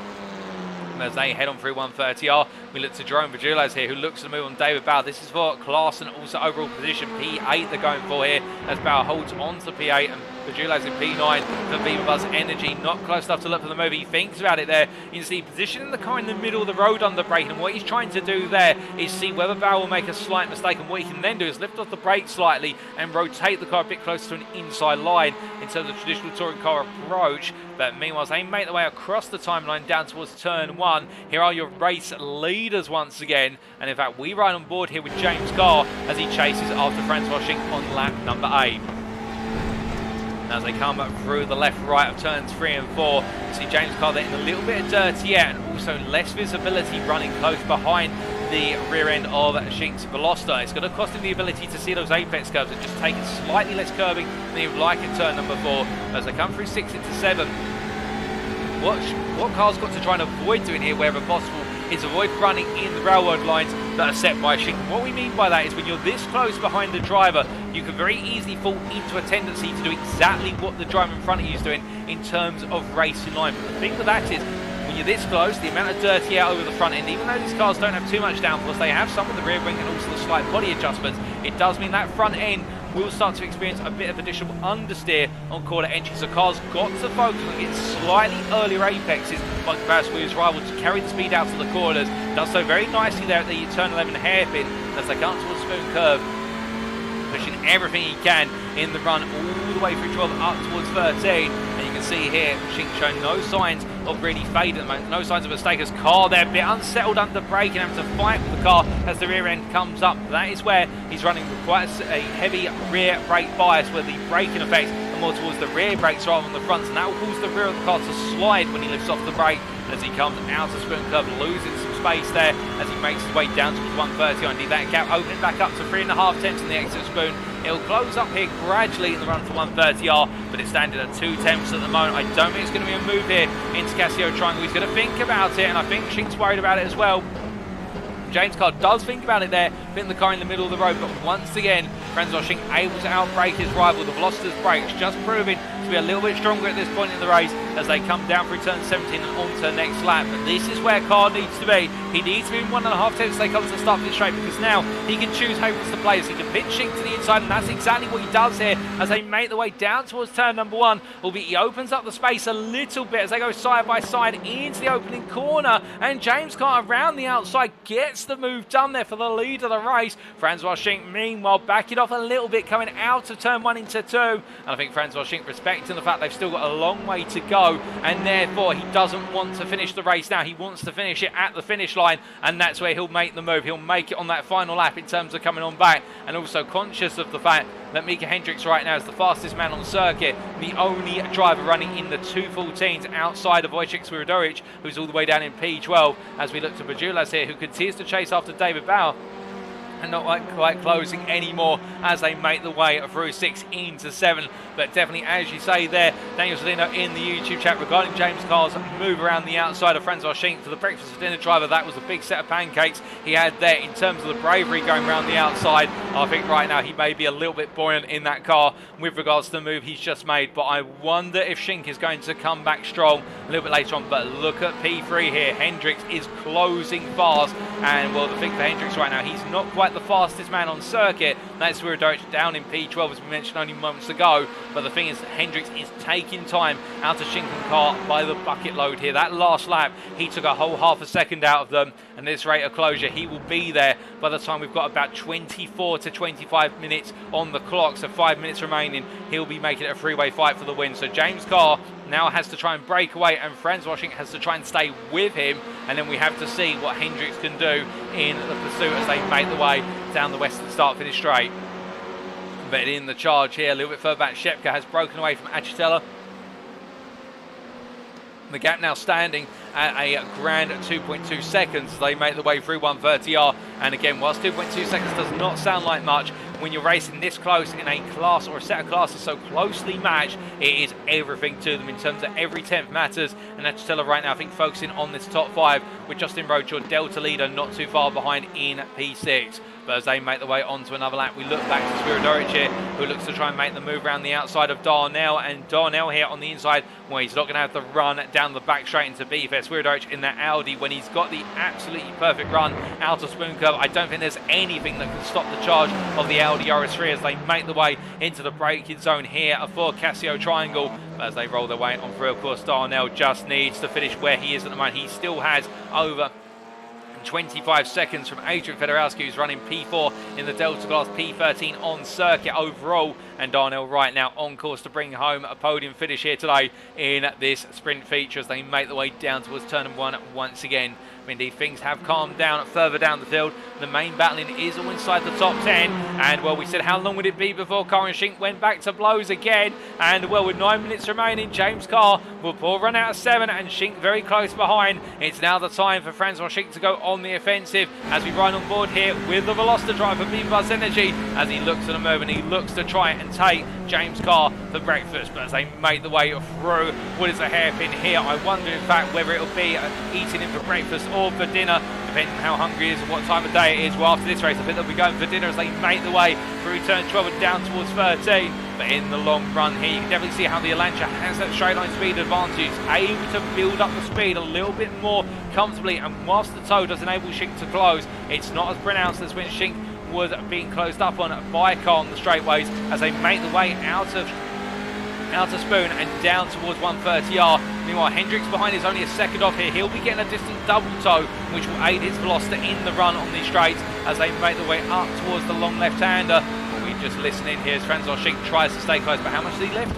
As they head on through 130R, we look to Jerome Virgilez here, who looks to move on David Bauer. This is for class and also overall position. P8 they're going for here, as Bauer holds on to P8 and Virgilez in P9 for Viva Buzz Energy. Not close enough to look for the move. He thinks about it there. You can see positioning the car in the middle of the road under braking, and what he's trying to do there is see whether Bauer will make a slight mistake, and what he can then do is lift off the brake slightly and rotate the car a bit closer to an inside line in terms of traditional touring car approach. But meanwhile, they make the way across the timeline down towards turn 1. Here are your race leaders once again, and in fact we ride on board here with James Carr as he chases after Francois Schenk on lap number 8. As they come up through the left-right of turns 3 and 4, you see James Carr there in a little bit of dirty air and also less visibility running close behind the rear end of Schenk's Veloster. It's going to cost him the ability to see those apex curves and just taking slightly less curbing than he would like in turn number 4. As they come through 6 into 7, what Carr's got to try and avoid doing here wherever possible is avoid running in the railroad lines that are set by Schenk. What we mean by that is when you're this close behind the driver, you can very easily fall into a tendency to do exactly what the driver in front of you is doing in terms of racing line. But the thing with that is, when you're this close, the amount of dirty air over the front end, even though these cars don't have too much downforce, they have some of the rear wing and also the slight body adjustments, it does mean that front end will start to experience a bit of additional understeer on corner entries. So cars got to focus on getting slightly earlier apexes by comparison with his rival to carry the speed out to the corners. Does so very nicely there at the turn 11 hairpin as they come towards Spoon Curve, pushing everything he can in the run all the way through 12 up towards 13. And you can see here Schenk showing no signs of really fading at the moment, no signs of a mistake, as Carr there a bit unsettled under brake and having to fight with the car as the rear end comes up. That is where he's running with quite a heavy rear brake bias, where the braking effects are more towards the rear brakes rather than the front, and that will cause the rear of the car to slide when he lifts off the brake as he comes out of Spoon Curve, losing some space there as he makes his way down towards 130. I need that gap opening back up to 3.5 tenths on the exit of Spoon. It'll close up here gradually in the run for 130R, but it's standing at 2 tenths at the moment. I don't think it's going to be a move here into Casio Triangle. He's going to think about it, and I think Shink's worried about it as well. James Carr does think about it there, putting the car in the middle of the road, but once again, Francois Schink able to outbrake his rival. The Velocity's brakes just proving to be a little bit stronger at this point in the race as they come down through turn 17 and on to the next lap. But this is where Carr needs to be. He needs to be in 1.5 tenths as they come to the start of the straight, because now he can choose how he wants to play. So he can pitch Schink to the inside, and that's exactly what he does here as they make their way down towards turn number 1. Albeit he opens up the space a little bit as they go side by side into the opening corner, and James Carr around the outside gets the move done there for the lead of the race. Francois Schink meanwhile backing off a little bit, coming out of turn 1 into 2, and I think Francois Schink respecting the fact they've still got a long way to go, and therefore he doesn't want to finish the race now. He wants to finish it at the finish line, and that's where he'll make the move. He'll make it on that final lap in terms of coming on back, and also conscious of the fact that Micah Hendricks right now is the fastest man on circuit, the only driver running in the 214s outside of Wojciech Swierdowicz, who's all the way down in P12, as we look to Bajulas here, who continues to chase after David Bauer, and not quite closing anymore as they make the way through 6 into 7. But definitely, as you say there, Daniel Salino in the YouTube chat regarding James Carr's move around the outside of Francois Schink for the breakfast for dinner driver. That was a big set of pancakes he had there in terms of the bravery going around the outside. I think right now he may be a little bit buoyant in that car with regards to the move he's just made. But I wonder if Schink is going to come back strong a little bit later on. But look at P3 here. Hendricks is closing fast. And well, the thing for Hendricks right now, he's not quite the fastest man on circuit. That's Swierdowicz down in P12, as we mentioned only moments ago. But the thing is, Hendricks is taking time out of Schink and Carr by the bucket load here. That last lap, he took a whole half a second out of them, and this rate of closure, he will be there by the time we've got about 24 to 25 minutes on the clock. So 5 minutes remaining, he'll be making it a three-way fight for the win. So James Carr now has to try and break away, and Francois Schink has to try and stay with him, and then we have to see what Hendricks can do in the pursuit as they make the way down the western start-finish straight. But in the charge here, a little bit further back, Shepka has broken away from Acitella. The gap now standing at a grand 2.2 seconds. They make the way through 130R, and again, whilst 2.2 seconds does not sound like much, when you're racing this close in a class or a set of classes so closely matched, it is everything to them in terms of every 10th matters. And Acitella right now, I think, focusing on this top 5 with Justin Roach, your Delta leader, not too far behind in P6. But as they make the way onto another lap, we look back to Swierdowicz here, who looks to try and make the move around the outside of Darnell, and Darnell here on the inside, well, he's not going to have the run down the back straight into B for Swierdowicz in that Audi when he's got the absolutely perfect run out of Spoon Curve. I don't think there's anything that can stop the charge of the Audi RS3 as they make the way into the braking zone here for Casio Triangle. But as they roll their way on through, of course, Darnell just needs to finish where he is at the moment. He still has over 25 seconds from Adrian Federowski, who's running P4 in the Delta class, P13 on circuit overall, and Darnell right now on course to bring home a podium finish here today in this sprint feature as they make the way down towards turn 1 once again. Indeed, things have calmed down further down the field. The main battling is all inside the top 10, and well, we said how long would it be before Carr and Schink went back to blows again, and well, with 9 minutes remaining, James Carr will pull a run out of 7 and Schink very close behind. It's now the time for Francois Schink to go on the offensive as we ride on board here with the Velocity driver Buzz Energy as he looks at the move and he looks to try and take James Carr for breakfast. But as they make the way through what is a hairpin here, I wonder in fact whether it'll be eating him for breakfast or for dinner, depending on how hungry he is and what time of day it is. Well, after this race, I think they'll be going for dinner as they make the way through turn 12 and down towards 13. But in the long run here, you can definitely see how the Elantra has that straight line speed advantage, able to build up the speed a little bit more comfortably, and whilst the toe does enable Schink to close, it's not as pronounced as when Schink was being closed up on by Carr on the straightaways as they make the way out of Spoon and down towards 130R. Meanwhile, Hendricks behind is only a second off here. He'll be getting a distant double toe, which will aid his velocity in the run on these straights as they make the way up towards the long left-hander. We just listen in here as Francois Schink tries to stay close, but how much does he lift?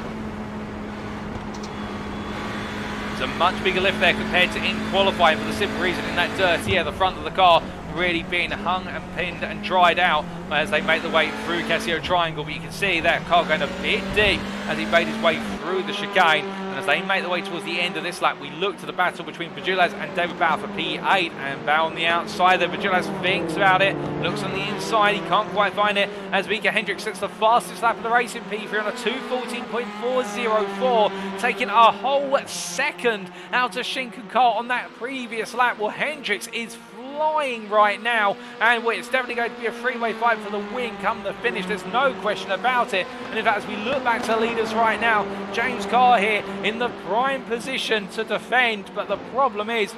It's a much bigger lift there compared to in qualifying for the simple reason in that dirt here, the front of the car really being hung and pinned and dried out as they make the way through Casio Triangle. But you can see that car going a bit deep as he made his way through the chicane. And as they make the way towards the end of this lap, we look to the battle between Bajulas and David Bauer for P8, and Bauer on the outside there. Bajulas thinks about it, looks on the inside, he can't quite find it, as Micah Hendricks sets the fastest lap of the race in P3 on a 2:14.404, taking a whole second out of Shink and Carr on that previous lap. Well, Hendricks is flying right now, and it's definitely going to be a three-way fight for the win come the finish. There's no question about it. And in fact, as we look back to leaders right now, James Carr here in the prime position to defend, but the problem is,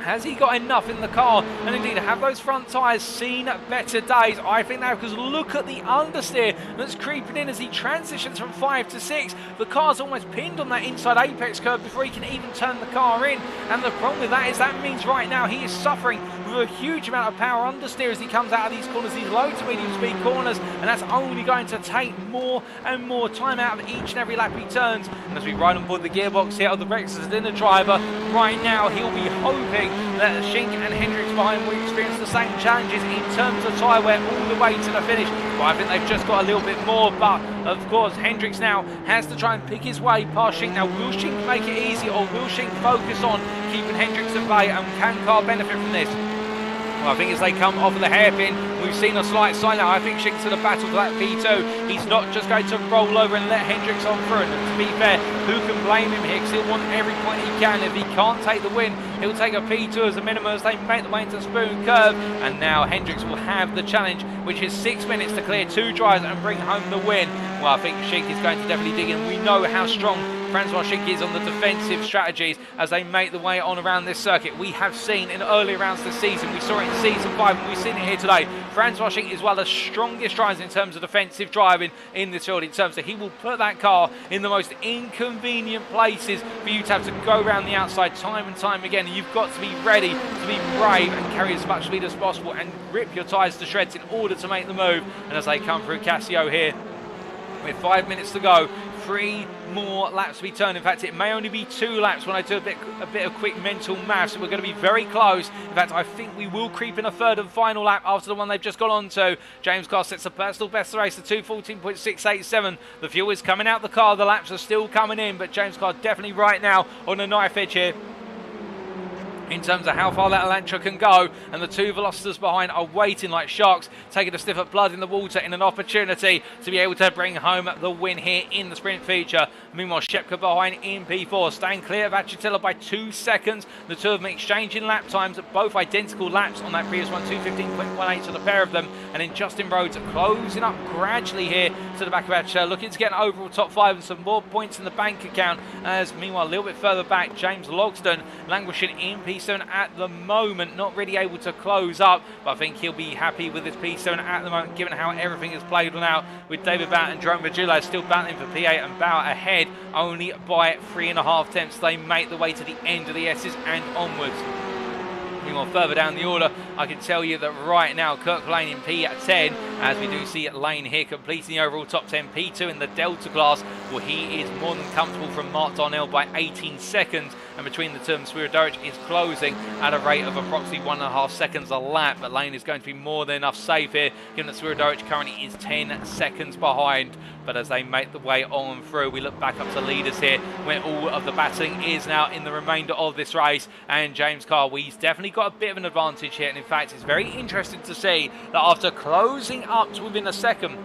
has he got enough in the car? And indeed, have those front tyres seen better days? I think now, because look at the understeer that's creeping in as he transitions from 5 to 6. The car's almost pinned on that inside apex curve before he can even turn the car in. And the problem with that is that means right now he is suffering with a huge amount of power understeer as he comes out of these corners, these low to medium speed corners. And that's only going to take more and more time out of each and every lap he turns. And as we ride on board the gearbox here of the Rex's inner driver, right now he'll be hoping that Shink and Hendricks behind will experience the same challenges in terms of tyre wear all the way to the finish. But I think they've just got a little bit more. But of course, Hendricks now has to try and pick his way past Shink. Now, will Shink make it easy, or will Shink focus on keeping Hendricks at bay? And can Carr benefit from this? Well, I think as they come off of the hairpin, we've seen a slight sign now. I think Shink's in a battle for that P2. He's not just going to roll over and let Hendricks on through. And to be fair, who can blame him here? Because he'll want every point he can. If he can't take the win, he'll take a P2 as a minimum as they make the way into Spoon Curve. And now Hendricks will have the challenge, which is 6 minutes to clear 2 drives and bring home the win. Well, I think Shink is going to definitely dig in. We know how strong Francois Shink is on the defensive strategies as they make the way on around this circuit. We have seen in early rounds this season, we saw it in season 5 and we've seen it here today. Francois Shink is one of the strongest drivers in terms of defensive driving in this field, in terms of he will put that car in the most inconvenient places for you to have to go around the outside time and time again. And you've got to be ready to be brave and carry as much speed as possible and rip your tyres to shreds in order to make the move. And as they come through Casio here, with 5 minutes to go, 3 more laps to be turned. In fact, it may only be 2 laps when I do a bit of quick mental maths. So we're going to be very close. In fact, I think we will creep in a third and final lap after the one they've just got on to. James Carr sets a personal best of the race, the 2:14.687. The fuel is coming out the car. The laps are still coming in, but James Carr definitely right now on a knife edge here in terms of how far that Elantra can go, and the 2 Velocitas behind are waiting like sharks, taking a sniff of blood in the water in an opportunity to be able to bring home the win here in the sprint feature. Meanwhile, Shepka behind in P4, staying clear of Achatilla by 2 seconds. The two of them exchanging lap times, both identical laps on that previous one, 2:15.18 to the pair of them. And then Justin Rhodes closing up gradually here to the back of Achatilla, looking to get an overall top 5 and some more points in the bank account. As meanwhile, a little bit further back, James Logsdon languishing in P7 at the moment, not really able to close up, but I think he'll be happy with his P7 at the moment, given how everything is played on out, with David Bauer and Jerome Virgilio still battling for P8, and Bauer ahead only by 3.5 tenths. They make the way to the end of the S's and onwards. Meanwhile, further down the order, I can tell you that right now, Kirk Lane in P10, as we do see Lane here completing the overall top 10, P2 in the Delta class. Well, he is more than comfortable from Mark Darnell by 18 seconds, and between the two, Swierdowicz is closing at a rate of approximately 1.5 seconds a lap, but Lane is going to be more than enough safe here, given that Swierdowicz currently is 10 seconds behind. But as they make the way on through, we look back up to leaders here, where all of the battling is now in the remainder of this race. And James Carr, well, he's definitely got a bit of an advantage here. And in fact, it's very interesting to see that after closing up to within a second,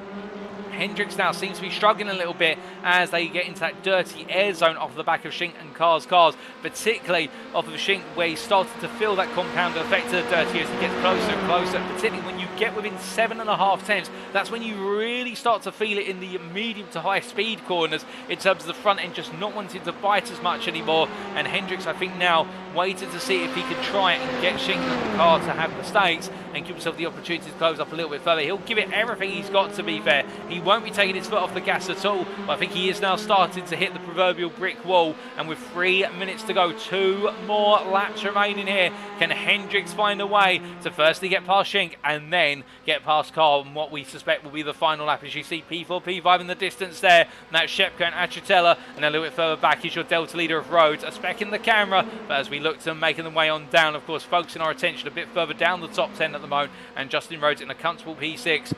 Hendricks now seems to be struggling a little bit as they get into that dirty air zone off the back of Shink and Carr's cars, particularly off of Shink, where he started to feel that compound effect of the dirty as he gets closer and closer, particularly when you get within 7.5 tenths. That's when you really start to feel it in the medium to high speed corners, in terms of the front end just not wanting to bite as much anymore. And Hendricks, I think, now waited to see if he could try and get Shink and Carr to have mistakes and give himself the opportunity to close up a little bit further. He'll give it everything he's got, to be fair. He won't be taking his foot off the gas at all, but I think he is now starting to hit the proverbial brick wall. And with 3 minutes to go, 2 more laps remaining here. Can Hendricks find a way to firstly get past Schenk and then get past Carr on what we suspect will be the final lap? As you see P4, P5 in the distance there, and that's Shepko and Achatella, and a little bit further back is your Delta leader of Rhodes, a spec in the camera, but as we look to making them way on down, of course focusing our attention a bit further down the top 10 at the moment, and Justin Rhodes in a comfortable P6.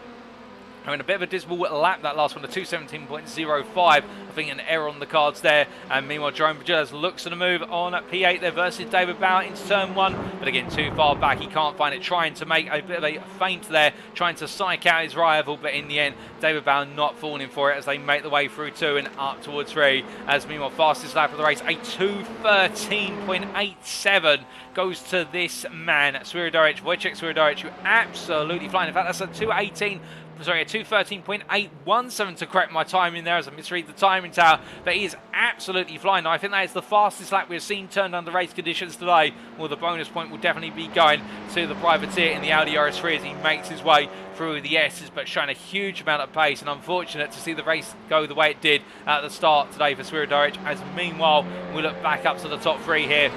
Having a bit of a dismal lap, that last one, a 2:17.05. I think an error on the cards there. And meanwhile, Jerome Bagilas looks to move on at P8 there versus David Bauer into turn 1. But again, too far back. He can't find it. Trying to make a bit of a feint there. Trying to psych out his rival. But in the end, David Bauer not falling for it as they make the way through 2 and up towards 3. As meanwhile, fastest lap of the race, a 2:13.87 goes to this man, Swierdowicz, Wojciech Swierdowicz, who absolutely flying. In fact, that's a 2:13.817 to correct my timing there as I misread the timing tower, but he is absolutely flying. Now, I think that is the fastest lap we've seen turned under race conditions today. Well, the bonus point will definitely be going to the privateer in the Audi RS3 as he makes his way through the S's, but showing a huge amount of pace, and unfortunate to see the race go the way it did at the start today for Swierdowicz. As meanwhile, we look back up to the top 3 here,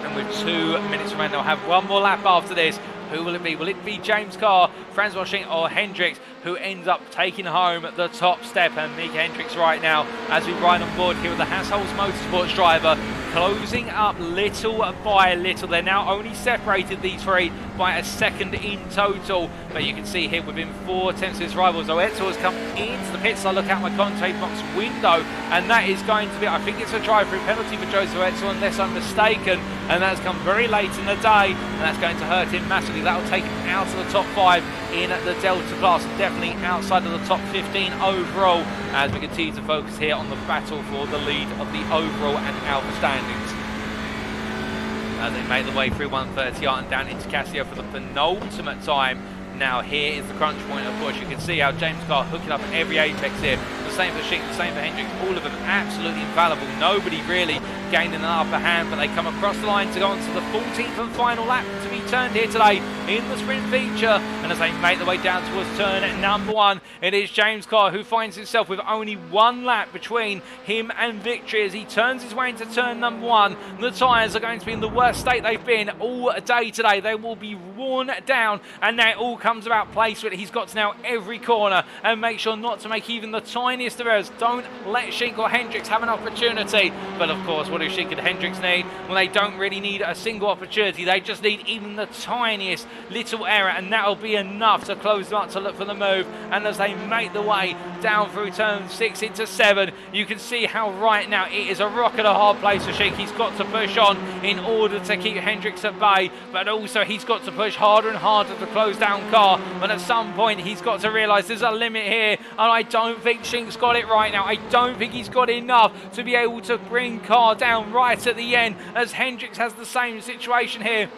and with 2 minutes remaining, they'll have one more lap after this. Who will it be? Will it be James Carr, Francois Schenk or Hendricks who ends up taking home the top step? And Micah Hendricks right now, as we ride on board here with the Hassholz Motorsports driver, closing up little by little. They're now only separated, these 3, by a second in total. But you can see here within 4 tenths of his rivals, Oetzel has come into the pits. I look out my commentator box window, and that is going to be, I think it's a drive-through penalty for Joseph Oetzel, unless I'm mistaken. And that's come very late in the day, and that's going to hurt him massively. That'll take him out of the top 5 in the Delta class, and definitely outside of the top 15 overall, as we continue to focus here on the battle for the lead of the overall and Alpha standings. As they make the way through 130 and down into Casio for the penultimate time. Now here is the crunch point. Of course, you can see how James Carr hooking up every apex here. The same for Schenk, the same for Hendricks, all of them absolutely infallible. Nobody really gaining an upper hand, but they come across the line to go on to the 14th and final lap to be turned here today in the sprint feature. And as they make their way down towards turn number 1, it is James Carr who finds himself with only 1 lap between him and victory as he turns his way into turn number 1. The tyres are going to be in the worst state they've been all day today. They will be worn down, and now it all comes about placement. He's got to nail every corner and make sure not to make even the tiniest of errors. Don't let Schenk or Hendricks have an opportunity. But of course, what do Schenk and Hendricks need? Well, they don't really need a single opportunity. They just need even the tiniest little error, and that'll be enough to close them up to look for the move. And as they make the way down through turn 6 into 7, you can see how right now it is a rock and a hard place for Schenk. He's got to push on in order to keep Hendricks at bay, but also he's got to push harder and harder to close down Carr. But at some point he's got to realise there's a limit here, and I don't think Schenk's got it right now. I don't think he's got enough to be able to bring Carr down right at the end, as Hendricks has the same situation here.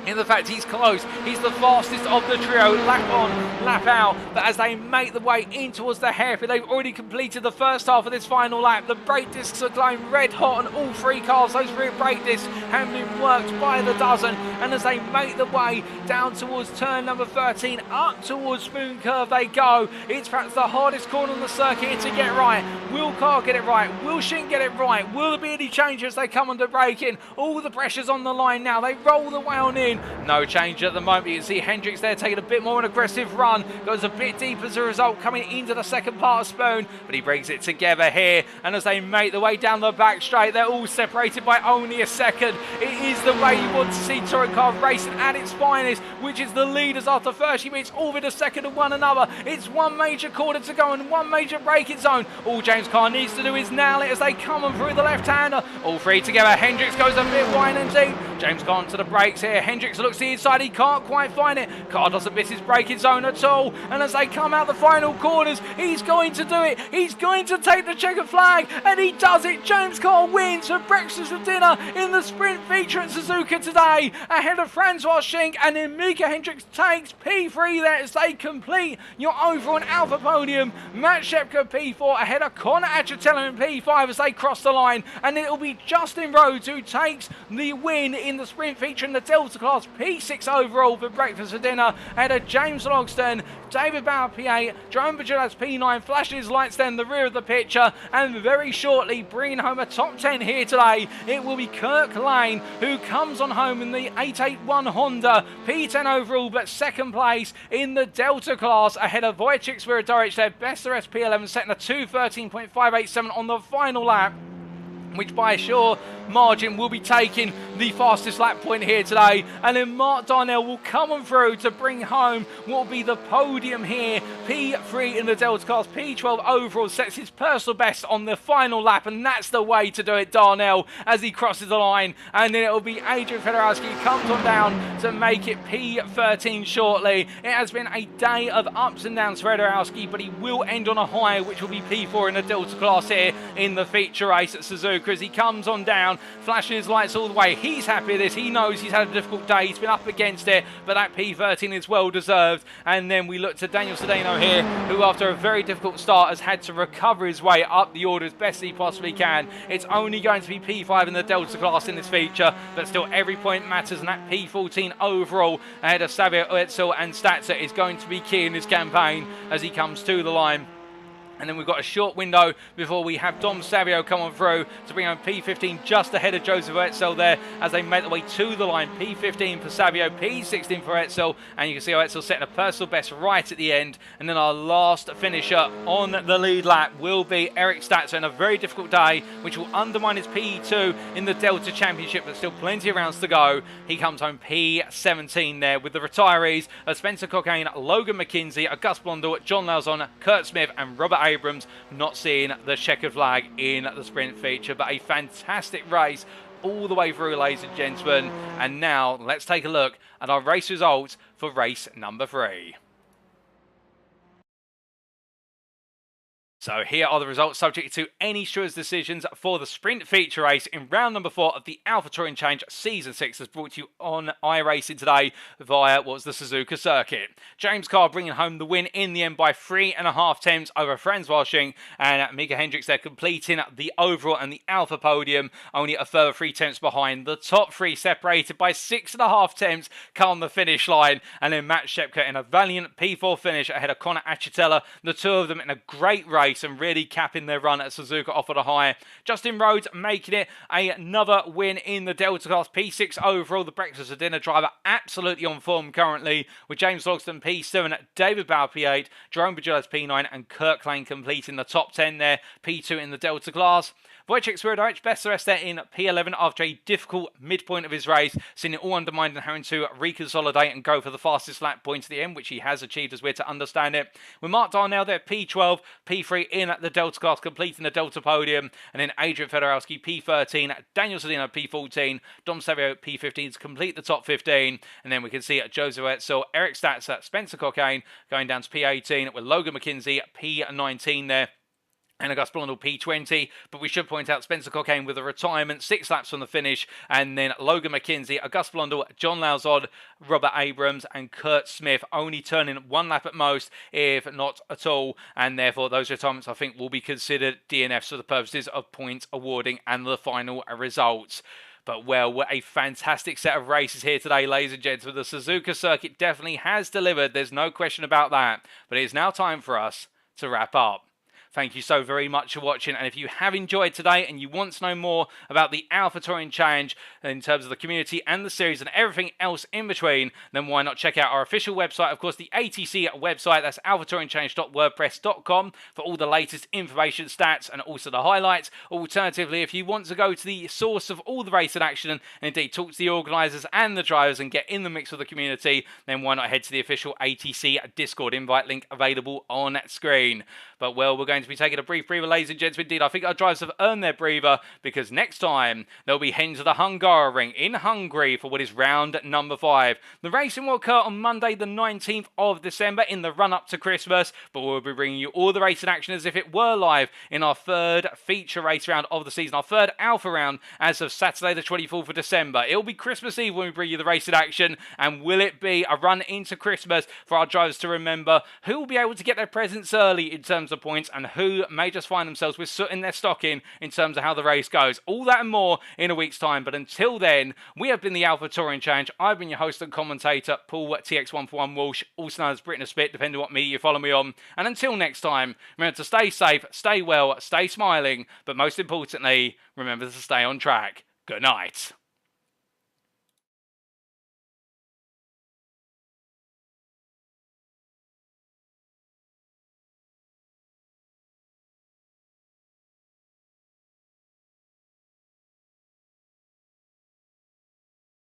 In the fact he's close, he's the fastest of the trio, lap on, lap out. But as they make the way in towards the hairpin, they've already completed the first half of this final lap. The brake discs are glowing red hot on all 3 cars. Those rear brake discs have been worked by the dozen. And as they make the way down towards turn number 13, up towards Spoon Curve they go. It's perhaps the hardest corner on the circuit to get right. Will Carr get it right? Will Schenk get it right? Will there be any changes as they come under braking? All the pressure's on the line now. They roll the way on in. No change at the moment. You can see Hendricks there taking a bit more an aggressive run. Goes a bit deep as a result, coming into the second part of Spoon. But he brings it together here. And as they make the way down the back straight, they're all separated by only a second. It is the way you want to see touring car racing at its finest, which is the leaders after 30 minutes, all within a second of one another. It's one major corner to go and one major braking zone. All James Carr needs to do is nail it as they come on through the left-hander. All 3 together. Hendricks goes a bit wide and deep. James Carr onto the brakes here. Hendricks looks to the inside, he can't quite find it. Carr doesn't miss his braking zone at all. And as they come out the final corners, he's going to do it. He's going to take the checkered flag, and he does it. James Carr wins for breakfast for dinner in the sprint feature at Suzuka today, ahead of Francois Schenk, and then Micah Hendricks takes P3 there as they complete your overall Alpha podium. Matt Shepko P4 ahead of Connor Achatella in P5 as they cross the line, and it'll be Justin Rhodes who takes the win in the sprint feature in the Delta class Class, P6 overall for breakfast for dinner, ahead of James Logston, David Bauer P8, Jerome Bajulas P9, flashes lights then the rear of the picture, and very shortly bringing home a top 10 here today, it will be Kirk Lane, who comes on home in the 881 Honda, P10 overall, but second place in the Delta Class, ahead of Wojciech Spiridorich, their best the rest P11, setting a 2:13.587 on the final lap, which by a sure margin will be taking the fastest lap point here today. And then Mark Darnell will come on through to bring home what will be the podium here. P3 in the Delta Class, P12 overall, sets his personal best on the final lap, and that's the way to do it, Darnell, as he crosses the line. And then it will be Adrian Fedorowski who comes on down to make it P13 shortly. It has been a day of ups and downs for Fedorowski, but he will end on a high, which will be P4 in the Delta Class here in the feature race at Suzuka as he comes on down, flashes lights all the way. He's happy with this. He knows he's had a difficult day. He's been up against it, but that P13 is well deserved. And then we look to Daniel Sedano here, who after a very difficult start has had to recover his way up the order as best he possibly can. It's only going to be P5 in the Delta Class in this feature, but still every point matters, and that P14 overall ahead of Savio Oetzel and Statzer is going to be key in this campaign as he comes to the line. And then we've got a short window before we have Dom Savio come on through to bring home P15 just ahead of Joseph Oetzel there as they make their way to the line. P15 for Savio, P16 for Oetzel, and you can see Oetzel setting a personal best right at the end. And then our last finisher on the lead lap will be Eric Statzer in a very difficult day, which will undermine his P2 in the Delta Championship, but still plenty of rounds to go. He comes home P17 there with the retirees of Spencer Cockayne, Logan McKinzie, Auguste Blondel, John Lauzon, Kurt Smith, and Robert Abrams not seeing the checkered flag in the sprint feature, but a fantastic race all the way through, ladies and gentlemen. And now let's take a look at our race results for race number 3. So here are the results subject to any stewards' decisions for the sprint feature race in round number 4 of the Alpha Touring Change Season 6 that's brought to you on iRacing today via what was the Suzuka Circuit. James Carr bringing home the win in the end by 3.5 tenths over Franz Walshing, and Micah Hendricks there completing the overall and the Alpha podium, only a further 3 tenths behind. The top 3 separated by 6.5 tenths come the finish line, and then Matt Shepka in a valiant P4 finish ahead of Connor Achitella. The two of them in a great race and really capping their run at Suzuka off at a high. Justin Rhodes making it another win in the Delta Class, P6 overall. The breakfast for dinner driver absolutely on form currently, with James Logston P7, David Bauer P8, Jerome Bajulas P9, and Kirk Lane completing the top 10 there, P2 in the Delta Class. Wojciech Spiridorich best the rest there in P11 after a difficult midpoint of his race, seeing it all undermined and having to reconsolidate and go for the fastest lap point to the end, which he has achieved as we're to understand it. With Mark Darnell there, P12, P3 in the Delta Class, completing the Delta podium, and then Adrian Fedorowski P13, Daniel Sedino P14, Dom Savio P15 to complete the top 15, and then we can see Joseph Oetzel, Eric Statzer, Spencer Cockayne going down to P18 with Logan McKinzie P19 there, and Auguste Blondel P20, but we should point out Spencer Cockayne with a retirement, 6 laps from the finish, and then Logan McKinzie, Auguste Blondel, John Lauzon, Robert Abrams, and Kurt Smith only turning 1 lap at most, if not at all, and therefore those retirements I think will be considered DNFs for the purposes of points awarding and the final results. But, well, what a fantastic set of races here today, ladies and gentlemen. The Suzuka Circuit definitely has delivered, there's no question about that, but it is now time for us to wrap up. Thank you so very much for watching, and if you have enjoyed today and you want to know more about the Alpha Touring Challenge in terms of the community and the series and everything else in between, then why not check out our official website, of course the ATC website, that's alphatouringchallenge.wordpress.com for all the latest information, stats and also the highlights. Alternatively, if you want to go to the source of all the racing action and indeed talk to the organisers and the drivers and get in the mix with the community, then why not head to the official ATC Discord invite link available on screen. But, well, we're going to be taking a brief breather, ladies and gents. Indeed, I think our drivers have earned their breather, because next time they'll be heading to the Hungaroring in Hungary for what is round number 5. The racing will occur on Monday the 19th of December in the run-up to Christmas, but we'll be bringing you all the racing action as if it were live in our 3rd feature race round of the season, our 3rd Alpha round as of Saturday the 24th of December. It'll be Christmas Eve when we bring you the racing action, and will it be a run into Christmas for our drivers to remember who will be able to get their presents early in terms of points and who may just find themselves with soot in their stocking in terms of how the race goes. All that and more in a week's time. But until then, we have been the AlphaTauri Challenge. I've been your host and commentator, Paul TX141 Walsh, also known as Britain a Spit, depending on what media you follow me on. And until next time, remember to stay safe, stay well, stay smiling, but most importantly, remember to stay on track. Good night.